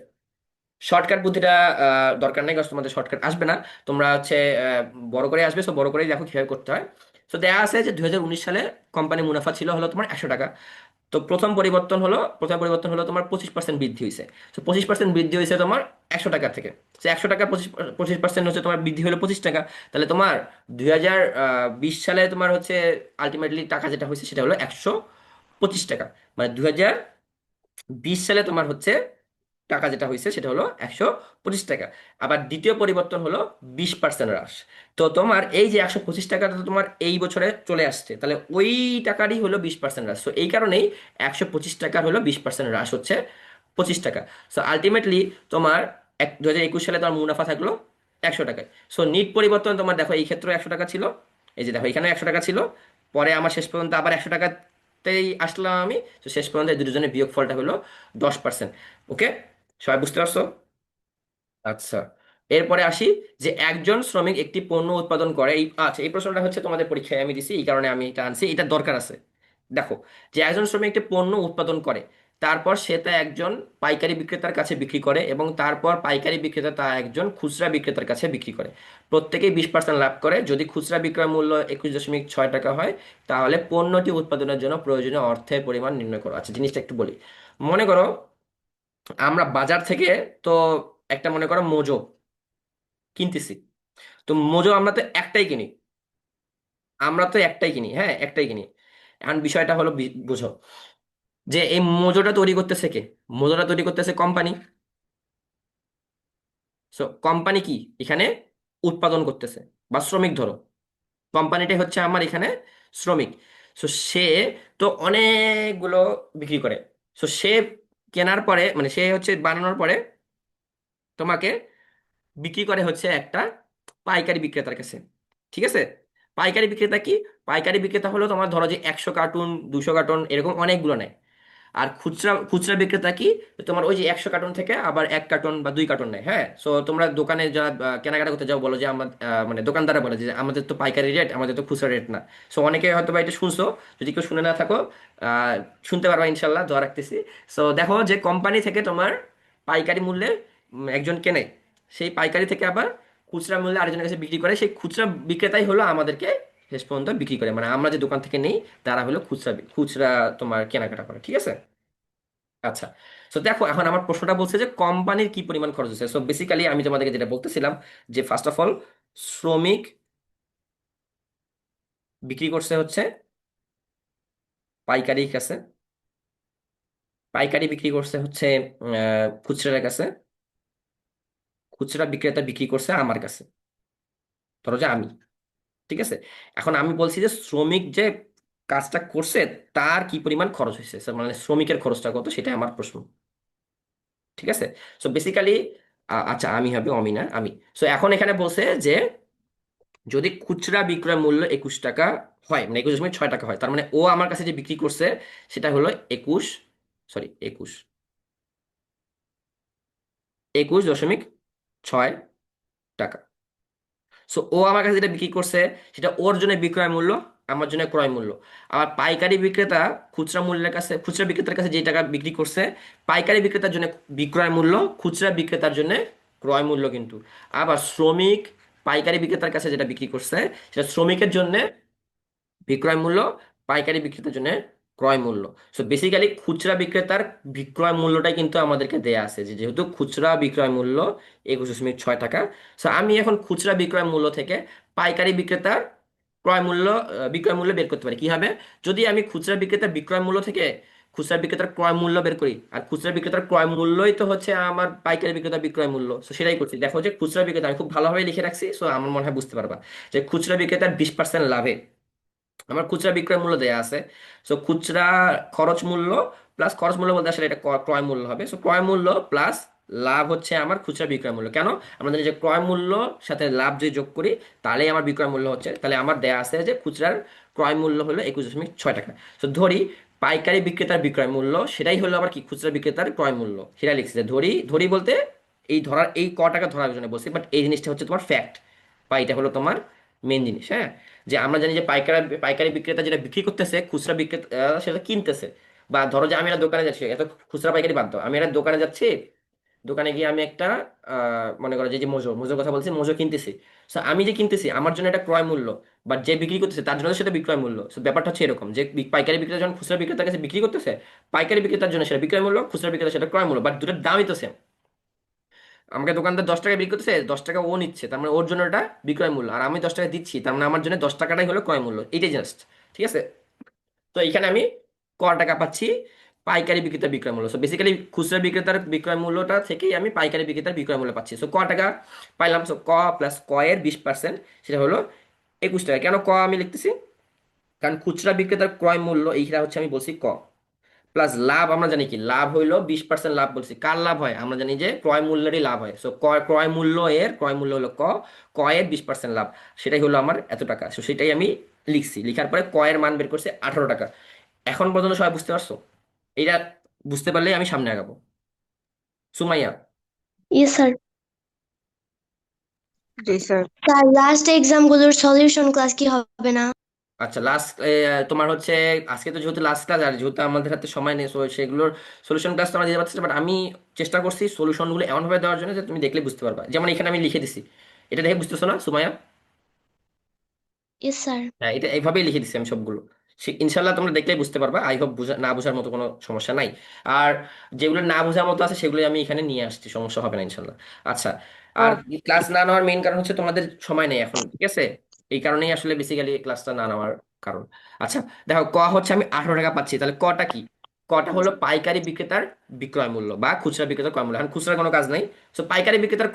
শর্টকাট বুদ্ধিটা দরকার নেই, কারণ তোমাদের শর্টকাট আসবে না। তোমরা হচ্ছে বড় করে আসবে, সো বড় করেই দেখো কিভাবে করতে হয়। তো দেয়া আছে যে 2019 সালে কোম্পানি মুনাফা ছিল হলো তোমার 100 টাকা। তো প্রথম পরিবর্তন হলো তোমার 25% বৃদ্ধি হয়েছে। তো 25% বৃদ্ধি হয়েছে তোমার 100 টাকা থেকে। তো 100 টাকা 25% হচ্ছে তোমার বৃদ্ধি হলো 25 টাকা। তাহলে তোমার 2020 সালে তোমার হচ্ছে আলটিমেটলি টাকা যেটা হয়েছে সেটা হলো 125 টাকা। মানে 2020 সালে তোমার হচ্ছে টাকা যেটা হয়েছে সেটা হলো 125 টাকা। আবার দ্বিতীয় পরিবর্তন হলো 20% হ্রাস। তো তোমার এই যে 125 টাকাটা তো তোমার এই বছরে চলে আসছে, তাহলে ওই টাকারই হলো 20% হ্রাস। তো এই কারণেই 125 টাকার হলো 20% হ্রাস হচ্ছে 25 টাকা। সো আলটিমেটলি তোমার 2021 সালে তোমার মুনাফা থাকলো 100 টাকায়। সো নিট পরিবর্তন তোমার দেখো এই ক্ষেত্রে 100 টাকা ছিল, এই যে দেখো এখানে 100 টাকা ছিল, পরে আমার শেষ পর্যন্ত আবার 100 টাকাতেই আসলাম আমি। তো শেষ পর্যন্ত এই দুজনের বিয়োগ ফলটা হলো 10%। ওকে, সবাই বুঝতে পারছো? আচ্ছা, এরপরে আসি যে একজন শ্রমিক একটি পণ্য উৎপাদন করে। আচ্ছা, এই প্রশ্নটা হচ্ছে তোমাদের পরীক্ষায় আমি দিছি, এই কারণে আমি এটা আনছি, এটা দরকার আছে। দেখো যে একজন শ্রমিক একটি পণ্য উৎপাদন করে, তারপর সে তা একজন পাইকারি বিক্রেতার কাছে বিক্রি করে, এবং তারপর পাইকারি বিক্রেতা তা একজন খুচরা বিক্রেতার কাছে বিক্রি করে। প্রত্যেকেই 20% লাভ করে। যদি খুচরা বিক্রয় মূল্য 21.6 টাকা হয়, তাহলে পণ্যটি উৎপাদনের জন্য প্রয়োজনীয় অর্থের পরিমাণ নির্ণয় করো। আচ্ছা, জিনিসটা একটু বলি। মনে করো আমরা বাজার থেকে, তো একটা মনে করো মোজো কিনতেছি। তো মোজো আমরা তো একটাই কিনি, হ্যাঁ একটাই কিনি। এখন বিষয়টা হলো বুঝো যে এই মোজোটা তৈরি করতেছে কে? মোজোটা তৈরি করতেছে কোম্পানি। সো কোম্পানি কি এখানে উৎপাদন করতেছে, বা শ্রমিক ধরো, কোম্পানিটাই হচ্ছে আমার এখানে শ্রমিক। সো সে তো অনেকগুলো বিক্রি করে। সো সে কেনার পরে, মানে সে হচ্ছে বানানোর পরে তোমাকে বিক্রি করে হচ্ছে একটা পাইকারি বিক্রেতার কাছে, ঠিক আছে? পাইকারি বিক্রেতা কি? পাইকারি বিক্রেতা হলো তোমার ধরো যে 100 কার্টুন 200 কার্টুন এরকম অনেকগুলো নেয়। আর খুচরা খুচরা বিক্রেতা কি? তোমার ওই যে 100 কার্টুন থেকে আবার 1 কার্টুন বা 2 কার্টুন নেয়। হ্যাঁ, সো তোমরা দোকানে যারা কেনাকাটা করতে যাও, বলো যে আমার মানে দোকানদারা বলে যে আমাদের তো পাইকারি রেট, আমাদের তো খুচরা রেট না। সো অনেকে হয়তো বা এটা শুনছো, যদি কেউ শুনে না থাকো শুনতে পারবা ইনশাল্লাহ, দোয়া রাখতেছি। সো দেখো যে কোম্পানি থেকে তোমার পাইকারি মূল্যে একজন কেনে, সেই পাইকারি থেকে আবার খুচরা মূল্যে আরেকজনের কাছে বিক্রি করে। সেই খুচরা বিক্রেতাই হলো আমাদেরকে শেষ পর্যন্ত বিক্রি করে, মানে আমরা যে দোকান থেকে নেই তারা হলো খুচরা খুচরা তোমার কেনাকাটা করে, ঠিক আছে? আচ্ছা, তো দেখো এখন আমার প্রশ্নটা বলছে যে কোম্পানির কি পরিমাণ খরচ হচ্ছে। সো বেসিক্যালি আমি তোমাদেরকে যেটা বলতেছিলাম যে ফার্স্ট অফ অল শ্রমিক বিক্রি করছে হচ্ছে পাইকারির কাছে, পাইকারি বিক্রি করছে হচ্ছে খুচরার কাছে, খুচরা বিক্রেতা বিক্রি করছে আমার কাছে, ধরো যে আমি, ঠিক আছে? এখন আমি বলছি যে শ্রমিক যে কাজটা করছে তার কি পরিমাণ খরচ হয়েছে, So, মানে শ্রমিকের খরচটা কত, সেটা আমার প্রশ্ন, ঠিক আছে? সো বেসিক্যালি আচ্ছা আমি হবে অমিনা আমি। সো এখন এখানে বলছে যে যদি খুচরা বিক্রয় মূল্য 21 টাকা হয়, মানে 21.6 টাকা হয়, তার মানে ও আমার কাছে যে বিক্রি করছে সেটা হলো 21.6 টাকা। সো ও আমার কাছে যেটা বিক্রি করছে সেটা ওর জন্য বিক্রয় মূল্য, আমার জন্য ক্রয় মূল্য। আবার পাইকারি বিক্রেতা খুচরা বিক্রেতার কাছে যে টাকা বিক্রি করছে, পাইকারি বিক্রেতার জন্য বিক্রয় মূল্য, খুচরা বিক্রেতার জন্য ক্রয় মূল্য কিন্তু। আবার শ্রমিক পাইকারি বিক্রেতার কাছে যেটা বিক্রি করছে সেটা শ্রমিকের জন্য বিক্রয় মূল্য, পাইকারি বিক্রেতার জন্য ক্রয় মূল্য। সো বেসিক্যালি খুচরা বিক্রেতার বিক্রয় মূল্যটাই কিন্তু আমাদেরকে দেয়া আছে, যে যেহেতু খুচরা বিক্রয় মূল্য 21.6 টাকা। সো আমি এখন খুচরা বিক্রয় মূল্য থেকে পাইকারি বিক্রেতার ক্রয় মূল্য বিক্রয় মূল্য বের করতে পারি কিভাবে? যদি আমি খুচরা বিক্রেতার বিক্রয় মূল্য থেকে খুচরা বিক্রেতার ক্রয় মূল্য বের করি, আর খুচরা বিক্রেতার ক্রয় মূল্যই তো হচ্ছে আমার পাইকারি বিক্রেতার বিক্রয় মূল্য, সো সেটাই করছি। দেখো যে খুচরা বিক্রেতা আমি খুব ভালোভাবে লিখে রাখছি, সো আমার মনে হয় বুঝতে পারবা যে খুচরা বিক্রেতার 20% লাভে আমার খুচরা বিক্রয় মূল্য দেয়া আছে। সো খুচরা খরচ মূল্য প্লাস খরচ মূল্য বলতে আসলে এটা ক্রয় মূল্য হবে। সো ক্রয় মূল্য প্লাস লাভ হচ্ছে আমার খুচরা বিক্রয় মূল্য। কেন? আমরা জানি যে ক্রয় মূল্য সাথে লাভ যদি যোগ করি তাহলেই আমার বিক্রয় মূল্য হচ্ছে। তাহলে আমার দেয়া আছে যে খুচরার ক্রয় মূল্য হলো 21.6 টাকা। তো ধরি পাইকারি বিক্রেতার বিক্রয় মূল্য সেটাই হলো আবার কি খুচরা বিক্রেতার ক্রয় মূল্য, সেটা লিখছে যে ধরি ধরি বলতে এই ধরার এই টাকা ধরার জন্য বলছি, বাট এই জিনিসটা হচ্ছে তোমার ফ্যাক্ট বা এটা হলো তোমার মেন জিনিস। হ্যাঁ, যে আমরা জানি যে পাইকারি বিক্রেতা যেটা বিক্রি করতেছে খুচরা বিক্রেতা সেটা কিনতেছে। বা ধরো যে আমি একটা দোকানে যাচ্ছি, এত খুচরা পাইকারি বাদ দাও, আমি একটা দোকানে যাচ্ছি, দোকানে গিয়ে আমি একটা মনে করো যে যে মোজোর কথা বলছি, মোজো কিনতেছি। সো আমি যে কিনতেছি আমার জন্য এটা ক্রয় মূল্য, বাট যে বিক্রি করতেছে তার জন্য সেটা বিক্রয় মূল্য। সো ব্যাপারটা হচ্ছে এরকম যে পাইকারি বিক্রেতা যখন খুচরা বিক্রেতার কাছে বিক্রি করতেছে, পাইকারি বিক্রেতার জন্য সেটা বিক্রয় মূল্য, খুচরা বিক্রেতা সেটা ক্রয় মূল্য, বাট দুটোর দামই তো same। আমাকে দোকানদার 10 টাকা বিক্রি করতেছে, 10 টাকা ও নিচ্ছে, তার মানে ওর জন্য এটা বিক্রয় মূল্য, আর আমি 10 টাকা দিচ্ছি, তার মানে আমার জন্য 10 টাকাটাই হলো ক্রয় মূল্য, এটাই জাস্ট। ঠিক আছে? তো এখানে আমি টাকা পাচ্ছি পাইকারি বিক্রেতার বিক্রয় মূল্য। সো বেসিক্যালি খুচরা বিক্রেতার বিক্রয় মূল্যটা থেকেই আমি পাইকারি বিক্রেতার বিক্রয় মূল্য পাচ্ছি। সো টাকা পাইলাম? সো প্লাস এর 20% সেটা হলো 21 টাকা। কেন আমি লিখতেছি? কারণ খুচরা বিক্রেতার ক্রয় মূল্য এইটা হচ্ছে আমি বলছি প্লাস লাভ। আমরা জানি কি লাভ হইলো 20% লাভ বলছি, কার লাভ হয়? আমরা জানি যে ক্রয় মূল্যেরই লাভ হয়। সো ক্রয় মূল্য হলো এর 20% লাভ, সেটাই হলো আমার এত টাকা। সো সেটাই আমি লিখছি, লিখার পরে এর মান বের করছে 18 টাকা। এখন পর্যন্ত সবাই বুঝতে পারছো? এটা বুঝতে পারলেই আমি সামনে আগাবো। সুমাইয়া? Yes sir. জি স্যার। স্যার লাস্ট এক্সাম গুলোর সলিউশন ক্লাস কি হবে না? আচ্ছা, লাস্ট তোমার হচ্ছে আজকে তো যেহেতু লাস্ট ক্লাস, আর যেহেতু আমাদের হাতে সময় নেই, so সেগুলোর সলিউশন ক্লাস তো আমরা দিতে পারছি না, বাট আমি চেষ্টা করছি সলিউশনগুলো এমনভাবে দেওয়ার জন্য যে তুমি দেখলে বুঝতে পারবা। যেমন এখানে আমি লিখে দিছি, এটা দেখে বুঝতেছো না সুমাইয়া? Yes sir. হ্যাঁ, এটা এইভাবেই লিখে দিচ্ছি আমি সবগুলো। ইনশাল্লাহ তোমরা দেখলেই বুঝতে পারবা। আই হোপ না বোঝার মতো কোনো সমস্যা নাই। আর যেগুলো না বোঝার মতো আছে সেগুলো আমি এখানে নিয়ে আসছি, সমস্যা হবে না ইনশাল্লাহ। আচ্ছা, আর ক্লাস না নেওয়ার মেইন কারণ হচ্ছে তোমাদের সময় নেই এখন, ঠিক আছে? এই কারণেই আসলে বেসিক্যালি ক্লাসটা না নেওয়ার কারণ। আচ্ছা, দেখো হচ্ছে আমি 18 টাকা পাচ্ছি, তাহলে কটা কি? হলো পাইকারি বিক্রেতার বিক্রয় মূল্য বা খুচরা বিক্রেতার ক্রয় মূল্য। এখন খুচরা কোনো কাজ নাই, সো পাইকারি বিক্রেতার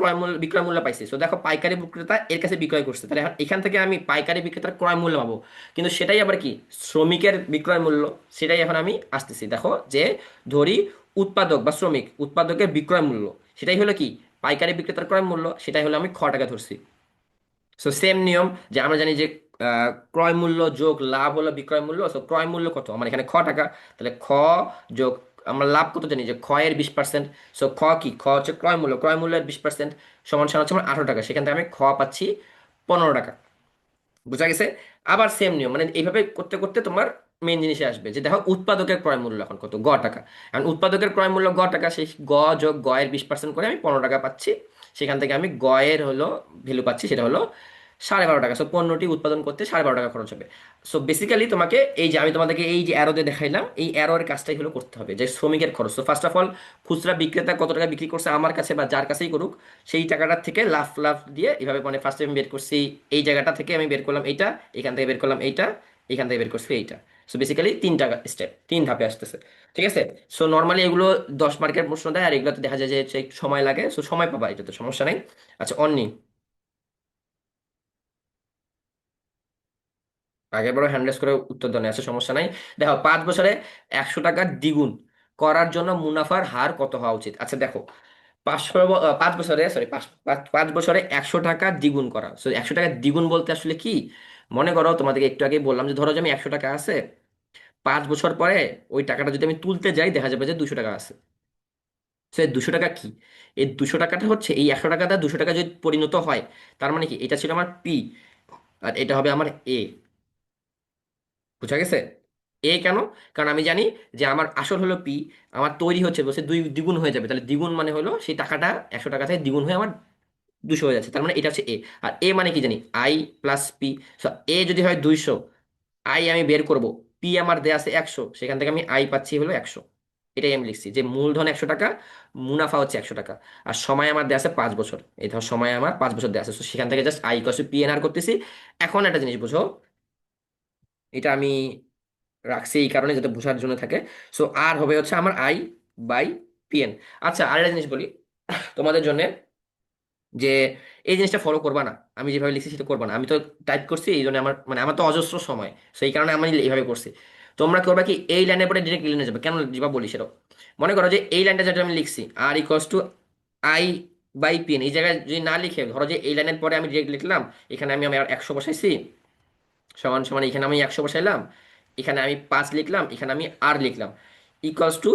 বিক্রয় মূল্য পাইছি। সো দেখো পাইকারি বিক্রেতা এর কাছে বিক্রয় করছে, তাহলে এখন এখান থেকে আমি পাইকারি বিক্রেতার ক্রয় মূল্য পাবো। কিন্তু সেটাই আবার কি শ্রমিকের বিক্রয় মূল্য, সেটাই এখন আমি আসতেছি। দেখো যে ধরি উৎপাদক বা শ্রমিক উৎপাদকের বিক্রয় মূল্য সেটাই হলো কি পাইকারি বিক্রেতার ক্রয় মূল্য, সেটাই হলো আমি টাকা ধরছি। সো সেম নিয়ম, যে আমরা জানি যে ক্রয় মূল্য যোগ লাভ হলো বিক্রয় মূল্য। সো ক্রয় মূল্য কত আমার এখানে টাকা, তাহলে যোগ আমরা লাভ কত জানি যে এর 20%। সো কি হচ্ছে ক্রয় মূল্য, ক্রয় মূল্যের 20% সমান সমান হচ্ছে আমার 18 টাকা, সেখান থেকে আমি পাচ্ছি 15 টাকা। বুঝা গেছে? আবার সেম নিয়ম, মানে এইভাবে করতে করতে তোমার মেন জিনিসে আসবে যে দেখো উৎপাদকের ক্রয় মূল্য এখন কত, টাকা। এখন উৎপাদকের ক্রয় মূল্য টাকা, সেই যোগ এর 20% করে আমি 15 টাকা পাচ্ছি। সেখান থেকে আমি এর হলো ভ্যালু পাচ্ছি, সেটা হলো 12.5 টাকা। সো পণ্যটি উৎপাদন করতে 12.5 টাকা খরচ হবে। সো বেসিক্যালি তোমাকে এই যে আমি তোমাদেরকে এই যে অ্যারো দিয়ে দেখাইলাম, এই অ্যারোর কাজটাই হলো করতে হবে, যে শ্রমিকের খরচ। তো ফার্স্ট অফ অল খুচরা বিক্রেতা কত টাকা বিক্রি করছে আমার কাছে বা যার কাছেই করুক, সেই টাকাটার থেকে লাফ লাফ দিয়ে এভাবে, মানে ফার্স্টে আমি বের করছি এই জায়গাটা থেকে, আমি বের করলাম এইটা, এখান থেকে বের করলাম এইটা, এখান থেকে বের করছি এইটা। সো বেসিক্যালি 3 স্টেপ, 3 ধাপে আসতেছে। ঠিক আছে? সো নর্মালি এগুলো 10 মার্কের প্রশ্ন দেয়, আর এগুলোতে দেখা যায় যে একটু সময় লাগে। সো সময় পাবা, এটা তো সমস্যা নেই। আচ্ছা, অন্নি আগের বারও হ্যান্ডলেস করে উত্তর দেওয়া আছে, সমস্যা নাই। দেখো 5 বছরে 100 টাকা দ্বিগুণ করার জন্য মুনাফার হার কত হওয়া উচিত? আচ্ছা দেখো 5 বছরে, সরি 5 বছরে 100 টাকা দ্বিগুণ করা। সো 100 টাকা দ্বিগুণ বলতে আসলে কি? মনে করো তোমাদেরকে একটু আগে বললাম যে ধরো যে আমি 100 টাকা আছে, 5 বছর পরে ওই টাকাটা যদি আমি তুলতে যাই দেখা যাবে যে 200 টাকা আছে। সো এই 200 টাকা কি? এই 200 টাকাটা হচ্ছে এই 100 টাকাটা 200 টাকা যদি পরিণত হয়, তার মানে কি এটা ছিল আমার পি, আর এটা হবে আমার এ। বুঝা গেছে? এ কেন? কারণ আমি জানি যে আমার আসল হলো পি, আমার তৈরি হচ্ছে বলছে দ্বিগুণ হয়ে যাবে, তাহলে দ্বিগুণ মানে হলো সেই টাকাটা 100 টাকা থেকে দ্বিগুণ হয়ে আমার 200 হয়ে যাচ্ছে, তার মানে এটা হচ্ছে এ। আর এ মানে কি জানি, আই প্লাস পি। এ যদি হয় 200, আই আমি বের করব, পি আমার দেয়া আছে 100, সেখান থেকে আমি আই পাচ্ছি হলো 100। এটাই আমি লিখছি যে মূলধন 100 টাকা, মুনাফা হচ্ছে 100 টাকা, আর সময় আমার দেয়া আছে 5 বছর। এই ধর সময় আমার 5 বছর দেয়া আছে, তো সেখান থেকে জাস্ট আই কস পি এন আর করতেছি। এখন একটা জিনিস বুঝো, এটা আমি রাখছি এই কারণে যাতে বোঝার জন্য থাকে। সো আর হবে হচ্ছে আমার আই বাই পিএন। আচ্ছা, আর একটা জিনিস বলি তোমাদের জন্য, যে এই জিনিসটা ফলো করবা না, আমি যেভাবে লিখছি সেটা করবা না। আমি তো টাইপ করছি এই জন্য আমার মানে আমার তো অজস্র সময়, সেই কারণে আমি এইভাবে করছি। তোমরা করবা কি, এই লাইনের পরে ডিরেক্ট লাইনে যাবে। কেন যাবা বলি সেটা, মনে করো যে এই লাইনটা যেটা আমি লিখছি R equals to I by PN, এই জায়গায় যদি না লিখে ধরো যে এই লাইনের পরে আমি ডিরেক্ট লিখলাম, এখানে আমি আমার 100 বসাইছি, সমান সমান এখানে আমি 100 বসাইলাম, এখানে আমি 5 লিখলাম, এখানে আমি আর লিখলাম, equals to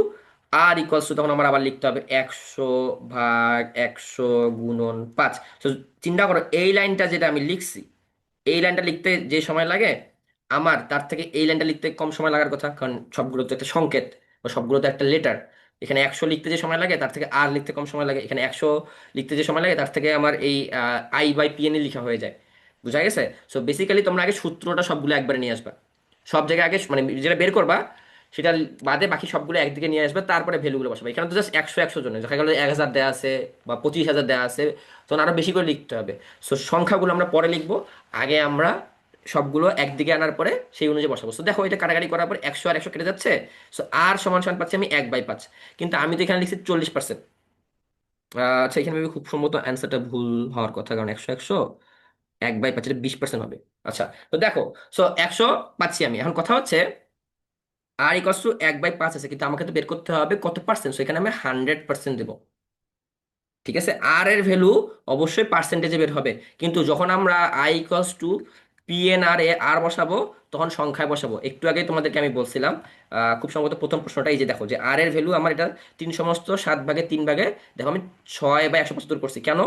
R equals to, তখন আমার আবার লিখতে হবে 100/100 গুণন 5। তো চিন্তা করো এই লাইনটা যেটা আমি লিখছি, এই লাইনটা লিখতে যে সময় লাগে আমার, তার থেকে এই লাইনটা লিখতে কম সময় লাগার কথা, কারণ সবগুলো তো একটা সংকেত বা সবগুলো তো একটা লেটার। এখানে 100 লিখতে যে সময় লাগে তার থেকে আর লিখতে কম সময় লাগে, এখানে 100 লিখতে যে সময় লাগে তার থেকে আমার এই আই বাই পি এন লেখা হয়ে যায়। বুঝা গেছে? সো বেসিক্যালি তোমরা আগে সূত্রটা সবগুলো একবারে নিয়ে আসবা, সব জায়গায় আগে মানে যেটা বের করবা সেটা বাদে বাকি সবগুলো একদিকে নিয়ে আসবে, তারপরে ভ্যালুগুলো বসাবে। এখানে তো জাস্ট 100 জন্য, দেখা গেলো 1000 দেওয়া আছে বা 25,000 দেওয়া আছে, তখন আরো বেশি করে লিখতে হবে। সো সংখ্যাগুলো আমরা পরে লিখবো, আগে আমরা সবগুলো একদিকে আনার পরে সেই অনুযায়ী বসাবো। সো দেখো এটা কাটাকাটি করার পর 100 আর 100 কেটে যাচ্ছে। সো আর সমান সমান পাচ্ছি আমি 1/5, কিন্তু আমি তো এখানে লিখছি 40%। আচ্ছা, এখানে ভেবে খুব সম্ভবত অ্যান্সারটা ভুল হওয়ার কথা, কারণ 100 1/5 এটা 20% হবে। আচ্ছা, তো দেখো, সো 100 পাচ্ছি আমি। এখন কথা হচ্ছে আর ইকস টু 1/5 আছে, কিন্তু আমাকে তো বের করতে হবে কত পার্সেন্ট, সো এখানে আমি 100% দেবো। ঠিক আছে, আর এর ভ্যালু অবশ্যই পার্সেন্টেজে বের হবে, কিন্তু যখন আমরা I equals to P N R এ আর বসাবো তখন সংখ্যায় বসাবো। একটু আগে তোমাদেরকে আমি বলছিলাম, খুব সম্ভবত প্রথম প্রশ্নটা, এই যে দেখো যে আর এর ভ্যালু আমার এটা 3 সমস্ত 7/3 দেখো আমি 6/175 করছি। কেন?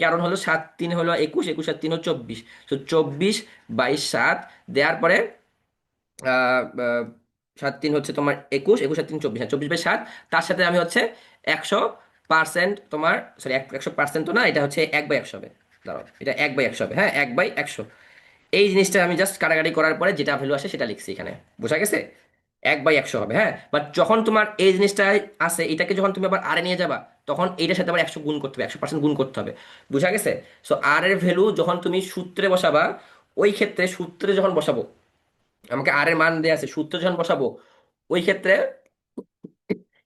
কারণ হলো 7 3 হলো 21, 21 আর 3 হলো 24, তো 24/7 দেওয়ার পরে 7 3 হচ্ছে তোমার 21, 21 আর 3 24, হ্যাঁ 24/7, তার সাথে আমি হচ্ছে 100% তোমার, সরি 100% তো না, এটা হচ্ছে 1/100 হবে। দাঁড়াও, এটা 1/100 হবে, হ্যাঁ 1/100। এই জিনিসটা আমি জাস্ট কাটাকাটি করার পরে যেটা ভ্যালু আসে সেটা লিখছি এখানে। বোঝা গেছে? 1/100 হবে, হ্যাঁ। বাট যখন তোমার এই জিনিসটা আছে, এটাকে যখন তুমি আবার আর এ নিয়ে যাবা, তখন এইটার সাথে আবার 100 গুণ করতে হবে, 100% গুণ করতে হবে। বুঝা গেছে? সো আর এর ভ্যালু যখন তুমি সূত্রে বসাবা, ওই ক্ষেত্রে সূত্রে যখন বসাবো, আমাকে আর এর মান দেওয়া আছে, সূত্র যখন বসাবো ওই ক্ষেত্রে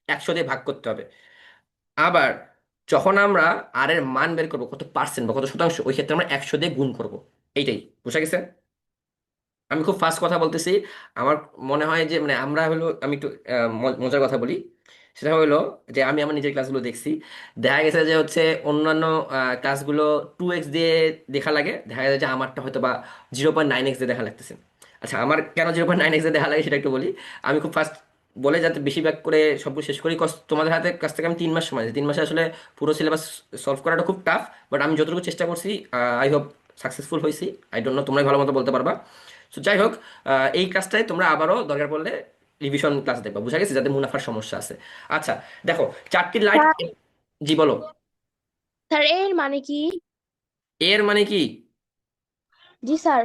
100 দিয়ে ভাগ করতে হবে। আবার যখন আমরা আর এর মান বের করবো কত পার্সেন্ট বা কত শতাংশ, ওই ক্ষেত্রে আমরা 100 দিয়ে গুণ করব। এইটাই বুঝা গেছে? আমি খুব ফাস্ট কথা বলতেছি। আমার মনে হয় যে মানে আমরা হলো, আমি একটু মজার কথা বলি, সেটা হলো যে আমি আমার নিজের ক্লাসগুলো দেখছি, দেখা গেছে যে হচ্ছে অন্যান্য ক্লাসগুলো 2x দিয়ে দেখা লাগে, দেখা যায় যে আমারটা হয়তো বা 0.9x দিয়ে দেখা লাগতেছে। আচ্ছা, আমার কেন 0.9x দিয়ে দেখা লাগে সেটা একটু বলি। আমি খুব ফাস্ট বলে যাতে বেশিরভাগ করে সবগুলো শেষ করি, তোমাদের হাতে কাছ থেকে আমি 3 মাস সময় দিই। 3 মাসে আসলে পুরো সিলেবাস সলভ করাটা খুব টাফ, বাট আমি যতটুকু চেষ্টা করছি আই হোপ সাকসেসফুল হয়েছি। আই ডোন্ট নো, তোমরাই ভালো মতো বলতে পারবা। তো যাই হোক, এই ক্লাসটাই তোমরা আবারও দরকার পড়লে রিভিশন ক্লাস দেখবা। বুঝা গেছে? যাদের মুনাফার সমস্যা আছে। আচ্ছা, দেখো 4টি লাইট। স্যার, জি বলো। স্যার এর মানে কি? এর মানে কি? জি স্যার।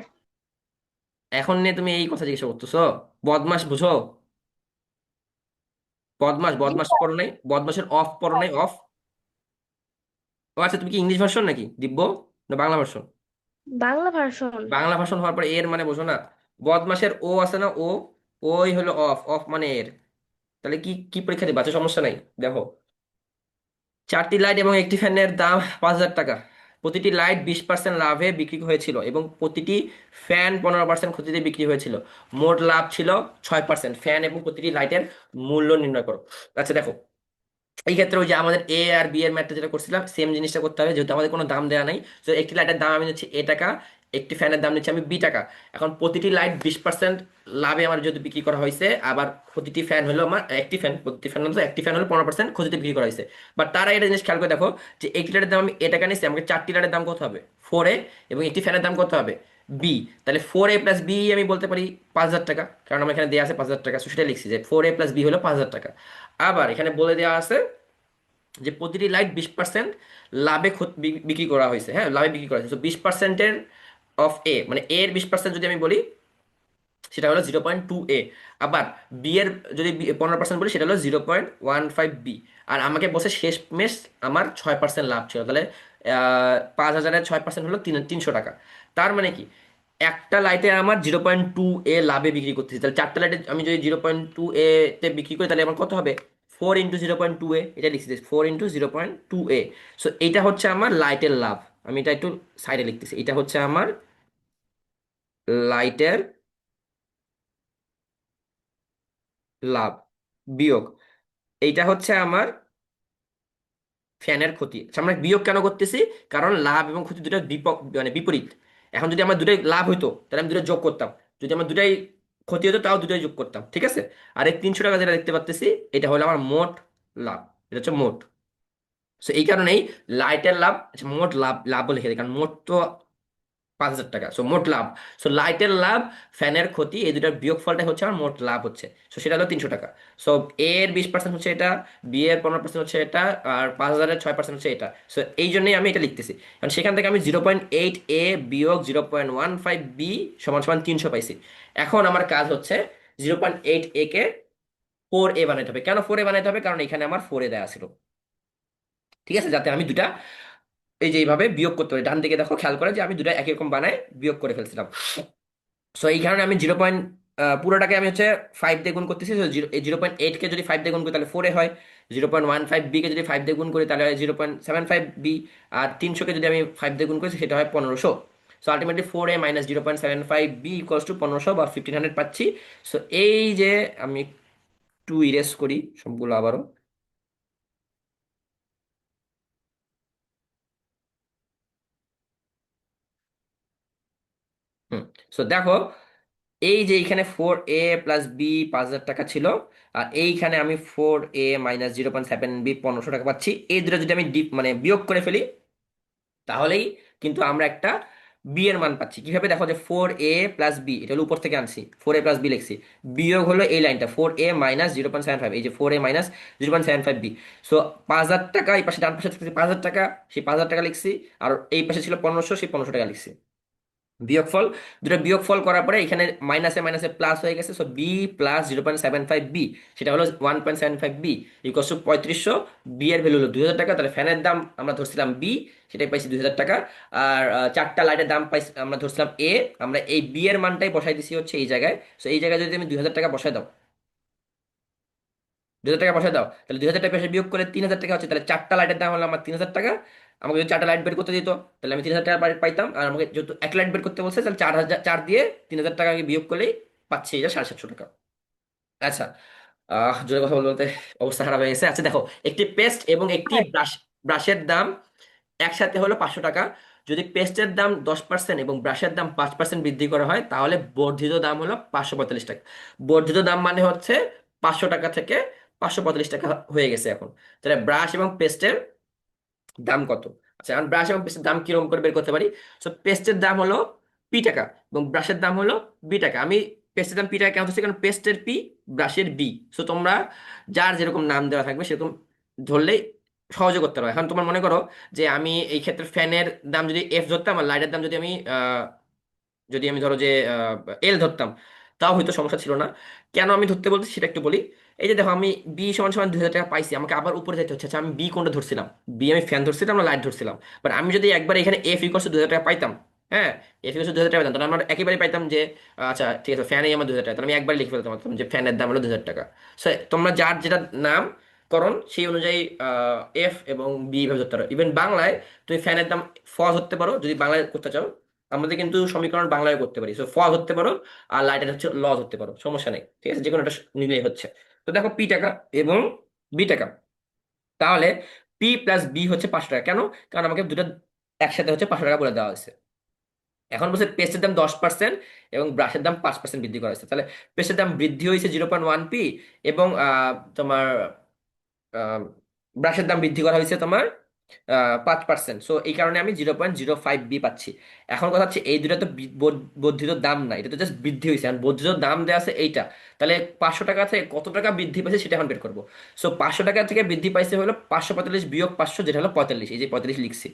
এখন নিয়ে তুমি এই কথা জিজ্ঞাসা করতেছো? বদমাস বুঝো? বদমাস, জি বদমাস স্যার। পড়ো নাই? বদমাসের অফ পড়ো নাই? অফ? ও আচ্ছা, তুমি কি ইংলিশ ভার্সন নাকি দিব্য, না Bangla version? Bangla version. Bangla version হওয়ার পর এর মানে বোঝো না? বদমাসের ও আছে না, ও, ওই হলো অফ, অফ মানে এর। তাহলে কি কি পরীক্ষা দিবা? আচ্ছা, সমস্যা নাই। দেখো, 4টি লাইট এবং একটি ফ্যানের দাম 5,000 টাকা। প্রতিটি লাইট 20% লাভে বিক্রি হয়েছিল এবং প্রতিটি ফ্যান 15% ক্ষতিতে বিক্রি হয়েছিল। মোট লাভ ছিল 6%। ফ্যান এবং প্রতিটি লাইটের মূল্য নির্ণয় করো। আচ্ছা দেখো, এই ক্ষেত্রে ওই যে আমাদের এ আর বি এর ম্যাথটা যেটা করছিলাম, সেম জিনিসটা করতে হবে, যেহেতু আমাদের কোনো দাম দেওয়া নাই। তো একটি লাইটের দাম আমি নিচ্ছি A টাকা, একটি ফ্যানের দাম নিচ্ছি আমি B টাকা। এখন প্রতিটি লাইট 20% লাভে আমার যদি বিক্রি করা হয়েছে, আবার প্রতিটি ফ্যান হলো আমার একটি ফ্যান, প্রতিটি ফ্যান হলো একটি ফ্যান হলো 15% ক্ষতিতে বিক্রি করা হয়েছে। বাট তারা একটা জিনিস খেয়াল করে দেখো যে একটি লাইটের দাম আমি A টাকা নিচ্ছি, আমাকে 4টি লাইটের দাম কত হবে? 4A, এবং একটি ফ্যানের দাম কত হবে? বি, তাহলে 4a+b আমি বলতে পারি 5,000 টাকা, কারণ আমার এখানে দেওয়া আছে 5,000 টাকা, so সেটা লিখছি যে 4a+b হলো 5,000 টাকা। আবার এখানে বলে দেওয়া আছে যে প্রতিটি লাইট 20% লাভে বিক্রি করা হয়েছে, হ্যাঁ লাভে বিক্রি করা হয়েছে, তো 20%-এর অফ এ, মানে এ এর 20% যদি আমি বলি সেটা হলো 0.2a। আবার বি এর যদি 15% বলি সেটা হলো 0.15b। আর আমাকে বসে শেষ মেশ আমার 6% লাভ ছিল, তাহলে 5,000-এর 6% হলো 300 টাকা। তার মানে কি একটা লাইটে আমার 0.2a লাভে বিক্রি করতেছি, তাহলে চারটা লাইটে আমি যদি 0.2a তে বিক্রি করি তাহলে আমার কত হবে? 4 × 0.2a, এটা লিখছি 4 × 0.2a। সো এইটা হচ্ছে আমার লাইটের লাভ। আমি এটা একটু সাইডে লিখতেছি, এটা হচ্ছে আমার লাইটের লাভ বিয়োগ এইটা হচ্ছে আমার ফ্যানের ক্ষতি। আচ্ছা, আমরা বিয়োগ কেন করতেছি? কারণ লাভ এবং ক্ষতি দুটো মানে বিপরীত। এখন যদি আমার দুটাই লাভ হইতো তাহলে আমি দুটো যোগ করতাম, যদি আমার দুটাই ক্ষতি হতো তাও দুটোই যোগ করতাম, ঠিক আছে? আর এই 300 টাকা যেটা দেখতে পাচ্তেছি এটা হলো আমার মোট লাভ, এটা হচ্ছে মোট। তো এই কারণেই লাইটের লাভ, আচ্ছা মোট লাভ, লাভ লিখে দিই কারণ মোট তো 5,000 টাকা, সো মোট লাভ। সো লাইটের লাভ, ফ্যানের ক্ষতি, এই দুটার বিয়োগফলটাই হচ্ছে আমার মোট লাভ হচ্ছে। সো সেটা হলো 300 টাকা। সো এ এর 20% হচ্ছে এটা, বি এর 15% হচ্ছে এটা, আর 5,000-এর 6% হচ্ছে এটা। সো এই জন্যই আমি এটা লিখতেছি, কারণ সেখান থেকে আমি 0.8a বিয়োগ 0.15b সমান সমান 300 পাইছি। এখন আমার কাজ হচ্ছে 0.8a কে 4a বানাইতে হবে। কেন 4a বানাইতে হবে? কারণ এখানে আমার 4a দেওয়া ছিল, ঠিক আছে, যাতে আমি দুটা এই যে এইভাবে বিয়োগ করতে পারি। ডান দিকে দেখো, খেয়াল করে যে আমি দুটা একই রকম বানায় বিয়োগ করে ফেলছিলাম। সো এই কারণে আমি পুরোটাকে আমি হচ্ছে 5 দিয়ে গুণ করতেছি। So, 0.8 কে যদি 5 দিয়ে গুণ করি তাহলে 4a হয়, 0.15b কে যদি 5 দিয়ে গুণ করি তাহলে হয় 0.75b, আর 300-কে যদি আমি 5 দিয়ে গুণ করি সেটা হয় 1,500। So ultimately 4a minus 0.75b equals to 1,500 বা 1,500 পাচ্ছি। সো এই যে আমি একটু ইরেজ করি সবগুলো আবারও। হুম। সো দেখো, এই যে এইখানে 4a+b 5,000 টাকা ছিল, আর এইখানে আমি 4a-0.7b 1,500 টাকা পাচ্ছি। এই দুটো যদি আমি মানে বিয়োগ করে ফেলি তাহলেই কিন্তু আমরা একটা বি এর মান পাচ্ছি। কিভাবে? দেখো যে 4a+b, এটা হলো উপর থেকে আনছি, 4a+b লিখছি, বিয়োগ হলো এই লাইনটা 4a-0.75, এই যে 4a-0.75b। সো 5,000 টাকা এই পাশে, ডান পাশে থাকছে 5,000 টাকা, সেই 5,000 টাকা লিখছি, আর এই পাশে ছিল 1,500, সেই 1,500 টাকা লিখছি। বিয়োগফল, দুটো বিয়োগফল করার পরে এখানে মাইনাসে মাইনাসে প্লাস হয়ে গেছে, সো বি প্লাস 0.75b, সেটা হলো 1.75b ইকুয়াল টু 3500। বি এর ভ্যালু হলো 2,000 টাকা, তাহলে ফ্যানের দাম আমরা ধরছিলাম বি, সেটাই পাইছি 2,000 টাকা। আর চারটা লাইটের দাম পাইছি আমরা ধরছিলাম এ, আমরা এই বি এর মানটাই বসাই দিছি হচ্ছে এই জায়গায়। সো এই জায়গায় যদি আমি 2,000 টাকা বসাই দাও, 2,000 টাকা বসাই দাও, তাহলে 2,000 টাকা পেশে বিয়োগ করে 3,000 টাকা হচ্ছে, তাহলে চারটা লাইটের দাম হলো আমার 3,000 টাকা। আমাকে যদি চারটা লাইট বের করতে দিত তাহলে আমি 3,000 টাকা পাইতাম, আর আমাকে যেহেতু এক লাইট বের করতে বলছে তাহলে 4,000, 4 দিয়ে 3,000 টাকাকে বিয়োগ করলেই পাচ্ছি এটা 750 টাকা। আচ্ছা, জোরে কথা বলতে বলতে অবস্থা খারাপ হয়ে গেছে। আচ্ছা দেখো, একটি পেস্ট এবং একটি ব্রাশের দাম একসাথে হলো 500 টাকা। যদি পেস্টের দাম 10% এবং ব্রাশের দাম 5% বৃদ্ধি করা হয় তাহলে বর্ধিত দাম হলো 545 টাকা। বর্ধিত দাম মানে হচ্ছে 500 টাকা থেকে 545 টাকা হয়ে গেছে এখন। তাহলে ব্রাশ এবং পেস্টের দাম কত? আচ্ছা, এখন ব্রাশ এবং পেস্টের দাম কিরকম করে বের করতে পারি? সো পেস্টের দাম হলো p টাকা এবং ব্রাশের দাম হলো b টাকা। আমি পেস্টের দাম p টাকা কেন হচ্ছে? কারণ পেস্টের p, ব্রাশের b। সো তোমরা যার যেরকম নাম দেওয়া থাকবে সেরকম ধরলেই সহজে করতে পারো। এখন তোমার মনে করো যে আমি এই ক্ষেত্রে ফ্যানের দাম যদি f ধরতাম আর লাইটের দাম যদি আমি ধরো যে এল ধরতাম, তাও হয়তো সমস্যা ছিল না। কেন আমি ধরতে বলছি সেটা একটু বলি। এই যে দেখো, আমি বি সমান সমান 2,000 টাকা পাইছি, আমাকে আবার উপরে যেতে হচ্ছে। আচ্ছা, আমি বি কোনটা ধরছিলাম? বি আমি ফ্যান ধরছিলাম না লাইট ধরছিলাম? বাট আমি যদি একবার এখানে এফ ইকোয়াল টু 2,000 টাকা পাইতাম, হ্যাঁ এফ ইকোয়াল টু 2,000 টাকা পাইতাম, তাহলে আমার একেবারে পাইতাম যে আচ্ছা ঠিক আছে ফ্যানে আমার 2,000 টাকা, তাহলে আমি একবার লিখে ফেলতে পারতাম যে ফ্যানের দাম হলো 2,000 টাকা। সো তোমরা যার যেটা নাম করণ সেই অনুযায়ী এফ এবং বি ভাবে ধরতে পারো। ইভেন বাংলায় তুমি ফ্যানের দাম ফ ধরতে পারো যদি বাংলায় করতে চাও। আমাদের কিন্তু সমীকরণ বাংলায় করতে পারি, সো ফ ধরতে পারো, আর লাইটের হচ্ছে ল ধরতে পারো, সমস্যা নেই, ঠিক আছে, যে কোনো একটা নিলেই হচ্ছে। তো দেখো p টাকা এবং b টাকা, তাহলে p+b হচ্ছে 500 টাকা। কেন? কারণ আমাকে দুটো একসাথে হচ্ছে 500 টাকা বলে দেওয়া হয়েছে। এখন বলছে পেস্টের দাম 10% এবং ব্রাশের দাম 5% বৃদ্ধি করা হয়েছে, তাহলে পেস্টের দাম বৃদ্ধি হয়েছে 0.1p এবং তোমার ব্রাশের দাম বৃদ্ধি করা হয়েছে তোমার 5%। সো এই কারণে আমি 0.05B পাচ্ছি। এখন কথা হচ্ছে এই দুটো তো বর্ধিত দাম না, এটা তো জাস্ট বৃদ্ধি হয়েছে, আর বর্ধিত দাম দেওয়া আছে এইটা। তাহলে 500 টাকা থেকে কত টাকা বৃদ্ধি পাইছে সেটা এখন বের করবো। সো 500 টাকা থেকে বৃদ্ধি পাইছে হলো 545 বিয়োগ 500, যেটা হলো 45, এই যে 45 লিখছি।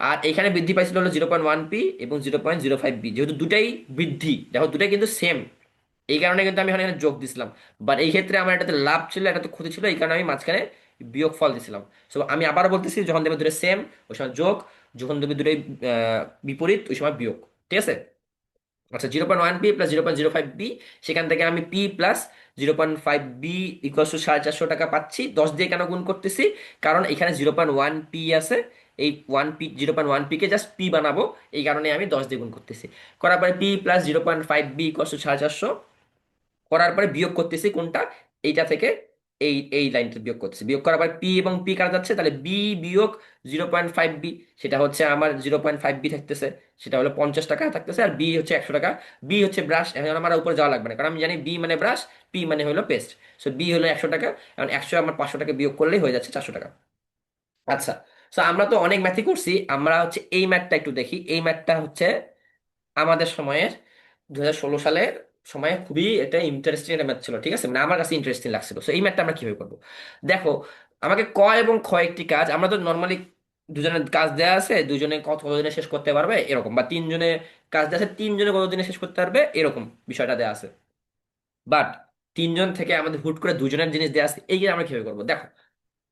আর এখানে বৃদ্ধি পাইছিল হলো 0.1P এবং 0.05B, যেহেতু দুটাই বৃদ্ধি, দেখো দুটাই কিন্তু সেম, এই কারণে কিন্তু আমি এখানে যোগ দিছিলাম। বাট এই ক্ষেত্রে আমার এটাতে লাভ ছিল, এটাতে ক্ষতি ছিল, এই কারণে আমি মাঝখানে বিয়োগ ফল দিছিলাম। সো আমি আবারও বলতেছি, যখন দেবে দুটো সেম ওই সময় যোগ, যখন দেবে দুটোই বিপরীত ওই সময় বিয়োগ। ঠিক আছে? আচ্ছা, 0.1P প্লাস 0.05B, সেখান থেকে আমি P plus 0.5B equal to 450 টাকা পাচ্ছি। 10 দিয়ে কেন গুণ করতেছি? কারণ এখানে 0.1P আছে, এই 1P 0.1P কে জাস্ট P বানাবো, এই কারণে আমি 10 দিয়ে গুণ করতেছি। করার পরে P plus 0.5B equal to 450, করার পরে বিয়োগ করতেছি কোনটা, এইটা থেকে এই লাইনটা বিয়োগ করতেছি। বিয়োগ করার পর পি এবং পি কাটা যাচ্ছে, তাহলে বি বিয়োগ 0.5B, সেটা হচ্ছে আমার 0.5B থাকতেছে, সেটা হলো 50 টাকা থাকতেছে। আর বি হচ্ছে 100 টাকা। বি হচ্ছে ব্রাশ, এখন আমার আর উপরে যাওয়া লাগবে না, কারণ আমি জানি বি মানে ব্রাশ, পি মানে হলো পেস্ট। সো বি হলো 100 টাকা, এখন 100 আমার 500 টাকা বিয়োগ করলেই হয়ে যাচ্ছে 400 টাকা। আচ্ছা, সো আমরা তো অনেক ম্যাথই করছি, আমরা হচ্ছে এই ম্যাথটা একটু দেখি। এই ম্যাথটা হচ্ছে আমাদের সময়ের 2016 সালের সময়ে খুবই এটা ইন্টারেস্টিং একটা ম্যাথ ছিল। ঠিক আছে, মানে আমার কাছে ইন্টারেস্টিং লাগছিল। সো এই ম্যাথটা আমরা কিভাবে করবো? দেখো, আমাকে ক এবং খ একটি কাজ, আমরা তো নর্মালি দুজনের কাজ দেওয়া আছে, দুজনে কত দিনে শেষ করতে পারবে এরকম, বা তিনজনে কাজ দেওয়া আছে, তিনজনে কত দিনে শেষ করতে পারবে এরকম বিষয়টা দেওয়া আছে। বাট তিনজন থেকে আমাদের হুট করে দুজনের জিনিস দেওয়া আছে, এই যে আমরা কিভাবে করবো? দেখো,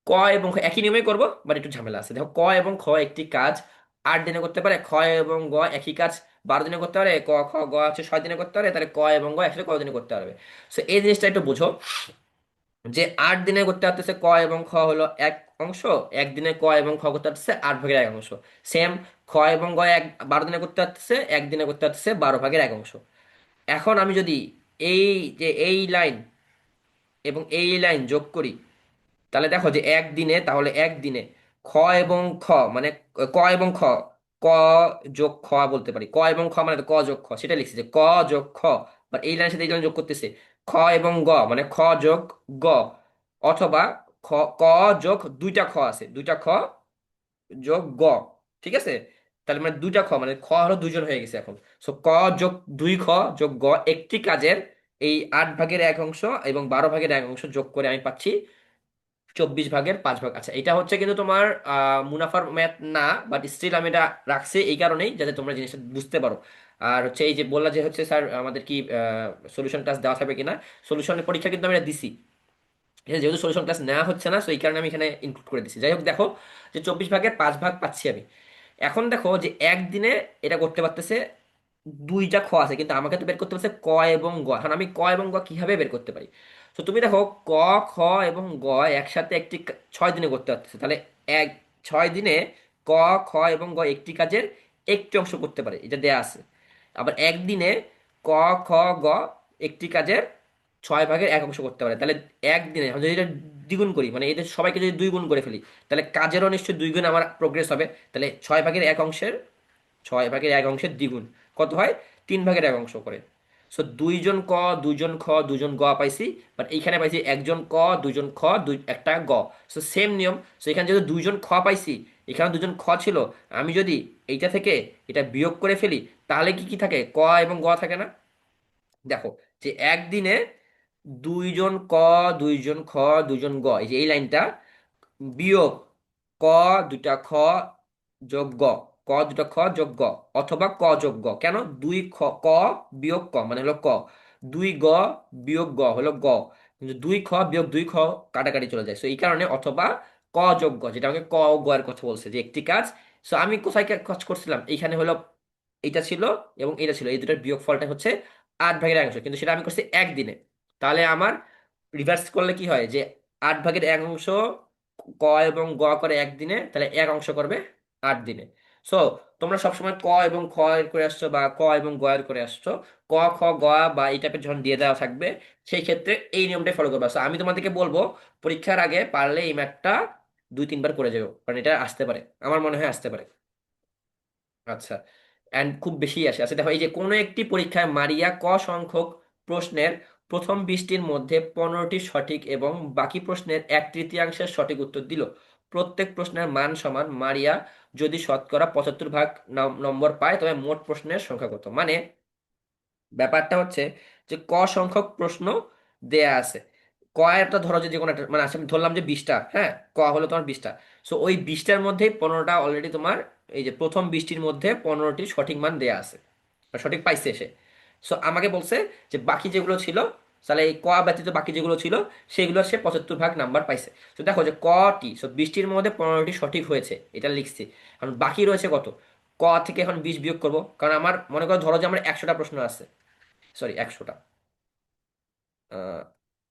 ক এবং খ একই নিয়মে করবো, বাট একটু ঝামেলা আছে। দেখো, ক এবং খ একটি কাজ 8 দিনে করতে পারে, খ এবং গ একই কাজ 12 দিনে করতে পারে, ক খ গ হচ্ছে 6 দিনে করতে পারে, তাহলে ক এবং গ একসাথে কত দিনে করতে পারবে? সো এই জিনিসটা একটু বুঝো, যে 8 দিনে করতে পারতেছে ক এবং খ হলো 1 অংশ, একদিনে ক এবং খ করতে পারতেছে 8 ভাগের 1 অংশ। সেম, খ এবং গ 12 দিনে করতে পারতেছে, একদিনে করতে পারতেছে 12 ভাগের 1 অংশ। এখন আমি যদি এই যে এই লাইন এবং এই লাইন যোগ করি, তাহলে দেখো যে একদিনে, তাহলে একদিনে খ এবং খ মানে ক এবং খ, ক যোগ খ বলতে পারি, ক এবং খ মানে ক যোগ খ, সেটা লিখছি যে ক যোগ খ। বাট এই লাইনের সাথে এই লাইন যোগ করতেছে, খ এবং গ মানে খ যোগ গ, অথবা খ, ক যোগ দুইটা খ আছে, দুইটা খ যোগ গ। ঠিক আছে? তাহলে মানে দুইটা খ মানে খ হলো দুইজন হয়ে গেছে এখন। সো ক যোগ 2খ যোগ গ, একটি কাজের এই 8 ভাগের 1 অংশ এবং 12 ভাগের 1 অংশ যোগ করে আমি পাচ্ছি 24 ভাগের 5 ভাগ। আচ্ছা, এটা হচ্ছে কিন্তু তোমার মুনাফার ম্যাথ না, বাট স্টিল আমি এটা রাখছি এই কারণেই যাতে তোমরা জিনিসটা বুঝতে পারো। আর হচ্ছে এই যে বললা যে হচ্ছে স্যার আমাদের কি সলিউশন ক্লাস দেওয়া থাকবে কিনা, সলিউশনের পরীক্ষা কিন্তু আমি এটা দিছি। ঠিক আছে, যেহেতু সলিউশন ক্লাস নেওয়া হচ্ছে না, তো এই কারণে আমি এখানে ইনক্লুড করে দিছি। যাই হোক, দেখো যে 24 ভাগের 5 ভাগ পাচ্ছি আমি। এখন দেখো যে একদিনে এটা করতে পারতেছে, দুইটা খ আছে, কিন্তু আমাকে তো বের করতে পারছে ক এবং গ। এখন আমি ক এবং গ কিভাবে বের করতে পারি? তো তুমি দেখো, ক, খ এবং গ একসাথে 6 দিনে করতে পারতেছে, তাহলে এক 6 দিনে ক, খ এবং গ একটি কাজের একটি অংশ করতে পারে, এটা দেয়া আছে। আবার একদিনে ক, খ, গ একটি কাজের 6 ভাগের 1 অংশ করতে পারে। তাহলে একদিনে আমি যদি এটা দ্বিগুণ করি, মানে এদের সবাইকে যদি 2 গুণ করে ফেলি, তাহলে কাজেরও নিশ্চয়ই 2 গুণ আমার প্রোগ্রেস হবে। তাহলে 6 ভাগের 1 অংশের 6 ভাগের 1 অংশের দ্বিগুণ কত হয়? 3 ভাগের 1 অংশ করে। সো দুইজন ক, দুইজন খ, দুইজন গ পাইছি, বাট এইখানে পাইছি একজন ক, দুইজন খ, একটা গ। সো সেম নিয়ম। সো এখানে যেহেতু দুইজন খ পাইছি, এখানে দুজন খ ছিল, আমি যদি এইটা থেকে এটা বিয়োগ করে ফেলি, তাহলে কি কি থাকে? ক এবং গ থাকে না? দেখো যে একদিনে দুইজন ক, দুইজন খ, দুইজন গ, এই যে এই লাইনটা বিয়োগ ক দুটা খ যোগ গ, ক দুটা খ যোগ গ, অথবা ক যোগ গ। কেন? দুই খ, ক বিয়োগ ক মানে হলো ক, দুই গ বিয়োগ গ হলো গ, কিন্তু দুই খ বিয়োগ দুই খ কাটাকাটি চলে যায়। সো এই কারণে অথবা ক যোগ গ, যেটা আমাকে ক ও গ এর কথা বলছে যে একটি কাজ। সো আমি কোথায় কাজ করছিলাম? এইখানে হলো এটা ছিল এবং এটা ছিল, এই দুটার বিয়োগ ফলটা হচ্ছে 8 ভাগের 1 অংশ, কিন্তু সেটা আমি করছি একদিনে। তাহলে আমার রিভার্স করলে কি হয়, যে 8 ভাগের 1 অংশ ক এবং গ করে একদিনে, তাহলে 1 অংশ করবে 8 দিনে। সো তোমরা সবসময় ক এবং খ এর করে আসছো বা ক এবং গ এর করে আসছো, ক, খ, গ বা এই টাইপের যখন দিয়ে দেওয়া থাকবে, সেই ক্ষেত্রে এই নিয়মটাই ফলো করবে। সো আমি তোমাদেরকে বলবো, পরীক্ষার আগে পারলে এই ম্যাথটা 2-3 বার করে যাবো, কারণ এটা আসতে পারে, আমার মনে হয় আসতে পারে। আচ্ছা, অ্যান্ড খুব বেশি আসে। আচ্ছা দেখো, এই যে কোনো একটি পরীক্ষায় মারিয়া ক সংখ্যক প্রশ্নের প্রথম 20টির মধ্যে 15টি সঠিক এবং বাকি প্রশ্নের 1/3 সঠিক উত্তর দিল। প্রত্যেক প্রশ্নের মান সমান মারিয়া যদি শতকরা 75 ভাগ নম্বর পায় তবে মোট প্রশ্নের সংখ্যা কত। মানে ব্যাপারটা হচ্ছে যে ক সংখ্যক প্রশ্ন দেয়া আছে। ক একটা ধরো যে কোনো একটা মানে আছে, আমি ধরলাম যে 20টা, হ্যাঁ, ক হলো তোমার 20টা। সো ওই 20টার মধ্যেই 15টা অলরেডি তোমার, এই যে প্রথম 20টির মধ্যে 15টির সঠিক মান দেয়া আছে, বা সঠিক পাইছে সে। সো আমাকে বলছে যে বাকি যেগুলো ছিল, তাহলে এই ক ব্যতীত বাকি যেগুলো ছিল সেগুলো সে 75 ভাগ নাম্বার পাইছে। তো দেখো যে কটি, সো 20টির মধ্যে 15টি সঠিক হয়েছে, এটা লিখছি। কারণ বাকি রয়েছে কত, ক থেকে এখন 20 বিয়োগ করবো, কারণ আমার মনে করো ধরো যে আমার 100টা প্রশ্ন আছে, সরি 100টা,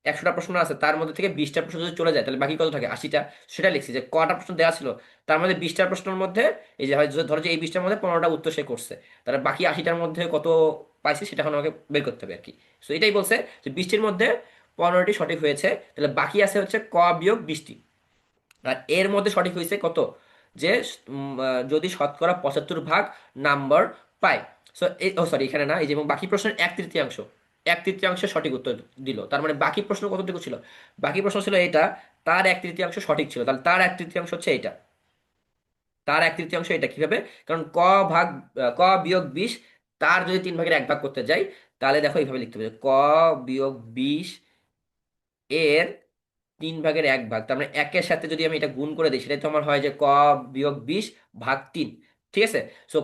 100টা প্রশ্ন আছে, তার মধ্যে থেকে 20টা প্রশ্ন যদি চলে যায় তাহলে বাকি কত থাকে, 80টা। সেটা লিখছি যে কটা প্রশ্ন দেওয়া ছিল, তার মধ্যে 20টা প্রশ্নের মধ্যে এই যে ধরো যে এই 20টার মধ্যে 15টা উত্তর সে করছে, তাহলে বাকি 80টার মধ্যে কত পাইছে সেটা এখন আমাকে বের করতে হবে আর কি। তো এটাই বলছে যে 20টির মধ্যে 15টি সঠিক হয়েছে, তাহলে বাকি আছে হচ্ছে ক বিয়োগ 20টি। আর এর মধ্যে সঠিক হয়েছে কত, যে যদি শতকরা 75 ভাগ নাম্বার পায়। সো ও সরি, এখানে না, এই যে এবং বাকি প্রশ্নের 1/3, 1/3 সঠিক উত্তর দিল, তার মানে বাকি প্রশ্ন কতটুকু ছিল, বাকি প্রশ্ন ছিল এটা, তার 1/3 সঠিক ছিল, তাহলে তার 1/3 হচ্ছে এটা, তার 1/3 এটা কিভাবে, কারণ ভাগ ক বিয়োগ 20, তার যদি 3/1 ভাগ করতে যাই তাহলে দেখো এইভাবে লিখতে হবে, বিয়োগ 20 এর 3/1 ভাগ, তার মানে একের সাথে যদি আমি এটা গুণ করে দিই সেটাই তো আমার হয় যে বিয়োগ 20/3। ঠিক আছে, সো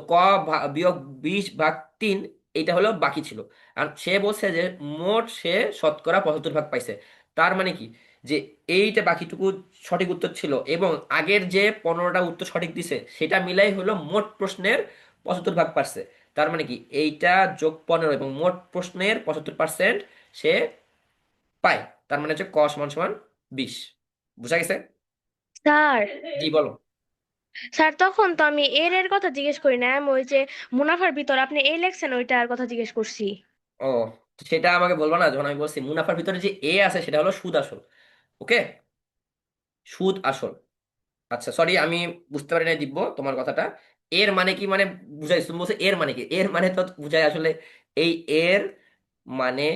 বিয়োগ 20/3, এইটা হলো বাকি ছিল। আর সে বলছে যে মোট সে শতকরা 75 ভাগ পাইছে, তার মানে কি, যে এইটা বাকিটুকু সঠিক উত্তর ছিল এবং আগের যে 15টা উত্তর সঠিক দিছে সেটা মিলাই হলো মোট প্রশ্নের 75 ভাগ পারছে। তার মানে কি, এইটা যোগ 15 এবং মোট প্রশ্নের 75% সে পায়, তার মানে হচ্ছে ক সমান সমান 20। বুঝা গেছে? স্যার, জি বলো। স্যার তখন তো আমি এর কথা জিজ্ঞেস করি না, আমি ওই যে মুনাফার ভিতর আপনি এ লেখছেন ওইটার কথা জিজ্ঞেস করছি। ও, তো সেটা আমাকে বলবো না যখন আমি বলছি মুনাফার ভিতরে যে এ আছে সেটা হলো সুদ আসল। ওকে, সুদ আসল। আচ্ছা সরি, আমি বুঝতে পারি না দিব্য তোমার কথাটা। এর মানে কি, মানে বুঝাই, তুমি বলছো এর মানে কি, এর মানে তো বুঝাই আসলে এই এর মানে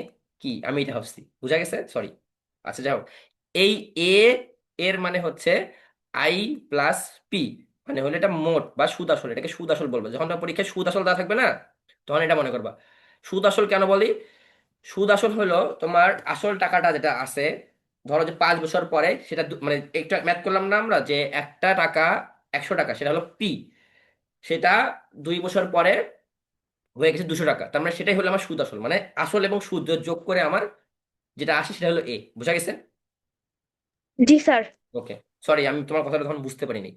কি, আমি এটা ভাবছি, বুঝা গেছে, সরি। আচ্ছা যাই হোক, এই এ এর মানে হচ্ছে আই প্লাস পি, মানে হলো এটা মোট বা সুদ আসল, এটাকে সুদ আসল বলবো। যখন তোমার পরীক্ষায় সুদ আসল দেওয়া থাকবে না, তখন এটা মনে করবা। সুদ আসল কেন বলি, সুদ আসল হলো তোমার আসল টাকাটা যেটা আছে, ধরো যে 5 বছর পরে সেটা মানে একটু ম্যাথ করলাম না আমরা, যে একটা টাকা 100 টাকা সেটা হলো পি, সেটা 2 বছর পরে হয়ে গেছে 200 টাকা, তার মানে সেটাই হলো আমার সুদ আসল, মানে আসল এবং সুদ যোগ করে আমার যেটা আসে সেটা হলো এ। বুঝা গেছে? জি স্যার। ওকে, সরি আমি তোমার কথাটা তখন বুঝতে পারিনি।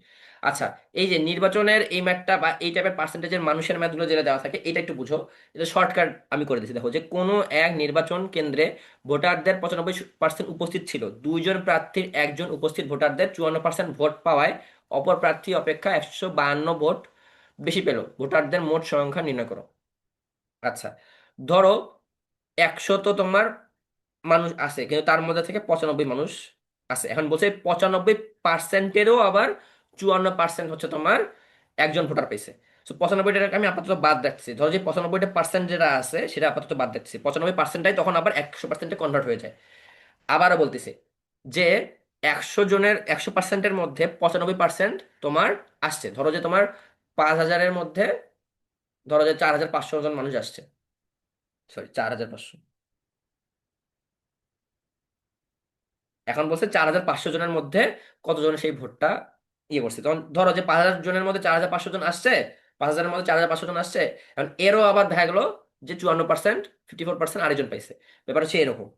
আচ্ছা, এই যে নির্বাচনের এই ম্যাথটা বা এই টাইপের পার্সেন্টেজের মানুষের ম্যাথগুলো যেটা দেওয়া থাকে এটা একটু বুঝো। এটা শর্টকাট আমি করে দিচ্ছি, দেখো যে কোনো এক নির্বাচন কেন্দ্রে ভোটারদের 95% উপস্থিত ছিল, দুইজন প্রার্থীর একজন উপস্থিত ভোটারদের 54% ভোট পাওয়ায় অপর প্রার্থী অপেক্ষা 152 ভোট বেশি পেল, ভোটারদের মোট সংখ্যা নির্ণয় করো। আচ্ছা, ধরো 100 তো তোমার মানুষ আছে, কিন্তু তার মধ্যে থেকে 95 মানুষ আছে, এখন বলছে 95%-এরও আবার 54% হচ্ছে তোমার একজন ভোটার পেয়েছে। তো 95টাকে আমি আপাতত বাদ রাখছি, ধরো যে 95% যেটা আছে সেটা আপাতত বাদ রাখছি, 95%টাই তখন আবার 100%-এ কনভার্ট হয়ে যায়। আবারও বলতেছে যে 100 জনের 100%-এর মধ্যে 95% তোমার আসছে, ধরো যে তোমার 5,000-এর মধ্যে ধরো যে 4,500 জন মানুষ আসছে, সরি 4,500, এখন বলছে 4,500 জনের মধ্যে কতজন সেই ভোটটা ইয়ে করছে, তখন ধরো যে 5,000 জনের মধ্যে 4,500 জন আসছে, 5,000-এর মধ্যে 4,500 জন আসছে, এখন এরও আবার দেখা গেলো যে 54%, 54% আরেকজন পাইছে। ব্যাপার হচ্ছে এরকম,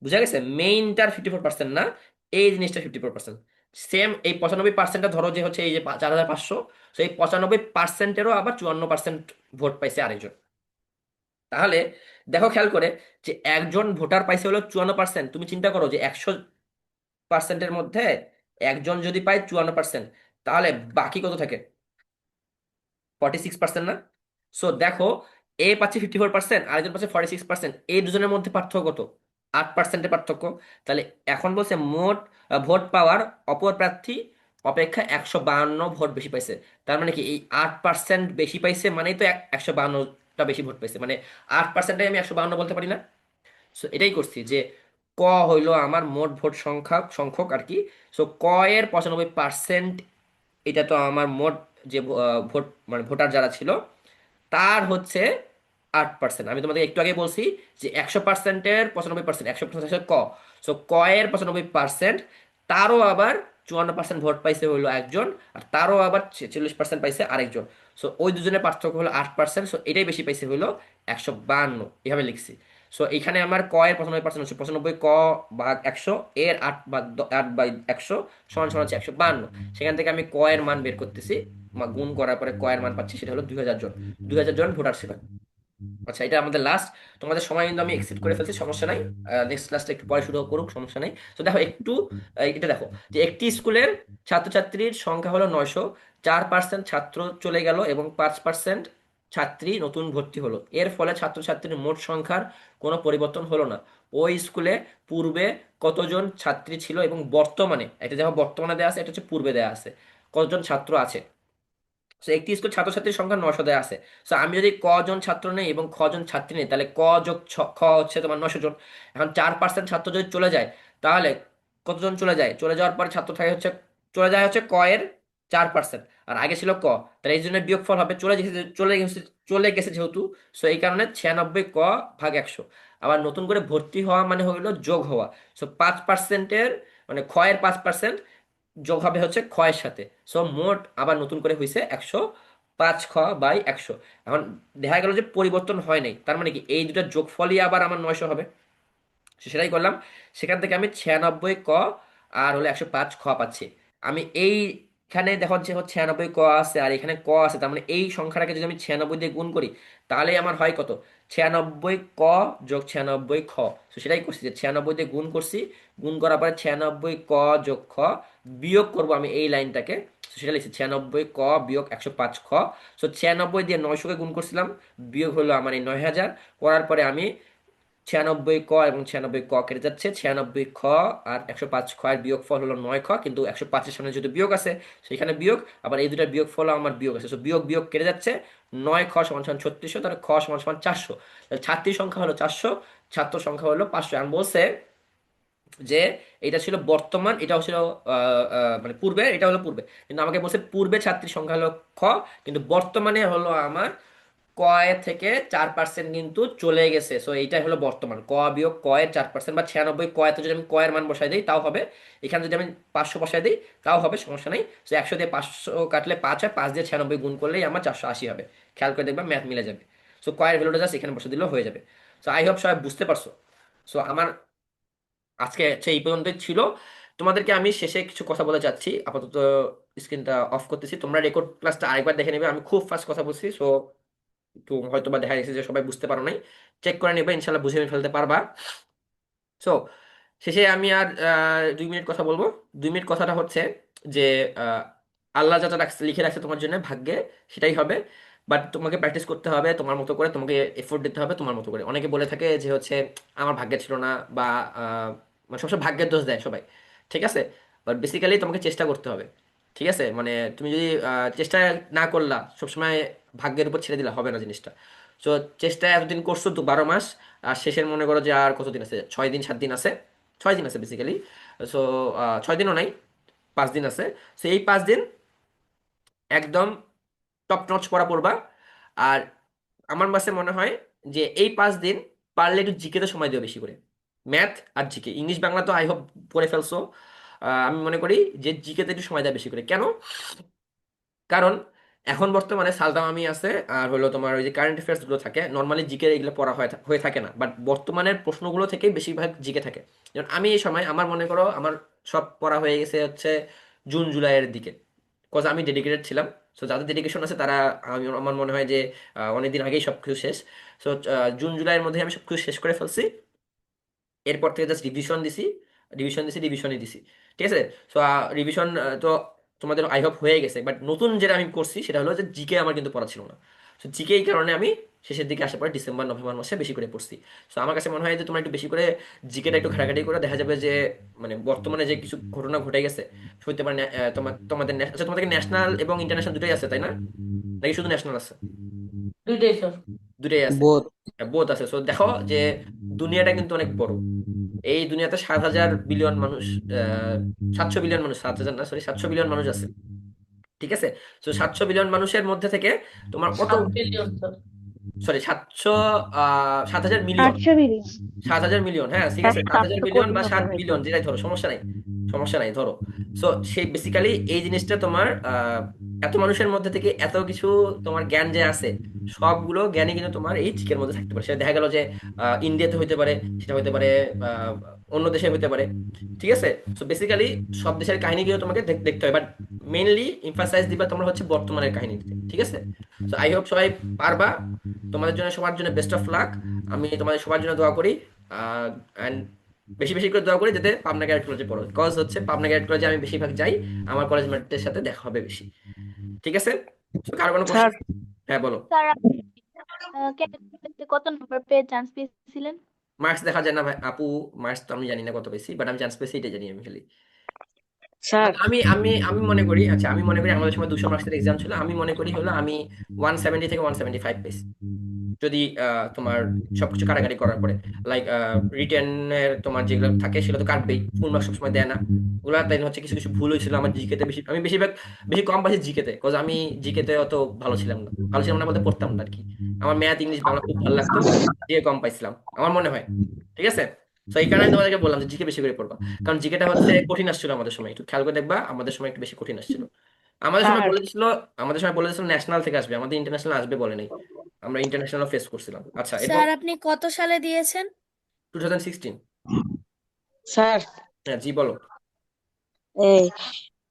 বুঝা গেছে, মেইনটার 54% না, এই জিনিসটা 54%। সেম এই 95%টা ধরো যে হচ্ছে এই যে 4,500, সেই 95%-এরও আবার 54% ভোট পাইছে আরেকজন। তাহলে দেখো খেয়াল করে, যে একজন ভোটার পাইছে হলো 54%, তুমি চিন্তা করো যে 100%-এর মধ্যে একজন যদি পায় 54%, তাহলে বাকি কত থাকে, 46% না? সো দেখো, এ পাচ্ছে 54%, আরেকজন পাচ্ছে 46%, এই দুজনের মধ্যে পার্থক্য কত, 8%-এর পার্থক্য। তাহলে এখন বলছে মোট ভোট পাওয়ার অপর প্রার্থী অপেক্ষা 152 ভোট বেশি পাইছে, তার মানে কি এই 8% বেশি পাইছে মানেই তো 152টা বেশি ভোট পাইছে, মানে 8%-টাই আমি 152 বলতে পারি না। সো এটাই করছি যে ক হইলো আমার মোট ভোট সংখ্যক আর কি। সো ক এর 95%, এটা তো আমার মোট যে ভোট মানে ভোটার যারা ছিল তার হচ্ছে 8%। আমি তোমাদের একটু আগে বলছি যে 100%-এর 95%, 100% হচ্ছে ক। সো ক এর 95%, তারও আবার 54% ভোট পাইছে হইলো একজন, আর তারও আবার 46% পাইছে আরেকজন। সো ওই দুজনের পার্থক্য হলো 8%। সো এটাই বেশি পাইছে হইলো 152, এভাবে লিখছি। সো এখানে আমার ক এর 95% হচ্ছে 95 ক/100, এর 8/100 সমান সমান হচ্ছে 152। সেখান থেকে আমি ক এর মান বের করতেছি, গুণ করার পরে ক এর মান পাচ্ছি, সেটা হলো 2000 জন। 2000 জন ভোটার ছিল। আচ্ছা, এটা আমাদের লাস্ট। তোমাদের সময় কিন্তু আমি এক্সিড করে ফেলছি, সমস্যা নাই। নেক্সট ক্লাসটা একটু পরে শুরু করুক, সমস্যা নাই। তো দেখো একটু, এটা দেখো যে একটি স্কুলের ছাত্রছাত্রীর সংখ্যা হলো 900, 4% ছাত্র চলে গেল এবং 5% ছাত্রী নতুন ভর্তি হলো। এর ফলে ছাত্রছাত্রীর মোট সংখ্যার কোনো পরিবর্তন হলো না। ওই স্কুলে পূর্বে কতজন ছাত্রী ছিল এবং বর্তমানে, এটা দেখো বর্তমানে দেওয়া আছে, এটা হচ্ছে পূর্বে দেওয়া আছে, কতজন ছাত্র আছে। তো একটি স্কুল ছাত্রছাত্রীর সংখ্যা 900 দেয়া আছে। তো আমি যদি ক জন ছাত্র নেই এবং খ জন ছাত্রী নেই, তাহলে ক যোগ খ হচ্ছে তোমার 900 জন। এখন 4% ছাত্র যদি চলে যায়, তাহলে কতজন চলে যায়? চলে যাওয়ার পরে ছাত্র থাকে হচ্ছে, চলে যায় হচ্ছে ক এর 4%, আর আগে ছিল ক। তাহলে এই জন্য বিয়োগফল হবে, চলে গেছে যেহেতু। সো এই কারণে 96 ক/100। আবার নতুন করে ভর্তি হওয়া মানে হলো যোগ হওয়া। সো 5%-এর মানে খ এর 5% যোগ হবে হচ্ছে ক্ষয়ের সাথে। সো মোট আবার নতুন করে হয়েছে 105 খ/100। এখন দেখা গেল যে পরিবর্তন হয় নাই, তার মানে কি এই দুটা যোগফলই আবার আমার 900 হবে। সেটাই করলাম। সেখান থেকে আমি 96 ক আর হলো 105 খ পাচ্ছি। আমি এইখানে দেখো যে হচ্ছে 96 ক আছে আর এখানে ক আছে, তার মানে এই সংখ্যাটাকে যদি আমি 96 দিয়ে গুণ করি, তাহলে আমার হয় কত? 96 ক যোগ 96 খ। তো সেটাই করছি, যে 96 দিয়ে গুণ করছি, গুণ করার পরে 96 ক যোগ খ, বিয়োগ করব আমি এই লাইনটাকে। তো সেটা লিখছি 96 ক বিয়োগ 105 খ। সো 96 দিয়ে 900-কে গুণ করছিলাম, বিয়োগ হলো আমার এই 9000। করার পরে আমি 96 ক এবং 96 ক কেটে যাচ্ছে, 96 খ আর 105 খ এর বিয়োগ ফল হলো 9 খ, কিন্তু 105-এর সামনে যেহেতু বিয়োগ আছে সেখানে বিয়োগ, আবার এই দুটার বিয়োগ ফল আমার বিয়োগ আছে। তো বিয়োগ বিয়োগ কেটে যাচ্ছে, 9 খ সমান সমান 3600, তাহলে খ সমান সমান 400। তাহলে ছাত্রীর সংখ্যা হলো 400, ছাত্র সংখ্যা হলো 500। আমি বলছে যে এটা ছিল বর্তমান, এটাও ছিল মানে পূর্বে, এটা হলো পূর্বে, কিন্তু আমাকে বলছে পূর্বে ছাত্রীর সংখ্যা হলো খ, কিন্তু বর্তমানে হলো আমার ক এর থেকে 4% কিন্তু চলে গেছে। সো এইটাই হলো বর্তমান, ক বিয়োগ ক এর 4%, বা 96 ক এতে যদি আমি ক এর মান বসাই দিই তাও হবে। এখানে যদি আমি 500 বসাই দিই তাও হবে, সমস্যা নেই। সো 100 দিয়ে 500 কাটলে 5 হয়, 5 দিয়ে 96 গুণ করলেই আমার 480 হবে। খেয়াল করে দেখবা ম্যাথ মিলে যাবে। সো ক এর ভ্যালুটা জাস্ট এখানে বসে দিলেও হয়ে যাবে। সো আই হোপ সবাই বুঝতে পারছো। সো আমার আজকে হচ্ছে এই পর্যন্তই ছিল। তোমাদেরকে আমি শেষে কিছু কথা বলে যাচ্ছি, আপাতত স্ক্রিনটা অফ করতেছি, তোমরা রেকর্ড ক্লাসটা আরেকবার দেখে নেবে। আমি খুব ফাস্ট কথা বলছি, সো একটু হয়তো বা দেখা গেছে যে সবাই বুঝতে পারো নাই, চেক করে নেবে, ইনশাল্লাহ বুঝে ফেলতে পারবা। সো শেষে আমি আর 2 মিনিট কথা বলবো। 2 মিনিট কথাটা হচ্ছে যে আহ, আল্লাহ যা যা লিখে রাখছে তোমার জন্য ভাগ্যে, সেটাই হবে। বাট তোমাকে প্র্যাকটিস করতে হবে তোমার মতো করে, তোমাকে এফোর্ট দিতে হবে তোমার মতো করে। অনেকে বলে থাকে যে হচ্ছে আমার ভাগ্যে ছিল না, বা মানে সবসময় ভাগ্যের দোষ দেয় সবাই, ঠিক আছে। বাট বেসিক্যালি তোমাকে চেষ্টা করতে হবে, ঠিক আছে। মানে তুমি যদি চেষ্টা না করলা, সবসময় ভাগ্যের উপর ছেড়ে দিলা হবে না জিনিসটা। সো চেষ্টা এতদিন করছো তো 12 মাস, আর শেষের মনে করো যে আর কতদিন আছে, 6 দিন 7 দিন আছে, 6 দিন আছে বেসিক্যালি। সো 6 দিনও নাই, 5 দিন আছে। সো এই 5 দিন একদম টপ নচ পড়া পড়বা। আর আমার কাছে মনে হয় যে এই 5 দিন পারলে একটু জিকেতে সময় দিও বেশি করে। ম্যাথ আর জিকে, ইংলিশ বাংলা তো আই হোপ পড়ে ফেলছো। আমি মনে করি যে জিকেতে একটু সময় দেয় বেশি করে। কেন? কারণ এখন বর্তমানে সালতাম আমি আছে, আর হলো তোমার ওই যে কারেন্ট অ্যাফেয়ার্স গুলো থাকে, নর্মালি জিকে এগুলো পড়া হয়ে থাকে না, বাট বর্তমানের প্রশ্নগুলো থেকেই বেশিরভাগ জিকে থাকে। যেমন আমি এই সময় আমার মনে করো আমার সব পড়া হয়ে গেছে হচ্ছে জুন জুলাইয়ের দিকে, কজ আমি ডেডিকেটেড ছিলাম। সো যাদের ডেডিকেশন আছে তারা, আমার মনে হয় যে অনেকদিন আগেই সব কিছু শেষ। সো জুন জুলাইয়ের মধ্যে আমি সব কিছু শেষ করে ফেলছি। এরপর থেকে জাস্ট রিভিশনই দিছি, ঠিক আছে। সো রিভিশন তো তোমাদের আই হোপ হয়ে গেছে, বাট নতুন যেটা আমি করছি সেটা হলো যে জিকে আমার কিন্তু পড়া ছিল না। সো জিকে এই কারণে আমি শেষের দিকে আসার পরে ডিসেম্বর নভেম্বর মাসে বেশি করে পড়ছি। সো আমার কাছে মনে হয় যে তোমরা একটু বেশি করে জিকেটা একটু ঘাটাঘাটি করে, দেখা যাবে যে মানে বর্তমানে যে কিছু ঘটনা ঘটে গেছে, হইতে পারে আচ্ছা তোমাদের ন্যাশনাল এবং ইন্টারন্যাশনাল দুটোই আছে তাই না, নাকি শুধু ন্যাশনাল আছে? দুইটাই স্যার। দুটোই আছে, বোধ। বোধ আছে। সো দেখো যে দুনিয়াটা কিন্তু অনেক বড়, এই দুনিয়াতে 7,000 বিলিয়ন মানুষ, 700 বিলিয়ন মানুষ, 7,000 না সরি, 700 বিলিয়ন মানুষ আছে, ঠিক আছে? তো 700 বিলিয়ন মানুষের মধ্যে থেকে তোমার কত, 7 বিলিয়ন তো। Sorry 7,000 million, 800 billion. 7,000 মিলিয়ন, হ্যাঁ ঠিক আছে, 7,000 মিলিয়ন বা 7 বিলিয়ন যেটাই ধরো, সমস্যা নাই, সমস্যা নাই ধরো। সো সেই বেসিক্যালি এই জিনিসটা তোমার এত মানুষের মধ্যে থেকে এত কিছু তোমার জ্ঞান যে আছে, সবগুলো জ্ঞানই কিন্তু তোমার এই চিকের মধ্যে থাকতে পারে। সেটা দেখা গেল যে ইন্ডিয়াতে হইতে পারে, সেটা হইতে পারে আহ, অন্য দেশে হইতে পারে, ঠিক আছে? সো বেসিক্যালি সব দেশের কাহিনী কিন্তু তোমাকে দেখতে হয়, বাট মেইনলি এমফাসাইজ দিবা তোমরা হচ্ছে বর্তমানের কাহিনীতে, ঠিক আছে? সো আই হোপ সবাই পারবা। তোমাদের জন্য, সবার জন্য বেস্ট অফ লাক। আমি তোমাদের সবার জন্য দোয়া করি, অ্যান্ড বেশি বেশি করে দোয়া করি যাতে পাবনা ক্যাডেট কলেজে পড়ো, বিকজ হচ্ছে পাবনা ক্যাডেট কলেজে আমি বেশিরভাগ যাই, আমার কলেজ মেটদের সাথে দেখা হবে বেশি, ঠিক আছে? So, কারো কোনো স্যার কোশ্চেন? হ্যাঁ বলো। স্যার কত নম্বর পেয়ে চান্স পেয়েছিলেন? মার্কস দেখা যায় না ভাই আপু, মার্কস তো আমি জানি না কত পেয়েছি, বাট আমি চান্স পেয়েছি এটা জানি আমি খালি। স্যার আমি আমি আমি মনে করি, আচ্ছা আমি মনে করি আমাদের সময় 200 মার্কসের এক্সাম ছিল, আমি মনে করি হলো আমি 170 থেকে 175 পেয়েছি, যদি তোমার সবকিছু কাটাকাটি করার পরে, লাইক রিটেনের তোমার যেগুলো থাকে সেগুলো তো কাটবেই, ফুল মার্কস সবসময় দেয় না ওগুলা, তাই হচ্ছে কিছু কিছু ভুল হয়েছিল আমার জিকেতে, বেশি আমি বেশিরভাগ বেশি কম পাইছি জিকেতে, বিকজ আমি জিকেতে অত ভালো ছিলাম না, ভালো ছিলাম না বলতে পড়তাম না আর কি। আমার ম্যাথ ইংলিশ বাংলা খুব ভালো লাগতো, জিকে কম পাইছিলাম আমার মনে হয়, ঠিক আছে? তো এই কারণে আমি তোমাদেরকে বললাম যে জিকে বেশি করে পড়বা, কারণ জিকেটা হচ্ছে কঠিন আসছিল আমাদের সময়, একটু খেয়াল করে দেখবা আমাদের সময় একটু বেশি কঠিন আসছিল। আমাদের সময় স্যার বলে দিছিল, আমাদের সময় বলে দিছিল ন্যাশনাল থেকে আসবে, আমাদের ইন্টারন্যাশনাল আসবে বলে নাই, আমরা ইন্টারন্যাশনাল ফেস করছিলাম। আচ্ছা এরপর স্যার আপনি কত সালে দিয়েছেন? 2016। স্যার হ্যাঁ জি বলো। এই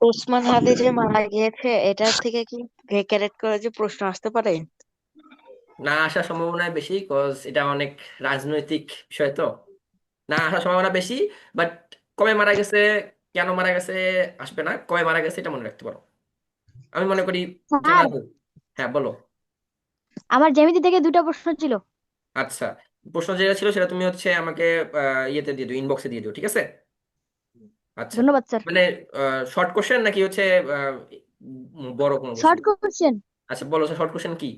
ওসমান হাদি যে মারা গিয়েছে, এটার থেকে কি ক্যাডেট কলেজে প্রশ্ন আসতে পারে? না আসার সম্ভাবনা বেশি, কজ এটা অনেক রাজনৈতিক বিষয় তো, না আসার সম্ভাবনা বেশি, বাট কবে মারা গেছে, কেন মারা গেছে আসবে না, কবে মারা গেছে এটা মনে রাখতে পারো, আমি মনে করি জানা স্যার হোক। হ্যাঁ বলো। আমার জ্যামিতি থেকে দুটো প্রশ্ন ছিল। আচ্ছা, প্রশ্ন যেটা ছিল সেটা তুমি হচ্ছে আমাকে ইয়েতে দিয়ে দিও, ইনবক্সে দিয়ে দিও, ঠিক আছে? আচ্ছা, ধন্যবাদ স্যার। মানে শর্ট কোশ্চেন নাকি হচ্ছে বড় কোনো কোশ্চেন? Short question. আচ্ছা বলো, শর্ট কোশ্চেন কি?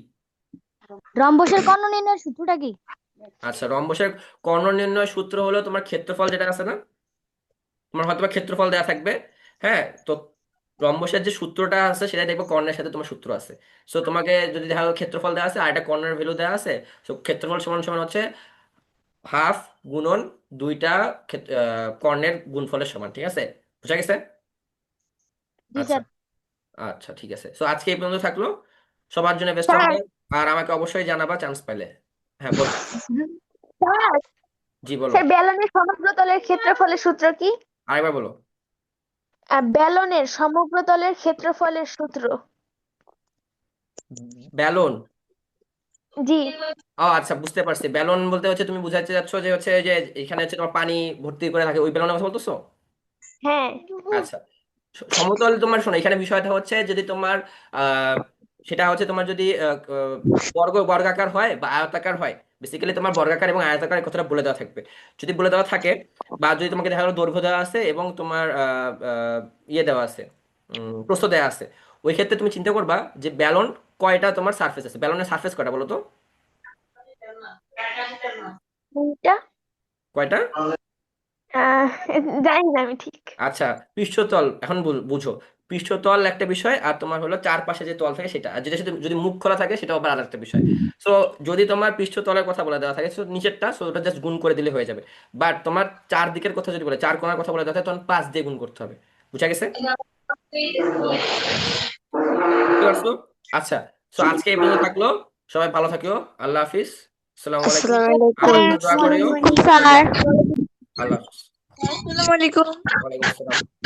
রম্বসের কর্ণ নির্ণয়ের সূত্রটা কি? আচ্ছা, রম্বসের কর্ণ নির্ণয় সূত্র হলো তোমার ক্ষেত্রফল যেটা আছে না, তোমার হয়তো বা ক্ষেত্রফল দেওয়া থাকবে, হ্যাঁ? তো রম্বসের যে সূত্রটা আছে সেটা দেখবে কর্ণের সাথে তোমার সূত্র আছে। সো তোমাকে যদি দেখা গেলো ক্ষেত্রফল দেওয়া আছে আর একটা কর্ণের ভ্যালু দেওয়া আছে, সো ক্ষেত্রফল সমান সমান হচ্ছে হাফ গুণন দুইটা কর্ণের গুণফলের সমান, ঠিক আছে? বুঝা গেছে? জি আচ্ছা, স্যার। আচ্ছা ঠিক আছে, সো আজকে এই পর্যন্ত থাকলো, সবার জন্য বেস্ট অফ স্যার লাক, আর আমাকে অবশ্যই জানাবা চান্স পাইলে। হ্যাঁ বলো। স্যার জি বলো, স্যার ব্যালনের সমগ্র তলের ক্ষেত্রফলের সূত্র কি? আরেকবার বলো। ব্যালনের সমগ্র তলের ক্ষেত্রফলের সূত্র। ব্যালন, জি। ও আচ্ছা বুঝতে পারছি, ব্যালন বলতে হচ্ছে তুমি বুঝাতে চাচ্ছ যে হচ্ছে যে এখানে হচ্ছে তোমার পানি ভর্তি করে থাকে, ওই ব্যালনের কথা বলতেছো? হ্যাঁ। আচ্ছা, সমতল তোমার শোনো, এখানে বিষয়টা হচ্ছে যদি তোমার আহ সেটা হচ্ছে তোমার যদি বর্গাকার হয় বা আয়তাকার হয়, বেসিক্যালি তোমার বর্গাকার এবং আয়তাকার কথাটা বলে দেওয়া থাকবে, যদি বলে দেওয়া থাকে, বা যদি তোমাকে দেখা গেলো দৈর্ঘ্য দেওয়া আছে এবং তোমার ইয়ে দেওয়া আছে, প্রস্থ দেওয়া আছে, ওই ক্ষেত্রে তুমি চিন্তা করবা যে ব্যালন কয়টা তোমার সারফেস আছে, ব্যালনের সারফেস কয়টা বলো তো? কোনটা? কয়টা? আহ, জানি না আমি ঠিক। আচ্ছা, পৃষ্ঠতল এখন বুঝো, পৃষ্ঠতল একটা বিষয়, আর তোমার হলো চারপাশে যে তল থাকে সেটা, আর যেটা সাথে যদি মুখ খোলা থাকে সেটা আবার আরেকটা বিষয়। সো যদি তোমার পৃষ্ঠতলের কথা বলে দেওয়া থাকে, সো নিচেরটা, সো ওটা জাস্ট গুণ করে দিলে হয়ে যাবে, বাট তোমার চার দিকের কথা যদি বলে, চার কোণার কথা বলে দেওয়া থাকে, তখন 5 দিয়ে গুণ করতে হবে। বুঝা গেছে? বুঝতে পারছো? আচ্ছা, সো আজকে এই পর্যন্ত থাকলো, সবাই ভালো থাকিও, আল্লাহ হাফিজ, আসসালামু আলাইকুম, আসসালামু আমার আলাইকুম। জন্য দোয়া করিও, স্যার আল্লাহ হাফিজ। আসসালামু আলাইকুম। ওয়ালাইকুম আসসালাম।